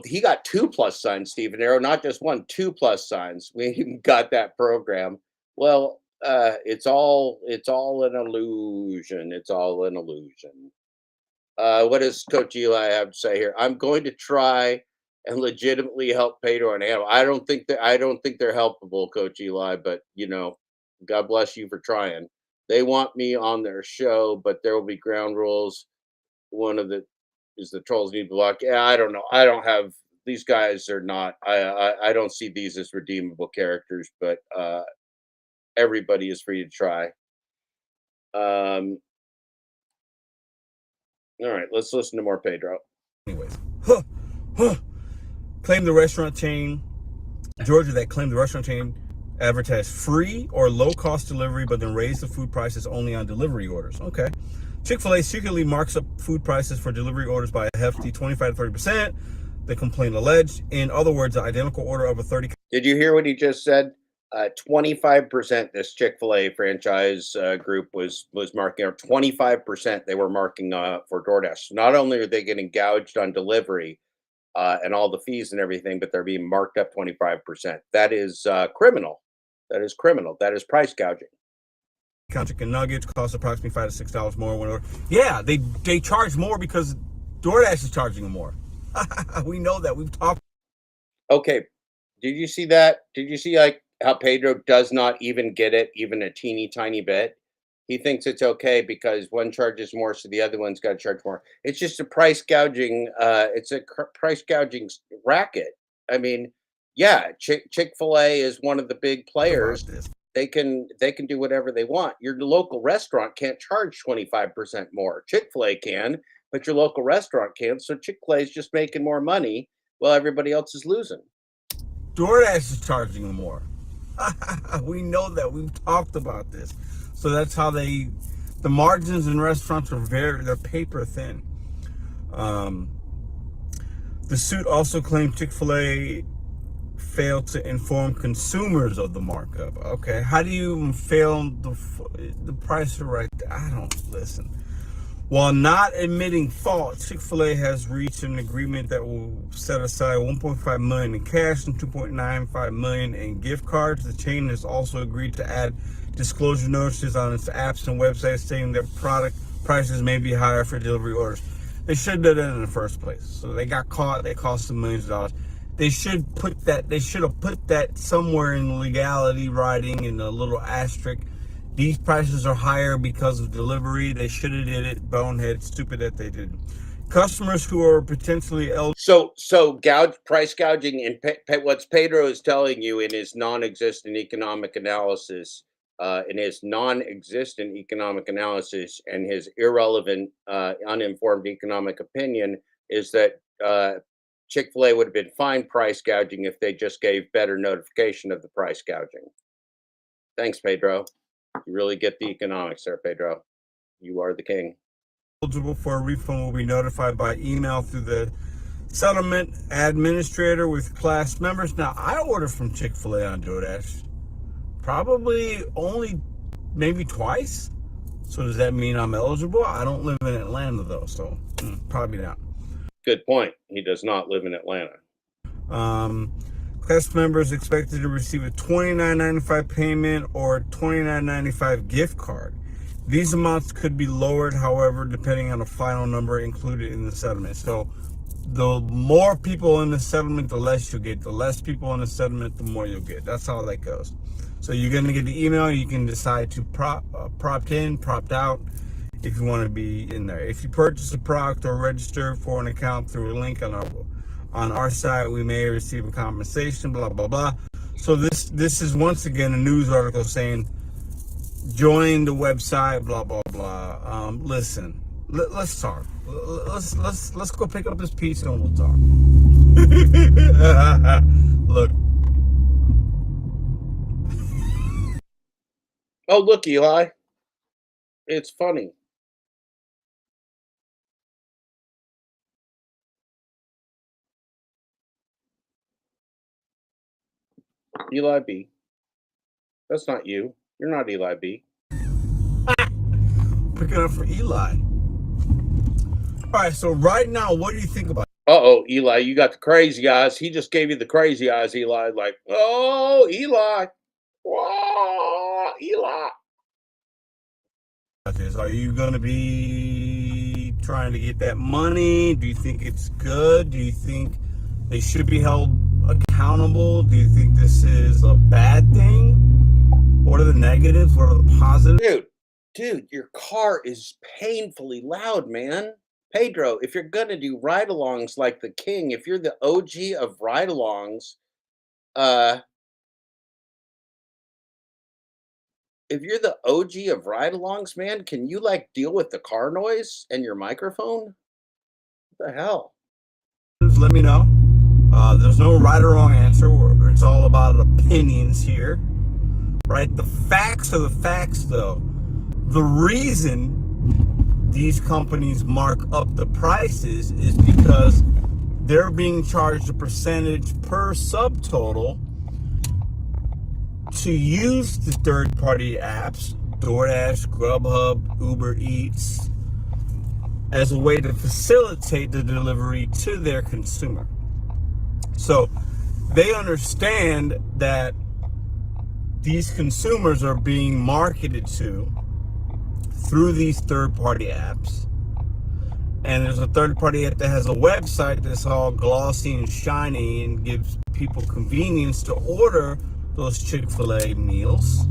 he got 2 plus signs, Stephen Arrow, not just 1, 2 plus signs. We even got that program. Well, it's all an illusion. It's all an illusion. What does Coach Eli have to say here? I'm going to try and legitimately help Pedro and Anno. I don't think they're helpable, Coach Eli, but God bless you for trying. They want me on their show, but there will be ground rules. One of the is the trolls need to block. Yeah, I don't know. I don't have these guys are not. I don't see these as redeemable characters, but everybody is free to try. All right, let's listen to more Pedro. Anyways, claim the restaurant chain Georgia that claimed the restaurant chain advertised free or low-cost delivery, but then raised the food prices only on delivery orders. Okay. Chick-fil-A secretly marks up food prices for delivery orders by a hefty 25 to 30%. The complaint alleged. In other words, the identical order of a 30. Did you hear what he just said? 25%. This Chick-fil-A franchise group was marking, or 25%. They were marking for DoorDash. Not only are they getting gouged on delivery and all the fees and everything, but they're being marked up 25%. That is criminal. That is criminal. That is price gouging. Chicken nuggets cost approximately $5 to $6 more. Whenever. Yeah, they charge more because DoorDash is charging them more. We know that. We've talked. Okay. Did you see that? Did you see like how Pedro does not even get it, even a teeny tiny bit? He thinks it's okay because one charges more, so the other one's got to charge more. It's just a price gouging. It's a price gouging racket. I mean, yeah, Chick-fil-A is one of the big players. they can do whatever they want. Your local restaurant can't charge 25% more. Chick-fil-A can, but your local restaurant can't. So Chick-fil-A is just making more money while everybody else is losing. DoorDash is charging more. We know that. We've talked about this. So that's how the margins in restaurants are they're paper thin. The suit also claimed Chick-fil-A failed to inform consumers of the markup. Okay, how do you fail the price are right there? I don't listen. While not admitting fault, Chick-fil-A has reached an agreement that will set aside $1.5 million in cash and $2.95 million in gift cards. The chain has also agreed to add disclosure notices on its apps and websites stating that product prices may be higher for delivery orders. They should have done that in the first place. So they got caught. They cost them millions of dollars. They should have put that somewhere in legality writing in a little asterisk. These prices are higher because of delivery. They should have did it. Bonehead, stupid that they didn't. Customers who are potentially eligible. So price gouging, and what Pedro is telling you in his non-existent economic analysis, and his irrelevant, uninformed economic opinion is that Chick-fil-A would have been fine price gouging if they just gave better notification of the price gouging. Thanks, Pedro. You really get the economics there, Pedro. You are the king. Eligible for a refund will be notified by email through the settlement administrator with class members. Now, I order from Chick-fil-A on DoorDash. Probably only maybe twice. So does that mean I'm eligible? I don't live in Atlanta though, so probably not. Good point. He does not live in Atlanta. Class members expected to receive a $29.95 payment or $29.95 gift card. These amounts could be lowered, however, depending on the final number included in the settlement. So the more people in the settlement, the less you'll get. The less people in the settlement, the more you'll get. That's how that goes. So you're going to get the email. You can decide to propped in, propped out, if you want to be in there. If you purchase a product or register for an account through a link on our site, we may receive a compensation, blah, blah, blah. So this is once again a news article saying, join the website, blah, blah, blah. Listen, let's talk. Let's go pick up this pizza and we'll talk. Look. Oh, look, Eli. It's funny. Eli B. That's not you. You're not Eli B. Picking up for Eli. All right, so right now, what do you think about it? Uh-oh, Eli, you got the crazy eyes. He just gave you the crazy eyes, Eli. Like, oh, Eli. Whoa, Eli. Are you going to be trying to get that money? Do you think it's good? Do you think they should be held accountable? Do you think this is a bad thing? What are the negatives? What are the positives? Dude, your car is painfully loud, man. Pedro, if you're going to do ride-alongs like the king, if you're the OG of ride-alongs, man, can you like deal with the car noise and your microphone? What the hell? Let me know. There's no right or wrong answer. It's all about opinions here, right? The facts are the facts, though. The reason these companies mark up the prices is because they're being charged a percentage per subtotal to use the third-party apps, DoorDash, Grubhub, Uber Eats, as a way to facilitate the delivery to their consumer. So they understand that these consumers are being marketed to through these third-party apps. And there's a third-party app that has a website that's all glossy and shiny and gives people convenience to order those Chick-fil-A meals,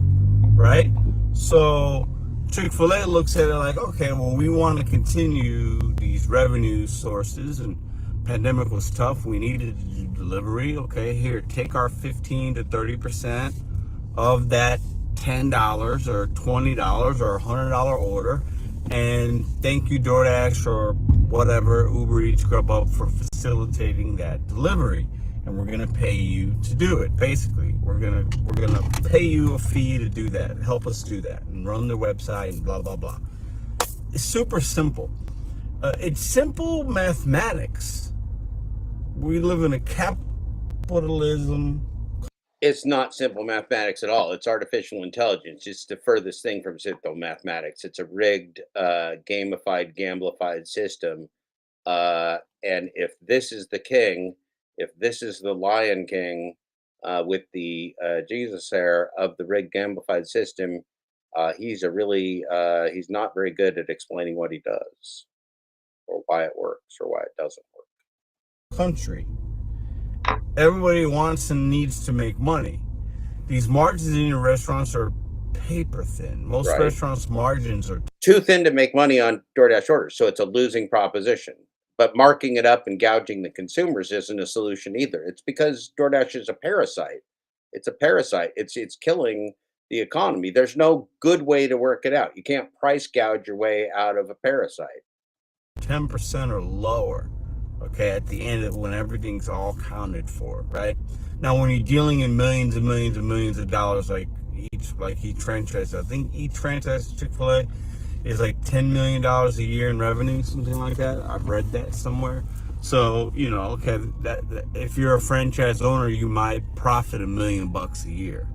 right? So Chick-fil-A looks at it like, okay, well, we want to continue these revenue sources, and pandemic was tough. We needed to do delivery. Okay, here, take our 15 to 30% of that $10 or $20 or $100 order, and thank you DoorDash or whatever, Uber Eats, Grubhub, for facilitating that delivery. And we're gonna pay you to do it. Basically, we're gonna pay you a fee to do that, help us do that, and run the website and blah blah blah. It's super simple. It's simple mathematics. We live in a capitalism. It's not simple mathematics at all. It's artificial intelligence. It's the furthest thing from simple mathematics. It's a rigged, gamified, gamblified system. And if this is the king, if this is the Lion King with the Jesus hair of the rigged, gamblified system, he's not very good at explaining what he does, or why it works, or why it doesn't work. Country. Everybody wants and needs to make money. These margins in your restaurants are paper thin. Most Right. restaurants' margins are Too thin to make money on DoorDash orders, so it's a losing proposition. But marking it up and gouging the consumers isn't a solution either. It's because DoorDash is a parasite. It's a parasite. It's killing the economy. There's no good way to work it out. You can't price gouge your way out of a parasite. 10% or lower, okay, at the end of when everything's all counted for, right? Now, when you're dealing in millions and millions and millions of dollars, like each franchise, I think each franchise Chick-fil-A is like $10 million a year in revenue, something like that. I've read that somewhere. So, you know, okay, that if you're a franchise owner, you might profit $1 million a year.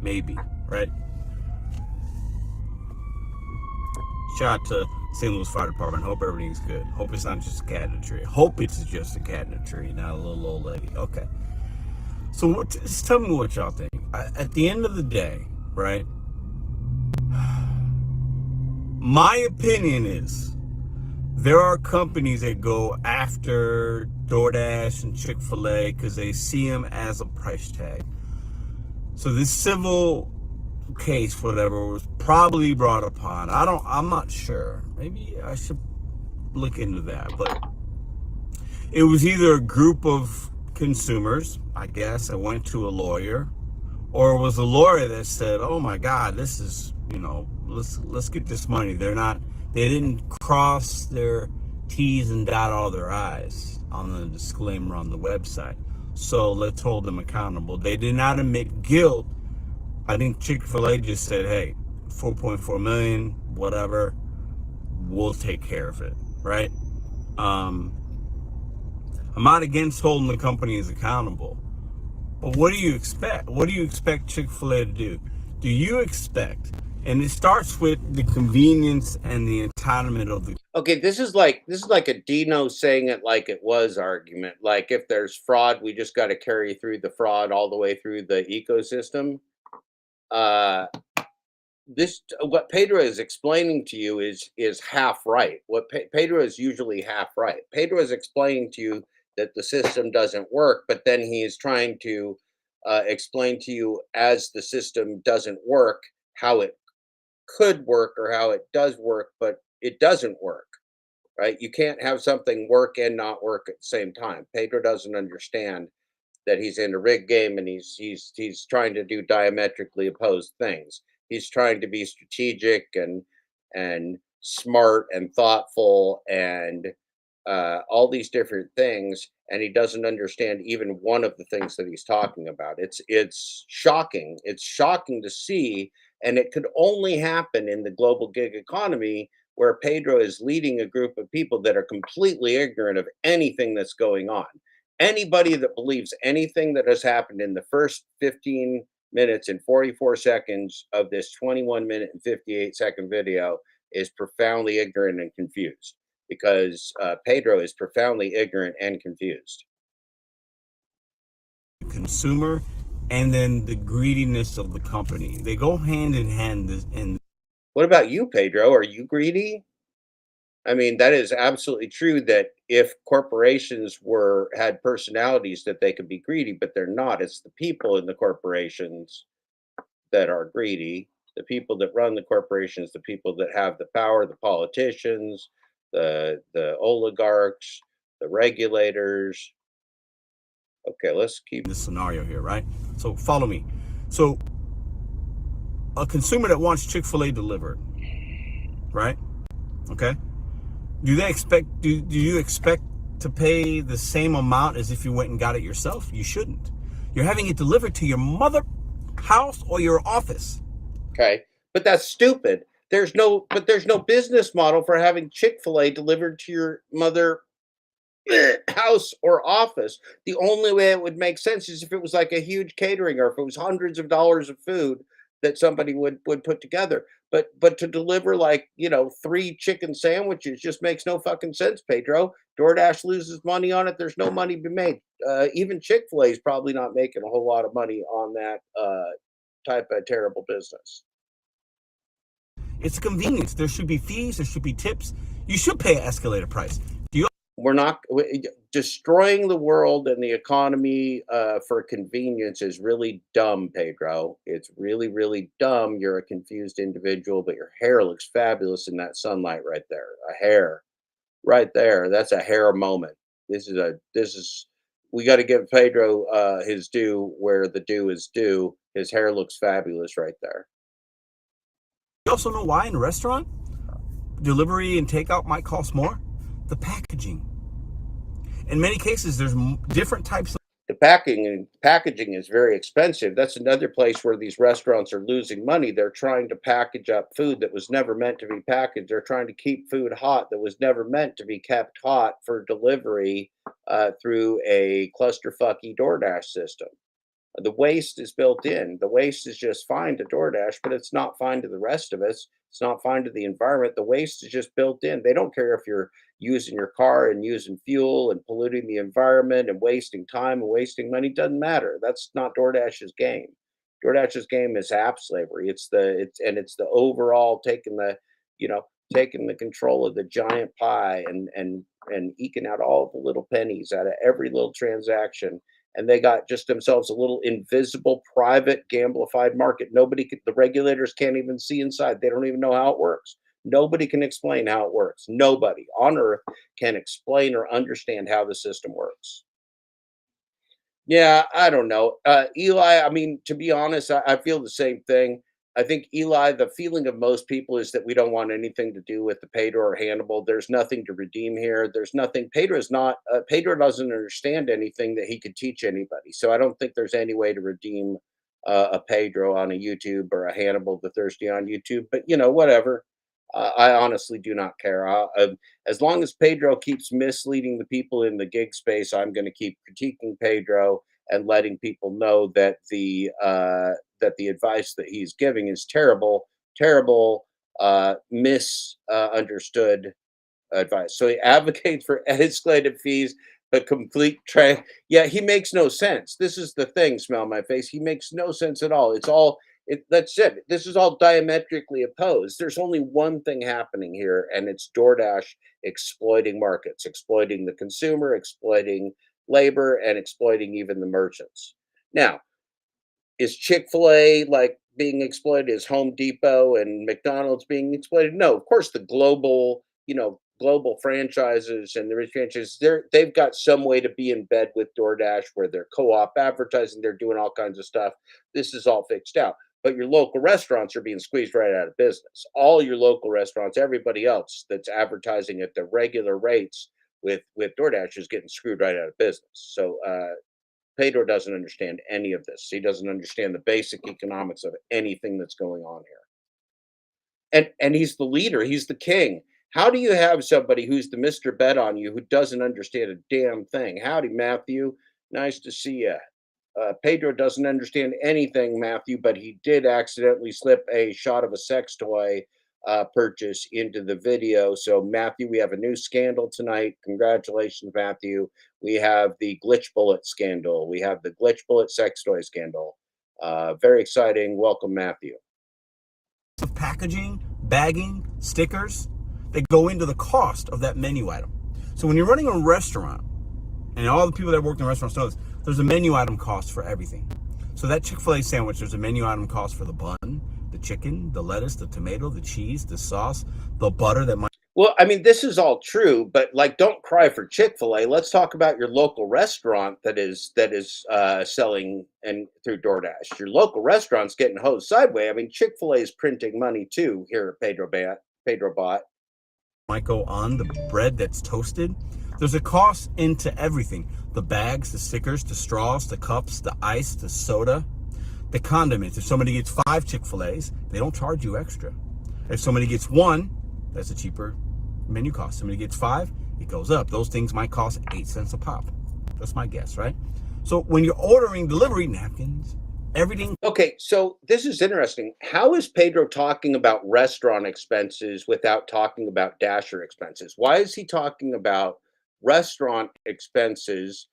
Maybe, right? Shout out to St. Louis Fire Department. Hope everything's good. Hope it's not just a cat in a tree. Hope it's just a cat in a tree, not a little old lady. Okay. So just tell me what y'all think. At the end of the day, right? My opinion is there are companies that go after DoorDash and Chick-fil-A because they see them as a price tag. So this civil case, whatever, was probably brought upon. I'm not sure. Maybe I should look into that. But it was either a group of consumers, I guess, that went to a lawyer, or it was a lawyer that said, "Oh my God, this is, you know, let's get this money." They didn't cross their T's and dot all their I's on the disclaimer on the website. So let's hold them accountable. They did not admit guilt. I think Chick-fil-A just said, "Hey, 4.4 million, whatever, we'll take care of it," right? I'm not against holding the companies accountable, but what do you expect? What do you expect Chick-fil-A to do? Do you expect, and it starts with the convenience and the entitlement of the... Okay, this is like a Dino saying it like it was argument. Like, if there's fraud, we just got to carry through the fraud all the way through the ecosystem. What Pedro is explaining to you is half right. What Pedro is usually half right. Pedro is explaining to you that the system doesn't work, but then he is trying to explain to you, as the system doesn't work, how it could work or how it does work, but it doesn't work, right? You can't have something work and not work at the same time. Pedro doesn't understand that he's in a rigged game, and he's trying to do diametrically opposed things. He's trying to be strategic and smart and thoughtful and all these different things, and he doesn't understand even one of the things that he's talking about. It's shocking. It's shocking to see, and it could only happen in the global gig economy, where Pedro is leading a group of people that are completely ignorant of anything that's going on. Anybody that believes anything that has happened in the first 15 minutes and 44 seconds of this 21-minute and 58-second video is profoundly ignorant and confused, because Pedro is profoundly ignorant and confused. Consumer, and then the greediness of the company. They go hand in hand. And what about you, Pedro? Are you greedy? I mean, that is absolutely true, that if corporations had personalities, that they could be greedy, but they're not. It's the people in the corporations that are greedy. The people that run the corporations, the people that have the power, the politicians, the oligarchs, the regulators. Okay, let's keep the scenario here, right? So follow me. So a consumer that wants Chick-fil-A delivered, right? Okay. Do you expect to pay the same amount as if you went and got it yourself? You shouldn't. You're having it delivered to your mother house or your office. Okay. But that's stupid. There's no business model for having Chick-fil-A delivered to your mother house or office. The only way it would make sense is if it was like a huge catering, or if it was hundreds of dollars of food that somebody would put together. But to deliver, like, 3 chicken sandwiches just makes no fucking sense, Pedro. DoorDash loses money on it. There's no money to be made. Even Chick-fil-A is probably not making a whole lot of money on that type of terrible business. It's a convenience. There should be fees. There should be tips. You should pay an escalated price. We're not destroying the world and the economy for convenience is really dumb, Pedro. It's really, really dumb. You're a confused individual, but your hair looks fabulous in that sunlight right there. A hair right there. That's a hair moment. We got to give Pedro his due where the due is due. His hair looks fabulous right there. You also know why in a restaurant, delivery and takeout might cost more? The packaging. In many cases, there's different types of the packaging is very expensive. That's another place where these restaurants are losing money. They're trying to package up food that was never meant to be packaged. They're trying to keep food hot that was never meant to be kept hot for delivery through a clusterfucky DoorDash system. The waste is built in. The waste is just fine to DoorDash, but it's not fine to the rest of us. It's not fine to the environment. The waste is just built in. They don't care if you're using your car and using fuel and polluting the environment and wasting time and wasting money. Doesn't matter. That's not DoorDash's game. DoorDash's game is app slavery. It's the overall taking the control of the giant pie and eking out all the little pennies out of every little transaction. And they got just themselves a little invisible, private, gamblified market. The regulators can't even see inside. They don't even know how it works. Nobody can explain how it works. Nobody on earth can explain or understand how the system works. Yeah, I don't know. Eli, I mean, to be honest, I feel the same thing. I think, Eli, the feeling of most people is that we don't want anything to do with the Pedro or Hannibal. There's nothing to redeem here. There's nothing. Pedro doesn't understand anything that he could teach anybody. So I don't think there's any way to redeem a Pedro on a YouTube or a Hannibal the Thirsty on YouTube. But, whatever. I honestly do not care. As long as Pedro keeps misleading the people in the gig space, I'm going to keep critiquing Pedro and letting people know that the advice that he's giving is terrible, misunderstood advice. So he advocates for escalated fees, but yeah, he makes no sense. This is the thing, smell my face. He makes no sense at all. That's it. This is all diametrically opposed. There's only one thing happening here, and it's DoorDash exploiting markets, exploiting the consumer, exploiting labor, and exploiting even the merchants. Now, is Chick-fil-A like being exploited? Is Home Depot and McDonald's being exploited? No, of course the global franchises and the rich franchises, they've got some way to be in bed with DoorDash where they're co-op advertising, they're doing all kinds of stuff. This is all fixed out. But your local restaurants are being squeezed right out of business. All your local restaurants, everybody else that's advertising at the regular rates with DoorDash is getting screwed right out of business. So Pedro doesn't understand any of this. He doesn't understand the basic economics of anything that's going on here. And he's the leader. He's the king. How do you have somebody who's the Mr. Bet on you who doesn't understand a damn thing? Howdy, Matthew. Nice to see you. Pedro doesn't understand anything, Matthew, but he did accidentally slip a shot of a sex toy purchase into the video. So, Matthew, we have a new scandal tonight. Congratulations, Matthew. We have the Glitch Bullet scandal. We have the Glitch Bullet sex toy scandal. Very exciting. Welcome, Matthew. Of packaging, bagging, stickers, they go into the cost of that menu item. So when you're running a restaurant, and all the people that work in restaurants know this, there's a menu item cost for everything. So that Chick-fil-A sandwich, there's a menu item cost for the bun, the chicken, the lettuce, the tomato, the cheese, the sauce, the butter that might... Well, I mean, this is all true, but like, don't cry for Chick-fil-A. Let's talk about your local restaurant that is selling and through DoorDash. Your local restaurant's getting hosed sideways. I mean, Chick-fil-A is printing money too here at Pedro Bot. Might go on the bread that's toasted. There's a cost into everything. The bags, the stickers, the straws, the cups, the ice, the soda, the condiments. If somebody gets 5 Chick-fil-A's, they don't charge you extra. If somebody gets 1, that's a cheaper menu cost. Somebody gets 5, it goes up. Those things might cost 8 cents a pop. That's my guess, right? So when you're ordering delivery, napkins, everything. Okay, so this is interesting. How is Pedro talking about restaurant expenses without talking about Dasher expenses? Why is he talking about restaurant expenses?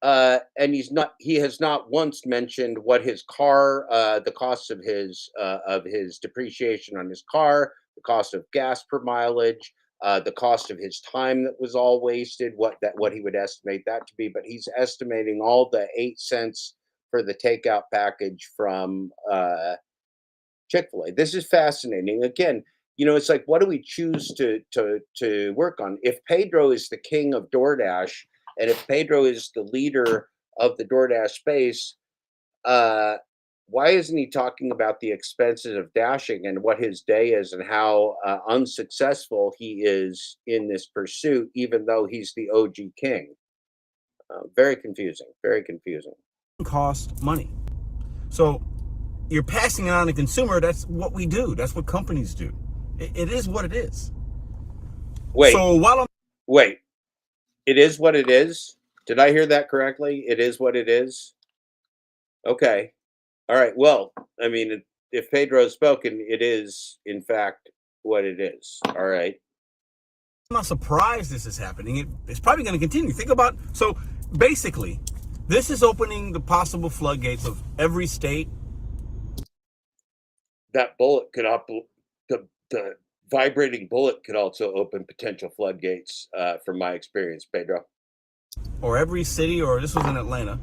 And he has not once mentioned what his car, the cost of his depreciation on his car, the cost of gas per mileage, the cost of his time that was all wasted, what he would estimate that to be. But he's estimating all the 8 cents for the takeout package from Chick-fil-A. This is fascinating. Again, it's like, what do we choose to work on? If Pedro is the king of DoorDash, and if Pedro is the leader of the DoorDash space, why isn't he talking about the expenses of dashing and what his day is and how unsuccessful he is in this pursuit, even though he's the OG king? Very confusing. Very confusing. Cost money. So you're passing it on to consumer. That's what we do. That's what companies do. It is what it is. Wait. So wait, it is what it is? Did I hear that correctly? It is what it is? Okay. All right. Well, I mean, if Pedro has spoken, it is, in fact, what it is. All right. I'm not surprised this is happening. It's probably going to continue. Think about, so basically, this is opening the possible floodgates of every state. That bullet could the vibrating bullet could also open potential floodgates, from my experience, Pedro. Or every city, or this was in Atlanta.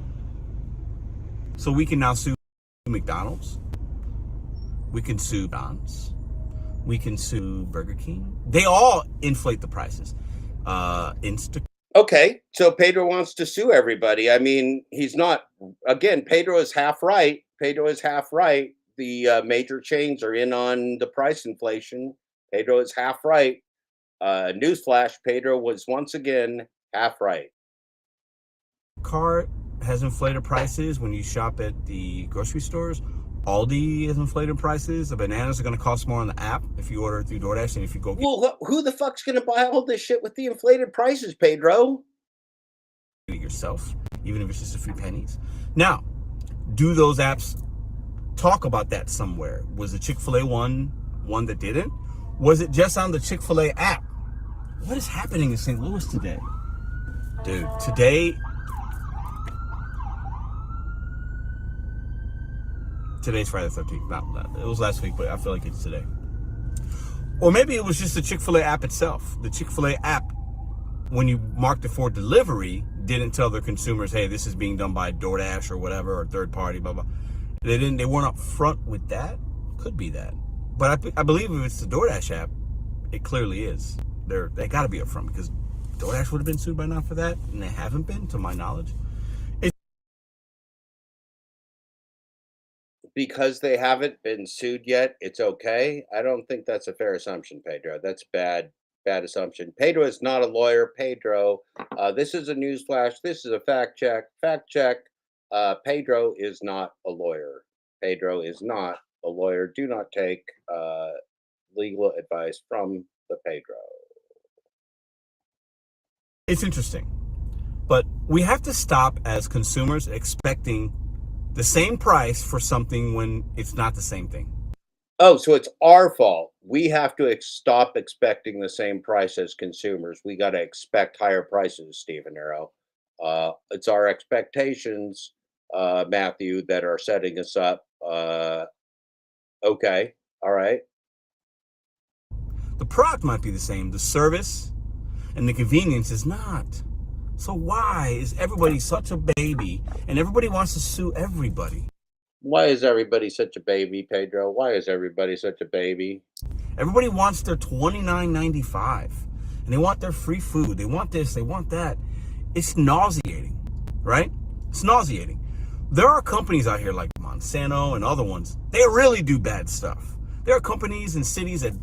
So we can now sue McDonald's. We can sue Don's. We can sue Burger King. They all inflate the prices. Okay, so Pedro wants to sue everybody. I mean, he's not. Again, Pedro is half right. Pedro is half right. The major chains are in on the price inflation. Pedro is half right. Newsflash: Pedro was once again half right. Cart has inflated prices when you shop at the grocery stores. Aldi has inflated prices. The bananas are going to cost more on the app if you order through DoorDash than if you go get. Well, who the fuck's going to buy all this shit with the inflated prices, Pedro? It yourself, even if it's just a few pennies. Now, do those apps talk about that somewhere? Was the Chick-fil-A one that didn't? Was it just on the Chick-fil-A app? What is happening in St. Louis today? Dude, today's Friday the 13th. Not, it was last week, but I feel like it's today. Or maybe it was just the Chick-fil-A app itself. The Chick-fil-A app, when you marked it for delivery, didn't tell their consumers, hey, this is being done by DoorDash or whatever, or third party, blah, blah. They weren't up front with that. Could be that. But I believe if it's the DoorDash app, it clearly is. They got to be up front, because DoorDash would have been sued by now for that, and they haven't been, to my knowledge. Because they haven't been sued yet, it's okay. I don't think that's a fair assumption, Pedro. That's bad assumption. Pedro is not a lawyer. Pedro, this is a news flash. This is a fact check. Fact check. Pedro is not a lawyer. Pedro is not a lawyer. Do not take legal advice from the Pedro. It's interesting, but we have to stop as consumers expecting the same price for something when it's not the same thing. Oh, so it's our fault. We have to stop expecting the same price as consumers. We got to expect higher prices, Stephen Arrow. It's our expectations, Matthew, that are setting us up. Okay, all right. The product might be the same. The service and the convenience is not. So why is everybody such a baby and everybody wants to sue everybody? Why is everybody such a baby, Pedro? Why is everybody such a baby? Everybody wants their $29.95. and they want their free food. They want this, they want that. It's nauseating, right? It's nauseating. There are companies out here like Monsanto and other ones. They really do bad stuff. There are companies and cities that...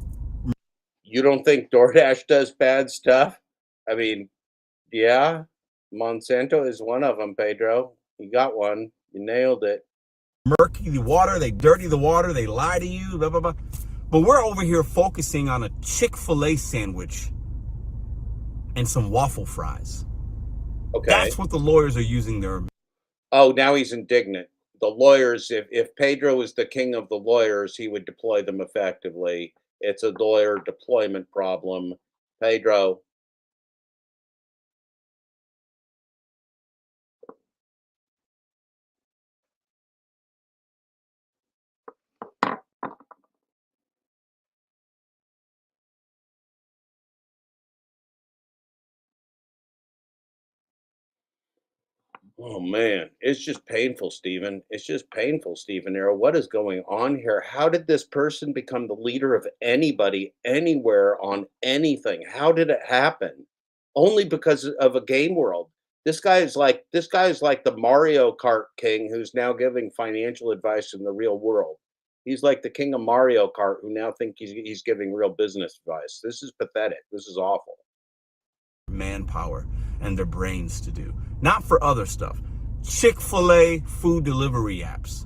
You don't think DoorDash does bad stuff? I mean, yeah, Monsanto is one of them, Pedro. You got one. You nailed it. Murky the water, they dirty the water, they lie to you, blah, blah, blah. But we're over here focusing on a Chick-fil-A sandwich and some waffle fries. Okay. That's what the lawyers are using their... Oh, now he's indignant. The lawyers, if Pedro is the king of the lawyers, he would deploy them effectively. It's a lawyer deployment problem. Pedro. Oh man, it's just painful, Stephen. It's just painful, Stephen Arrow. What is going on here? How did this person become the leader of anybody, anywhere, on anything? How did it happen? Only because of a game world. This guy is like the Mario Kart king who's now giving financial advice in the real world. He's like the king of Mario Kart who now think he's giving real business advice. This is pathetic. This is awful. Manpower and their brains to do, not for other stuff. Chick-fil-A food delivery apps.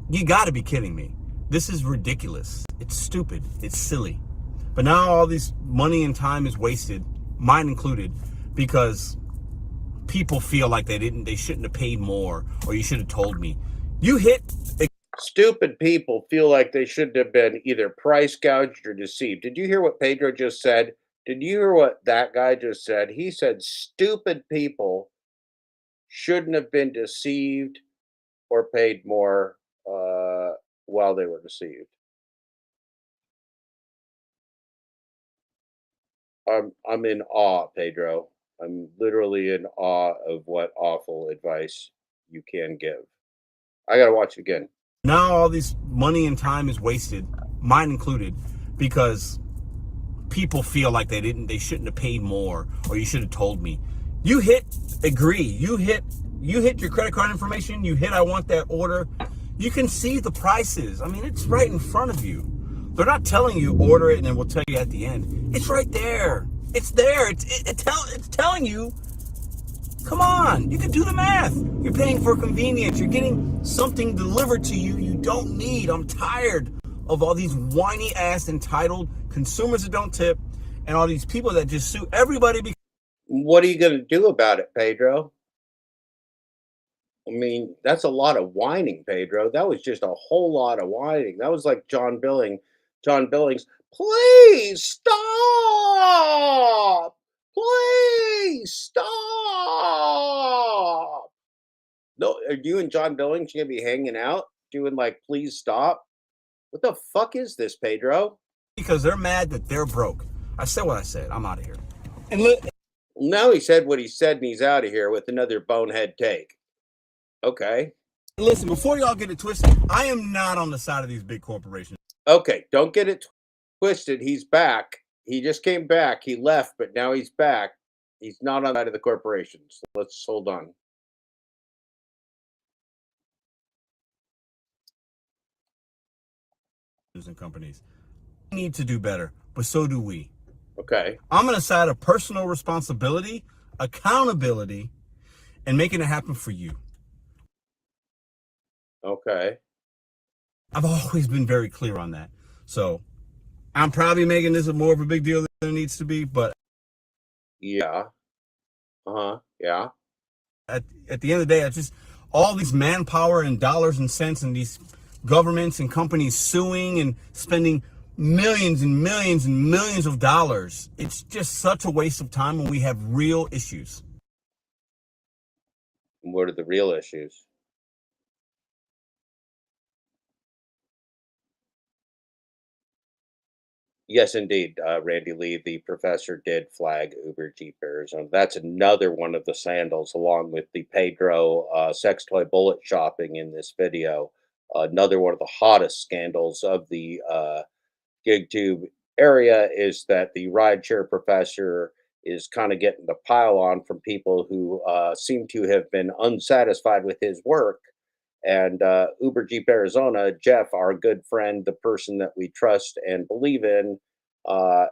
You got to be kidding me. This is ridiculous. It's stupid. It's silly. But now all this money and time is wasted, mine included, because people feel like they shouldn't have paid more, or you should have told me. You hit... Stupid people feel like they should have been either price gouged or deceived. Did you hear what Pedro just said? Did you hear what that guy just said? He said stupid people shouldn't have been deceived or paid more while they were deceived. I'm in awe, Pedro. I'm literally in awe of what awful advice you can give. I gotta watch it again. Now all this money and time is wasted, mine included, because people feel like they shouldn't have paid more, or you should have told me. You hit agree. You hit your credit card information. You hit I want that order. You can see the prices. I mean, it's right in front of you. They're not telling you order it and then we'll tell you at the end. It's right there. It's there. It's telling you. Come on, you can do the math. You're paying for convenience. You're getting something delivered to you you don't need. I'm tired of all these whiny ass entitled consumers that don't tip and all these people that just sue everybody. What are you going to do about it, Pedro? I mean, that's a lot of whining, Pedro. That was just a whole lot of whining. That was like John Billings, please stop. Please stop. No, are you and John Billings going to be hanging out doing like, please stop? What the fuck is this, Pedro? Because they're mad that they're broke. I said what I said. I'm out of here. And now he said what he said and he's out of here with another bonehead take. Okay. Listen, before y'all get it twisted, I am not on the side of these big corporations. Okay, don't get it twisted. He's back. He just came back. He left, but now he's back. He's not on the side of the corporations. Let's hold on. And companies need to do better, but so do we. Okay. I'm on the side of personal responsibility, accountability, and making it happen for you. Okay. I've always been very clear on that. So I'm probably making this more of a big deal than it needs to be, but yeah. Yeah. At the end of the day, it's just all these manpower and dollars and cents and these governments and companies suing and spending millions and millions and millions of dollars. It's just such a waste of time when we have real issues. What are the real issues? Yes, indeed, Randy Lee, the professor, did flag Uber Jeepers, and that's another one of the sandals, along with the Pedro sex toy bullet shopping in this video. Another one of the hottest scandals of the GigTube area is that the rideshare professor is kind of getting the pile on from people who seem to have been unsatisfied with his work. And Uber Jeep Arizona, Jeff, our good friend, the person that we trust and believe in,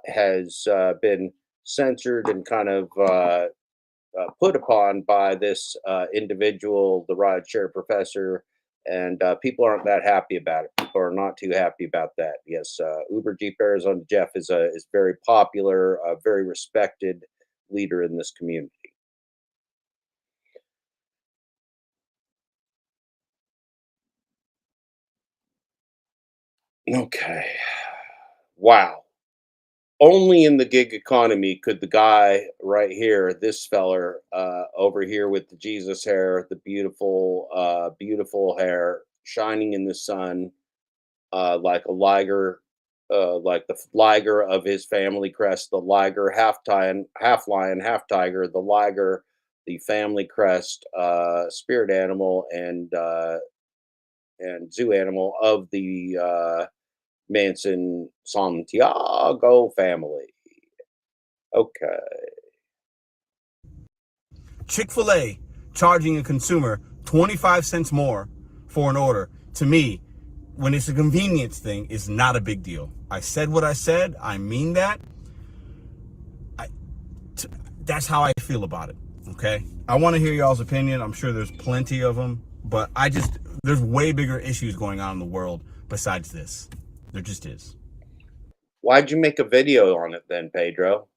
has been censored and kind of put upon by this individual, the rideshare professor, and people aren't that happy about it. People are not too happy about that. Yes, Uber Jeep Arizona Jeff is very popular, a very respected leader in this community. Okay, wow. Only in the gig economy could the guy right here, this feller over here with the Jesus hair, the beautiful, beautiful hair, shining in the sun, like a liger, like the liger of his family crest, the liger, half lion, half tiger, the liger, the family crest, spirit animal, and zoo animal of the Manson Santiago family. Okay. Chick-fil-A charging a consumer 25 cents more for an order, to me, when it's a convenience thing, is not a big deal. I said what I said. I mean that. That's how I feel about it, okay? I want to hear y'all's opinion. I'm sure there's plenty of them, but there's way bigger issues going on in the world besides this. There just is. Why'd you make a video on it then, Pedro?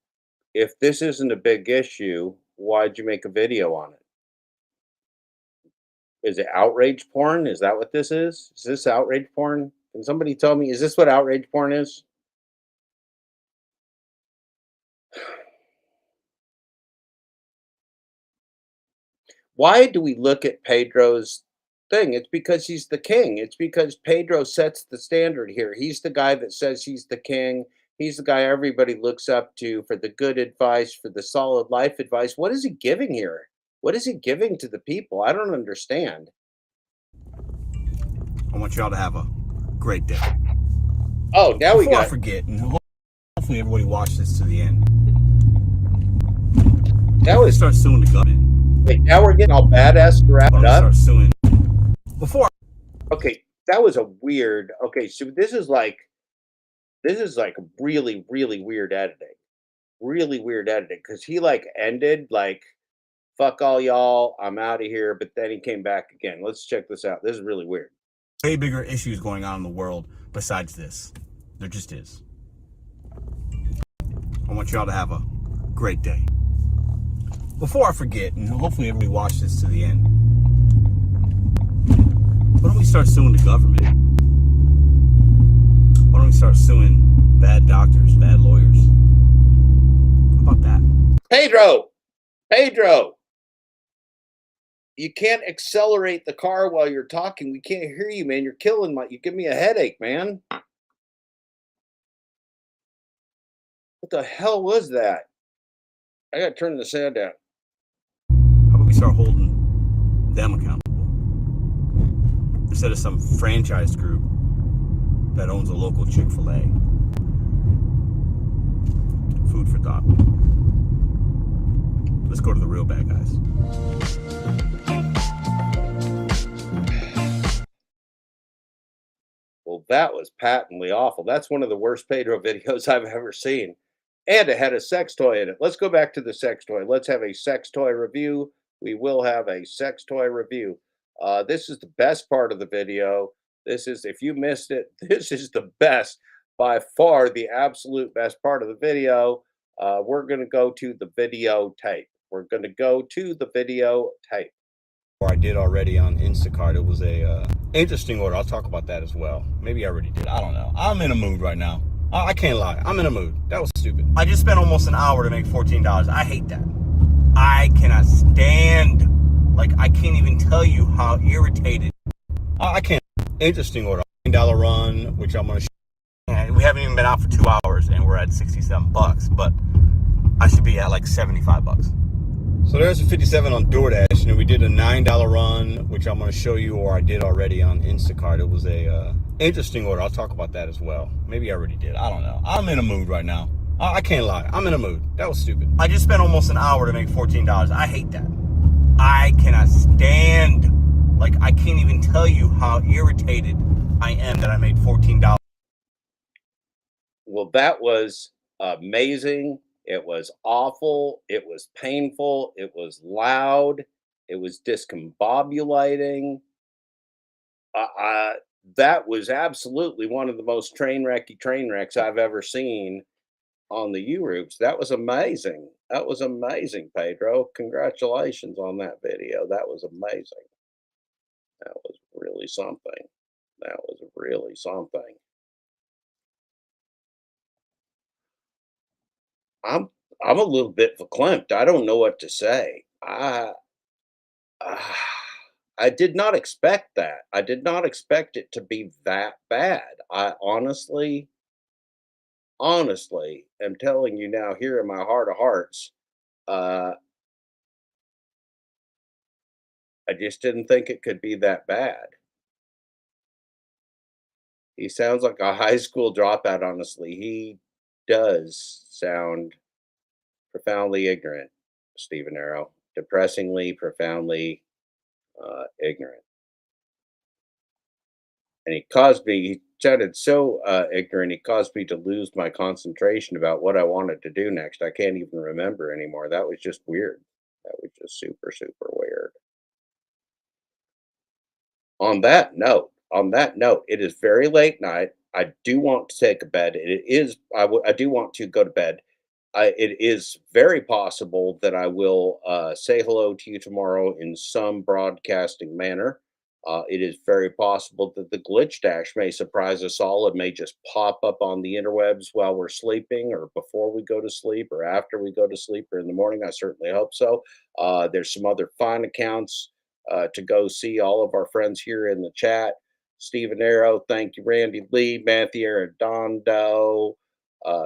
If this isn't a big issue, why'd you make a video on it? Is it outrage porn? Is that what this is? Is this outrage porn? Can somebody tell me, is this what outrage porn is? Why do we look at Pedro's thing? It's because he's the king. It's because Pedro sets the standard here. He's the guy that says he's the king. He's the guy everybody looks up to for the good advice, for the solid life advice. What is he giving here? What is he giving to the people? I don't understand. I want y'all to have a great day. Oh, now we Before I got. forget, and hopefully everybody watched this to the end. That was. Start suing the government. Wait, now we're getting all badass to wrap it up. Start suing. Before. Okay, that was a weird. Okay, so this is like really, really weird editing. Really weird editing because he like ended like, fuck all y'all, I'm out of here. But then he came back again. Let's check this out. This is really weird. Way bigger issues going on in the world besides this. There just is. I want y'all to have a great day. Before I forget, and hopefully everybody watched this to the end, why don't we start suing the government? Why don't we start suing bad doctors, bad lawyers? How about that? Pedro, you can't accelerate the car while you're talking. We can't hear you, man. You give me a headache, man. What the hell was that? I gotta turn the sound down. How about we start holding them accountable? Instead of some franchise group that owns a local Chick-fil-A. Food for thought. Let's go to the real bad guys. Well, that was patently awful. That's one of the worst Pedro videos I've ever seen. And it had a sex toy in it. Let's go back to the sex toy. Let's have a sex toy review. We will have a sex toy review. This is the best part of the video. This is, if you missed it, this is the best, by far the absolute best part of the video. We're going to go to the videotape. We're going to go to the videotape. Or I did already on Instacart. It was a interesting order. I'll talk about that as well. Maybe I already did. I don't know. I'm in a mood right now. I can't lie. I'm in a mood. That was stupid. I just spent almost an hour to make $14. I hate that. I cannot stand, I can't even tell you how irritated. I can't. Interesting order. $9 run, which I'm going to And we haven't even been out for 2 hours and we're at $67, but I should be at like $75. So there's a 57 on DoorDash, and we did a $9 run, which I'm going to show you, or I did already on Instacart. It was a Interesting order. I'll talk about that as well. Maybe I already did. I don't know. I'm in a mood right now. I can't lie. I'm in a mood. That was stupid. I just spent almost an hour to make $14. I hate that. I cannot stand, like, I can't even tell you how irritated I am that I made $14. Well, that was amazing. It was awful. It was painful. It was loud. It was discombobulating. That was absolutely one of the most train wrecks I've ever seen on the U-Roots. That was amazing. That was amazing, Pedro. Congratulations on that video. That was amazing. That was really something. That was really something. I'm I'm a little bit verklempt. I don't know what to say. Ah, I did not expect that. I did not expect it to be that bad. I honestly am telling you now here in my heart of hearts, uh, I just didn't think it could be that bad. He sounds like a high school dropout, honestly. He does sound profoundly ignorant, Stephen Arrow. Depressingly, profoundly ignorant. And he sounded so ignorant, he caused me to lose my concentration about what I wanted to do next. I can't even remember anymore. That was just weird. That was just super, super weird. On that note, it is very late night. I do want to take a bed. I do want to go to bed. It is very possible that I will say hello to you tomorrow in some broadcasting manner. It is very possible that the glitch dash may surprise us all. It may just pop up on the interwebs while we're sleeping, or before we go to sleep, or after we go to sleep, or in the morning. I certainly hope so. There's some other fine accounts to go see. All of our friends here in the chat. Stephen Arrow, thank you. Randy Lee, Matthew Arredondo,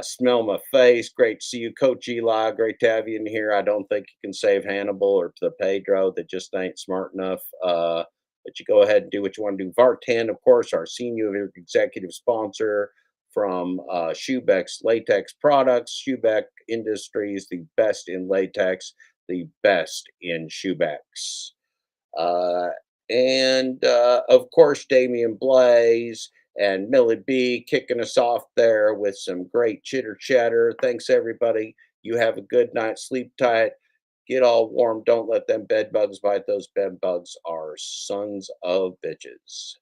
smell my face. Great to see you, Coach Eli. Great to have you in here. I don't think you can save Hannibal or the Pedro. That just ain't smart enough. But you go ahead and do what you want to do. Vartan, of course, our senior executive sponsor from Schubeck's Latex Products. Schubeck Industries, the best in latex, the best in Schubeck's. Uh, and of course, Damian Blaze and Millie B kicking us off there with some great chitter chatter. Thanks, everybody. You have a good night. Sleep tight. Get all warm. Don't let them bed bugs bite. Those bed bugs are sons of bitches.